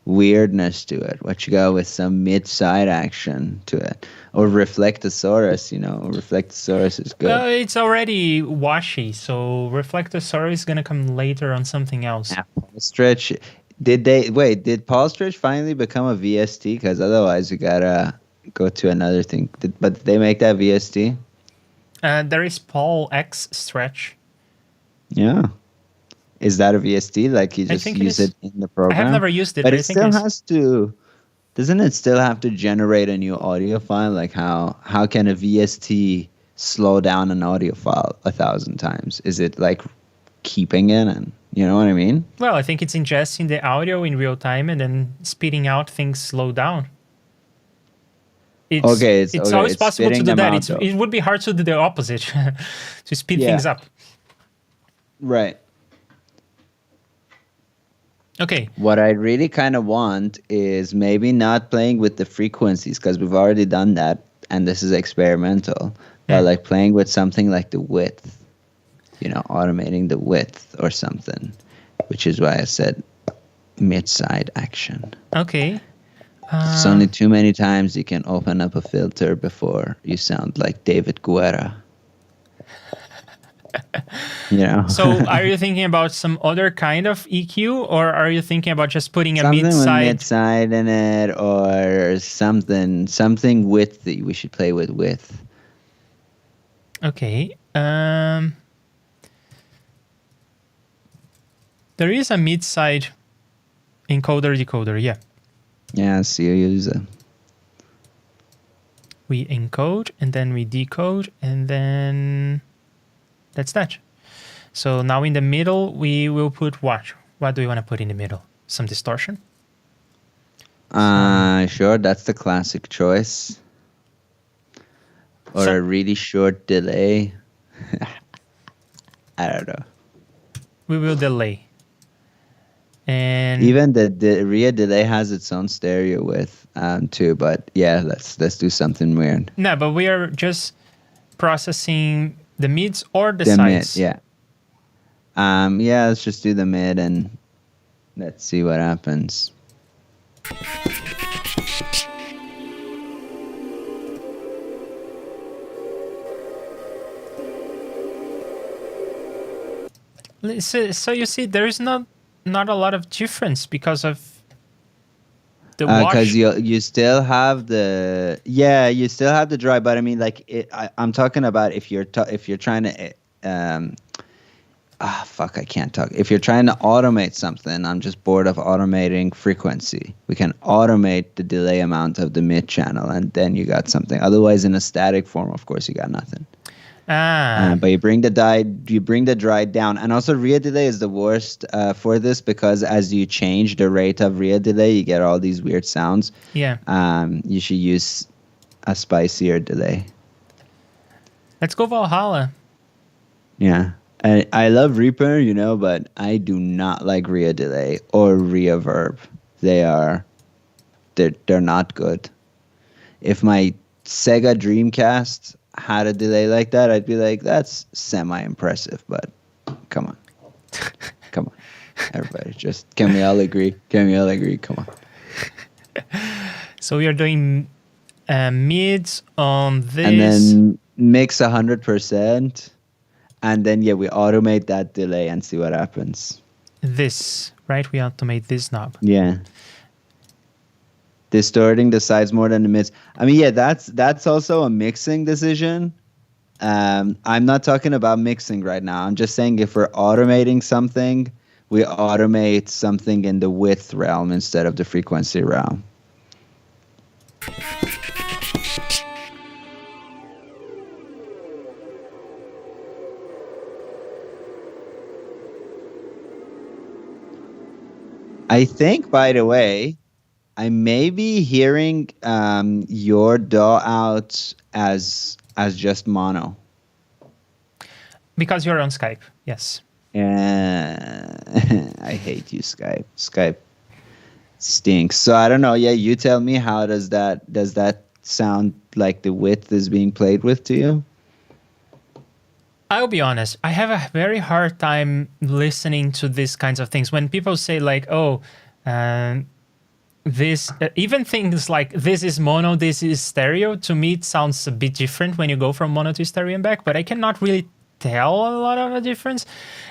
weirdness to it. What you got with some mid-side action to it, or Reflectosaurus? You know, Reflectosaurus is good. It's already washy, so Reflectosaurus is gonna come later on something else. Yeah, Paul Stretch. Did Paul Stretch finally become a VST? Because otherwise we gotta go to another thing. But did they make that VST? There is Paul X Stretch. Yeah. Is that a VST? Like you I just think use it in the program? I have never used it, But but it I think still it's... has to. Doesn't it still have to generate a new audio file? Like how can a VST slow down an audio file 1,000 times? Is it like keeping it, and you know what I mean? Well, I think it's ingesting the audio in real time and then spitting out things slow down. It's always It's possible to spitting do them that. out, though. It would be hard to do the opposite, to speed things up. Right. Okay. What I really kind of want is maybe not playing with the frequencies, because we've already done that, and this is experimental. But like playing with something like the width, you know, automating the width or something, which is why I said mid-side action. Okay. It's only too many times you can open up a filter before you sound like David Guerra. You know. So are you thinking about some other kind of EQ, or are you thinking about just putting a something with mid-side? mid-side in it, or something widthy? We should play with width. Okay. There is a mid-side encoder decoder, yeah. Yeah, so you use it. We encode and then we decode, and then that's that. So now in the middle, we will put what? What do we want to put in the middle? Some distortion? Sure, that's the classic choice. Or a really short delay. I don't know. We will delay. And even the rear delay has its own stereo width too. But yeah, let's do something weird. No, but we are just processing the mids or the Mid, sides. yeah. Yeah, let's just do the mid and let's see what happens. So you see, there is not a lot of difference because of the wash. Because you still have the you still have the dry, but I mean like I'm talking about if you're trying to I can't talk. If you're trying to automate something, I'm just bored of automating frequency. We can automate the delay amount of the mid channel, and then you got something. Otherwise, in a static form, of course, you got nothing. But you bring the dry down, and also rear delay is the worst for this, because as you change the rate of rear delay, you get all these weird sounds. Yeah. You should use a spicier delay. Let's go Valhalla. Yeah. I love Reaper, you know, but I do not like rear delay or reverb. They're not good. If my Sega Dreamcast had a delay like that, I'd be like, that's semi-impressive, but come on. Come on. Everybody, just can we all agree? Can we all agree? Come on. So we are doing mids on this. And then mix 100%. And then, yeah, we automate that delay and see what happens. This, right? We automate this knob. Yeah. Distorting the sides more than the mids. I mean, yeah, that's also a mixing decision. I'm not talking about mixing right now. I'm just saying if we're automating something, we automate something in the width realm instead of the frequency realm. I think, by the way, I may be hearing your DAW out as just mono. Because you're on Skype, yes. I hate you, Skype. Skype stinks. So I don't know. Yeah, you tell me, how does that sound like the width is being played with to you? I'll be honest, I have a very hard time listening to these kinds of things. When people say like, oh, this, even things like this is mono, this is stereo, to me it sounds a bit different when you go from mono to stereo and back, but I cannot really tell a lot of a difference.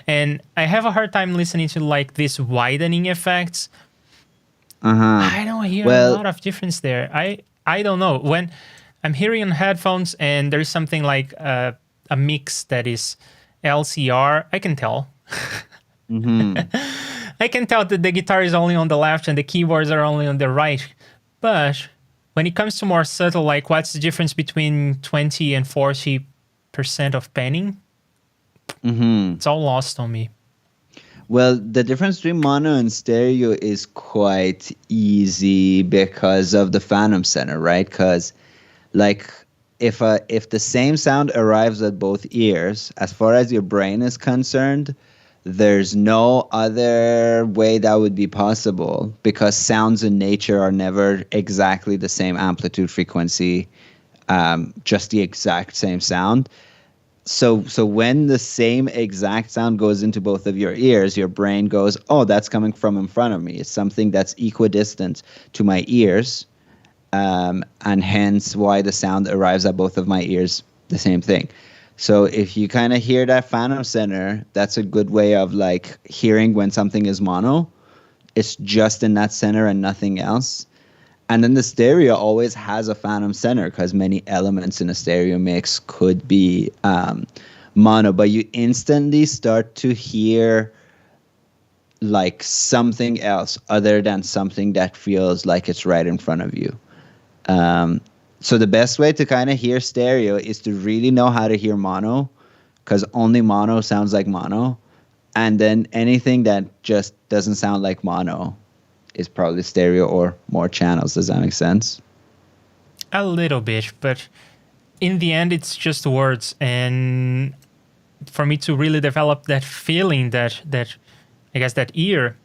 And I have a hard time listening to like these widening effects. I don't hear a lot of difference there. I don't know. When I'm hearing on headphones and there's something like a mix that is LCR, I can tell. I can tell that the guitar is only on the left and the keyboards are only on the right. But when it comes to more subtle, like what's the difference between 20 and 40% of panning, it's all lost on me. Well, the difference between mono and stereo is quite easy because of the phantom center, right? Because like if the same sound arrives at both ears, as far as your brain is concerned, there's no other way that would be possible, because sounds in nature are never exactly the same amplitude, frequency, just the exact same sound. So when the same exact sound goes into both of your ears, your brain goes, oh, that's coming from in front of me. It's something that's equidistant to my ears, and hence why the sound arrives at both of my ears the same thing. So if you kind of hear that phantom center, that's a good way of like hearing when something is mono. It's just in that center and nothing else. And then the stereo always has a phantom center because many elements in a stereo mix could be mono, but you instantly start to hear like something else other than something that feels like it's right in front of you. So the best way to kind of hear stereo is to really know how to hear mono, because only mono sounds like mono. And then anything that just doesn't sound like mono is probably stereo or more channels. Does that make sense? A little bit, but in the end, it's just words. And for me to really develop that feeling, that I guess that ear,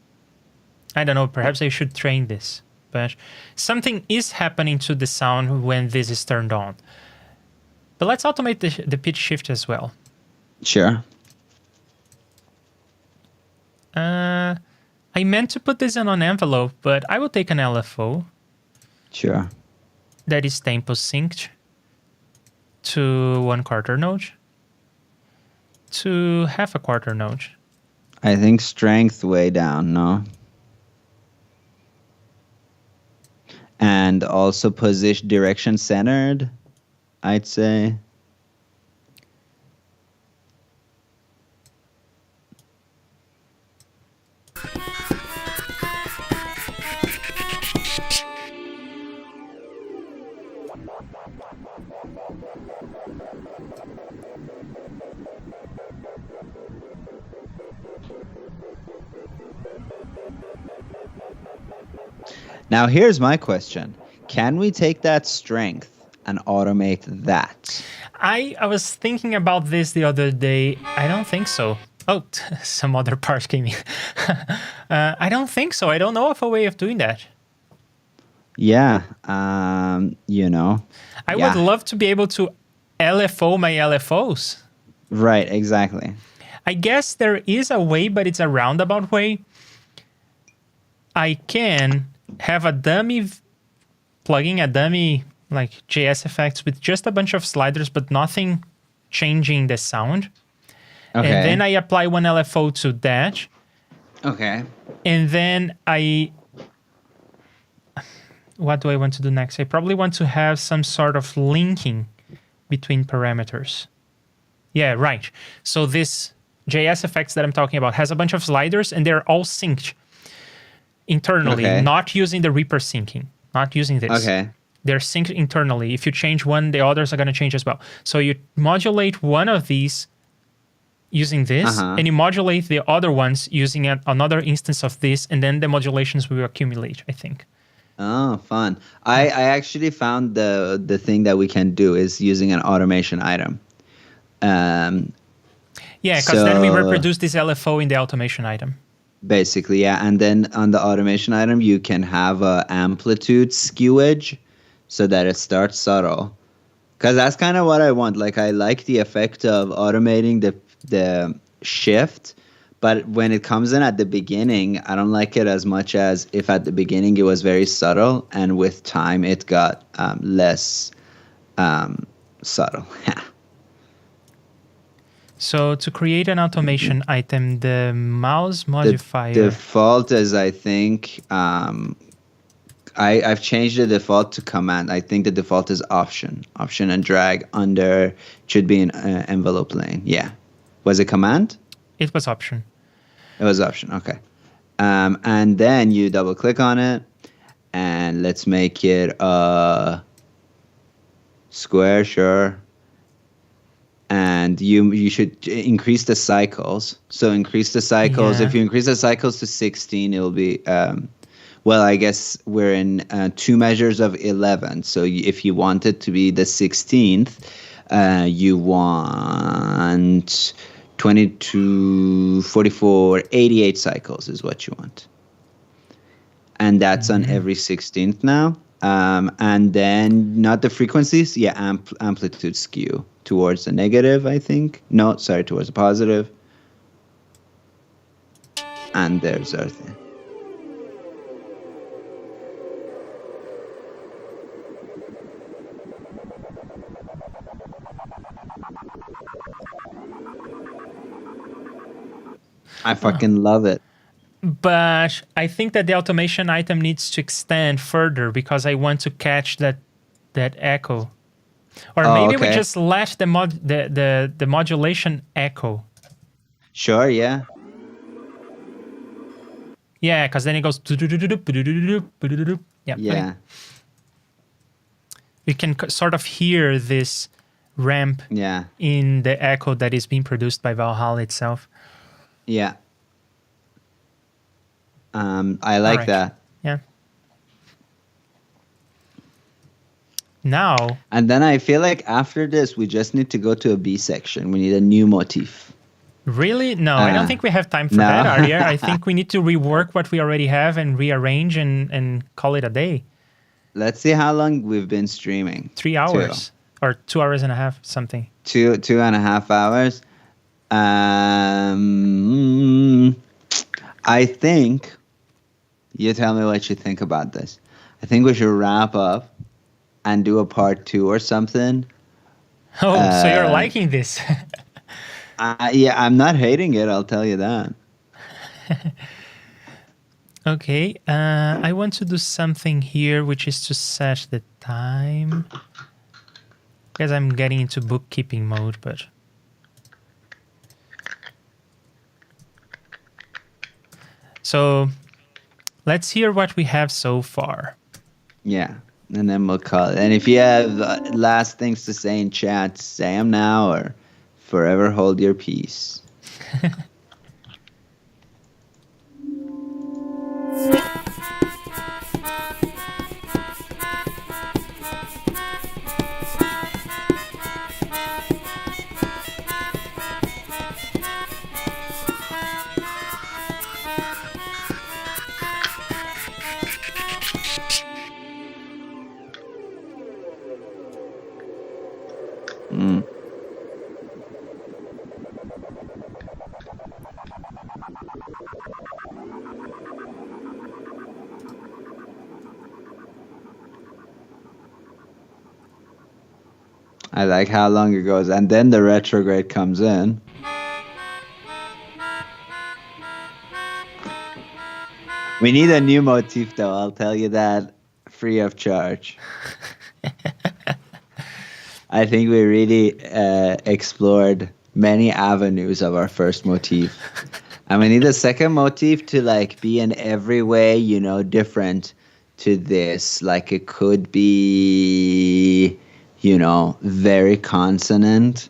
I don't know, perhaps I should train this. But something is happening to the sound when this is turned on. But let's automate the pitch shift as well. Sure. I meant to put this in an envelope, but I will take an LFO. Sure. That is tempo synced to 1/4 note to 1/2 note. I think strength way down, no? And also position direction centered, I'd say. Now, here's my question. Can we take that strength and automate that? I was thinking about this the other day. I don't think so. Oh, some other part came in. I don't think so. I don't know of a way of doing that. Yeah, you know. I would love to be able to LFO my LFOs. Right, exactly. I guess there is a way, but it's a roundabout way. I can have a dummy plugin, a dummy like JS effects with just a bunch of sliders, but nothing changing the sound. Okay. And then I apply one LFO to that. Okay. And then what do I want to do next? I probably want to have some sort of linking between parameters. Yeah, right. So this JS effects that I'm talking about has a bunch of sliders, and they're all synced internally, Okay. not using the Reaper syncing, not using this. Okay. They're synced internally. If you change one, the others are going to change as well. So you modulate one of these using this, and you modulate the other ones using another instance of this, and then the modulations will accumulate, I think. Oh, fun. I actually found the thing that we can do is using an automation item. Yeah, because then we reproduce this LFO in the automation item. Basically, yeah. And then on the automation item, you can have a amplitude skewage so that it starts subtle. Because that's kind of what I want. Like, I like the effect of automating the shift, but when it comes in at the beginning, I don't like it as much as if at the beginning it was very subtle, and with time it got less subtle. So to create an automation item, the mouse modifier... The default is, I think, I've changed the default to command. I think the default is option and drag under, should be an envelope lane. Yeah. Was it command? It was option. It was option, okay. And then you double click on it, and let's make it a square, sure. And you should increase the cycles. So increase the cycles. Yeah. If you increase the cycles to 16, it'll be, well, I guess we're in 2 measures of 11. So if you want it to be the 16th, you want 22, 44, 88 cycles is what you want. And that's on every 16th now. And then not the frequencies, yeah, amplitude skew towards the negative, I think. No, sorry, towards the positive. And there's our thing. I fucking love it. But I think that the automation item needs to extend further because I want to catch that echo. Or maybe we just let the modulation echo. Sure, yeah. Yeah, because then it goes... Yeah. Yeah. Okay. You can sort of hear this ramp in the echo that is being produced by Valhalla itself. Yeah. I like that. Yeah. Now. And then I feel like after this, we just need to go to a B section. We need a new motif. Really? No, I don't think we have time for that, Arya. I think we need to rework what we already have and rearrange and call it a day. Let's see how long we've been streaming. 3 hours. Or 2 hours and a half, something. 2.5 hours. I think, you tell me what you think about this. I think we should wrap up and do a part 2 or something. Oh, so you're liking this. Yeah, I'm not hating it, I'll tell you that. Okay, I want to do something here, which is to set the time. Because I'm getting into bookkeeping mode, but... So, let's hear what we have so far. Yeah, and then we'll call it. And if you have last things to say in chat, say them now or forever hold your peace. I like how long it goes, and then the retrograde comes in. We need a new motif, though. I'll tell you that, free of charge. I think we really explored many avenues of our first motif. And we need a second motif to like be in every way, you know, different to this. Like it could be, you know, very consonant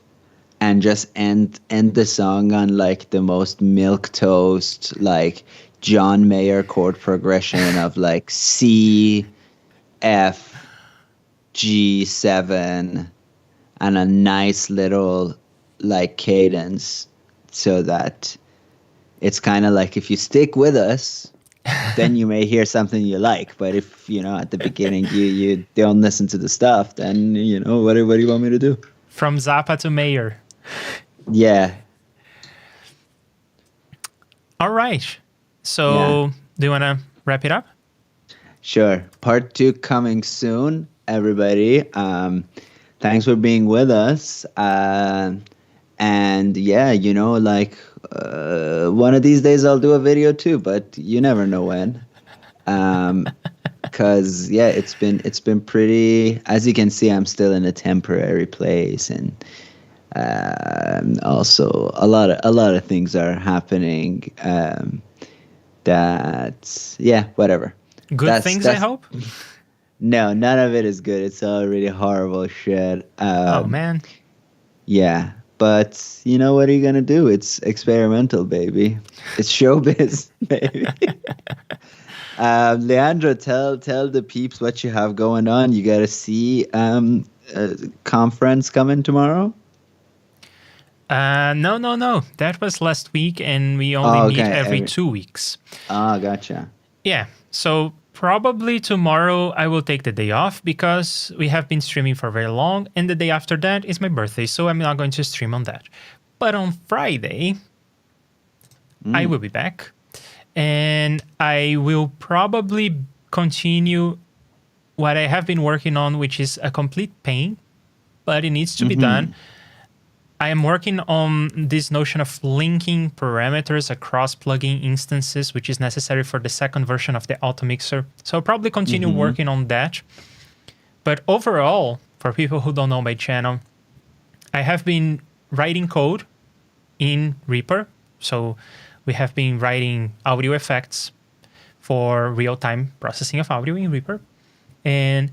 and just end the song on like the most milquetoast, like John Mayer chord progression of like C, F, G7, and a nice little like cadence, so that it's kind of like if you stick with us, then you may hear something you like. But if, you know, at the beginning you don't listen to the stuff, then, you know, what do you want me to do? From Zappa to Mayer. Yeah. All right. So do you want to wrap it up? Sure. Part 2 coming soon, everybody. Thanks for being with us. And yeah, you know, like one of these days I'll do a video too, but you never know when. Cause yeah, it's been pretty, as you can see, I'm still in a temporary place, and also a lot of things are happening. That, yeah, whatever. Good things, I hope. No, none of it is good. It's all really horrible shit. Oh man. Yeah, but you know, what are you gonna do? It's experimental, baby. It's showbiz, baby. Leandro, tell the peeps what you have going on. You got to see conference coming tomorrow. No. That was last week, and we only meet every 2 weeks. Ah, gotcha. Yeah, so probably tomorrow I will take the day off because we have been streaming for very long, and the day after that is my birthday, so I'm not going to stream on that. But on Friday, I will be back, and I will probably continue what I have been working on, which is a complete pain, but it needs to be done. I am working on this notion of linking parameters across plugin instances, which is necessary for the second version of the auto mixer. So I'll probably continue working on that. But overall, for people who don't know my channel, I have been writing code in Reaper. So we have been writing audio effects for real-time processing of audio in Reaper. And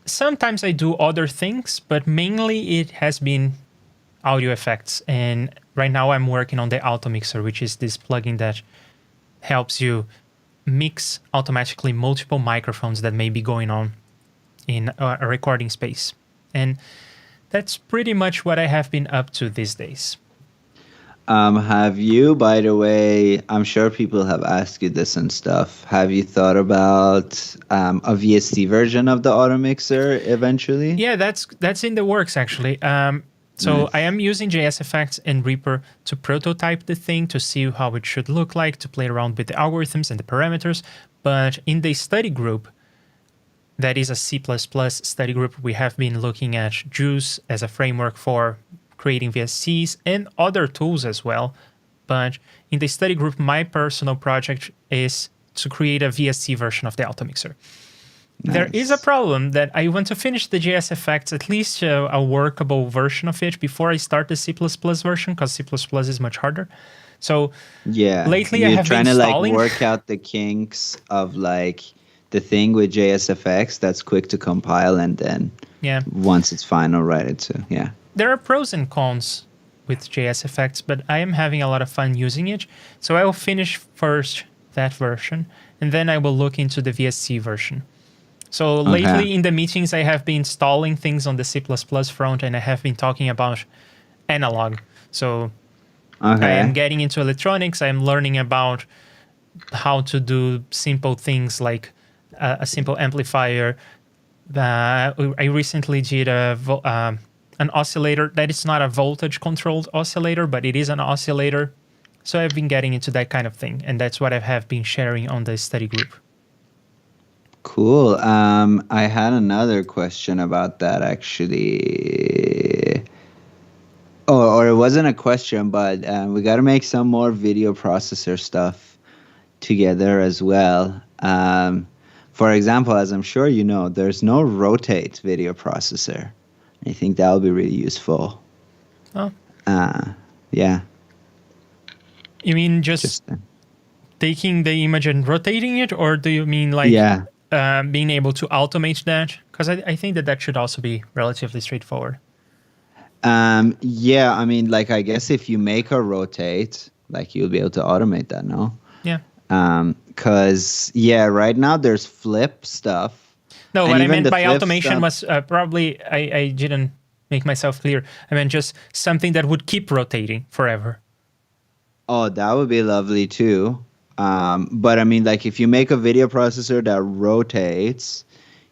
sometimes I do other things, but mainly it has been audio effects. And right now I'm working on the Auto Mixer, which is this plugin that helps you mix automatically multiple microphones that may be going on in a recording space. And that's pretty much what I have been up to these days. Have you, by the way, I'm sure people have asked you this and stuff, have you thought about a VST version of the Auto Mixer eventually? Yeah, that's in the works, actually. So nice. I am using JS Effects and Reaper to prototype the thing, to see how it should look like, to play around with the algorithms and the parameters. But in the study group, that is a C++ study group, we have been looking at Juice as a framework for creating VSTs and other tools as well. But in the study group, my personal project is to create a VST version of the Auto Mixer. Nice. There is a problem that I want to finish the JS Effects, at least a workable version of it, before I start the C++ version, because C++ is much harder. So yeah, lately I have been installing... You're trying to like work out the kinks of like the thing with JSFX that's quick to compile, and then once it's final, write it to, There are pros and cons with JS Effects, but I am having a lot of fun using it. So I will finish first that version, and then I will look into the VST version. So lately in the meetings, I have been installing things on the C++ front, and I have been talking about analog. So I am getting into electronics. I am learning about how to do simple things like a simple amplifier. I recently did an oscillator that is not a voltage-controlled oscillator, but it is an oscillator. So I've been getting into that kind of thing, and that's what I have been sharing on the study group. Cool. I had another question about that actually. Or it wasn't a question, but we got to make some more video processor stuff together as well. For example, as I'm sure you know, there's no rotate video processor. I think that would be really useful. Oh, Yeah. you mean just taking the image and rotating it, or do you mean like Yeah. being able to automate that? Because I think that should also be relatively straightforward. Yeah, I mean, like, I guess if you make a rotate, like, you'll be able to automate that, no? Yeah. Because, yeah, right now there's flip stuff. No, And what I even meant the by flip automation stuff, was probably, I didn't make myself clear. I meant just something that would keep rotating forever. oh, that would be lovely too. But I mean, like, if you make a video processor that rotates,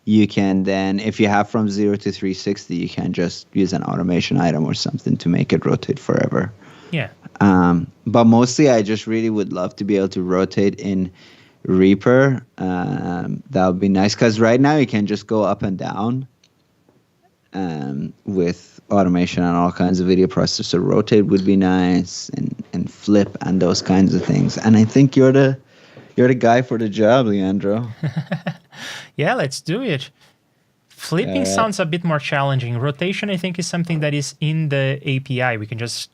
you can then, if you have from 0 to 360, you can just use an automation item or something to make it rotate forever. Yeah. But mostly, I just really would love to be able to rotate in Reaper. That would be nice because right now you can just go up and down with automation and all kinds of video processor. Rotate would be nice, and flip and those kinds of things. And I think you're the guy for the job, Leandro. Yeah, let's do it. Flipping sounds a bit more challenging. Rotation, I think, is something that is in the API. We can just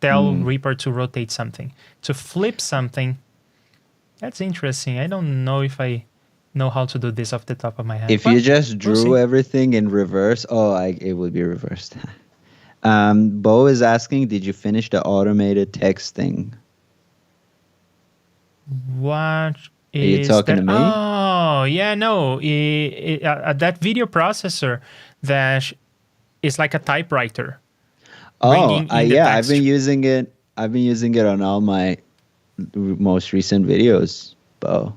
tell Reaper to rotate something. To flip something, that's interesting. I don't know if I know how to do this off the top of my head. If you just drew everything in reverse, it would be reversed. Bo is asking, did you finish the automated text thing? What is Are you talking that? to me? Oh, yeah, no. That video processor that is like a typewriter. Oh, yeah, text. I've been using it. I've been using it on all my most recent videos, Bo.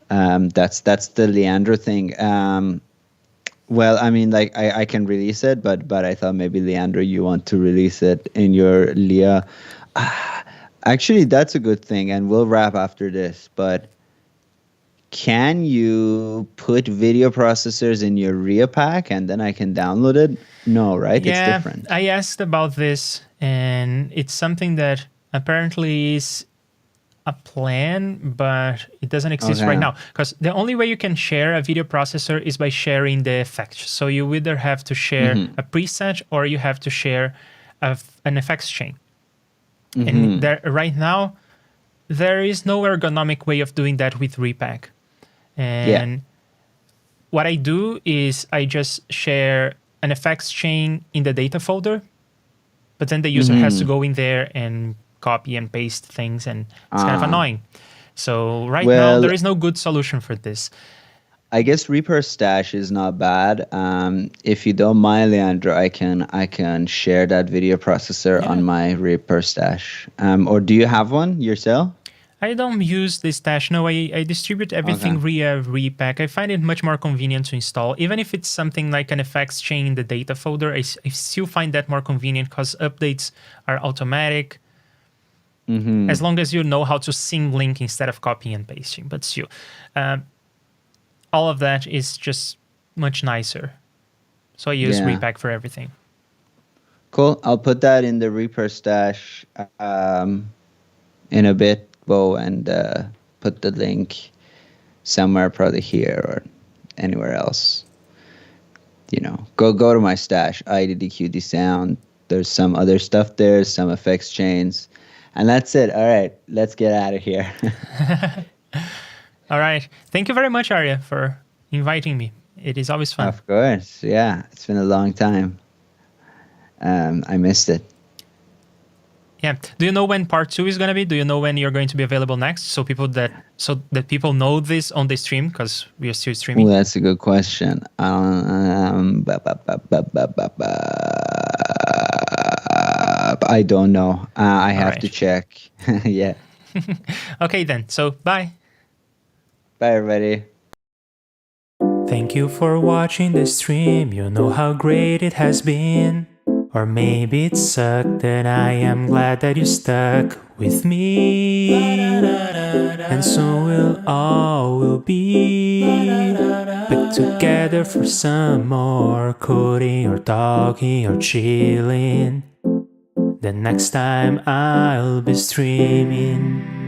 That's the Leandro thing. Well, I mean, like, I can release it, but I thought maybe, Leandro, you want to release it in your Leah. Actually, that's a good thing, and we'll wrap after this. But can you put video processors in your RIA pack and then I can download it? No, right? Yeah, it's different. I asked about this, and it's something that apparently is a plan, but it doesn't exist right now. Because the only way you can share a video processor is by sharing the effects. So you either have to share a preset or you have to share an effects chain. And right now, there is no ergonomic way of doing that with Repack. And what I do is I just share an effects chain in the data folder, but then the user has to go in there and copy and paste things, and it's kind of annoying. So now, there is no good solution for this. I guess Reaper Stash is not bad. If you don't mind, Leandro, I can share that video processor on my Reaper Stash. Or do you have one yourself? I don't use this stash. No, I distribute everything via Repack. I find it much more convenient to install. Even if it's something like an effects chain in the data folder, I still find that more convenient because updates are automatic. As long as you know how to sym-link instead of copying and pasting. But still, all of that is just much nicer. So I use Repack for everything. Cool. I'll put that in the Reaper Stash in a bit, Bo, and put the link somewhere, probably here or anywhere else. You know, go to my stash, IDDQD Sound. There's some other stuff there, some effects chains. And that's it. All right, let's get out of here. All right. Thank you very much, Arya, for inviting me. It is always fun. Of course. Yeah, it's been a long time. I missed it. Yeah. Do you know when part 2 is going to be? Do you know when you're going to be available next? So that people know this on the stream, because we are still streaming. Oh, that's a good question. I don't know. I have to check. Yeah. Okay, then. So, bye. Bye, everybody. Thank you for watching the stream. You know how great it has been. Or maybe it sucked and I am glad that you stuck with me. And soon we'll all will be back together for some more coding or talking or chilling. The next time I'll be streaming.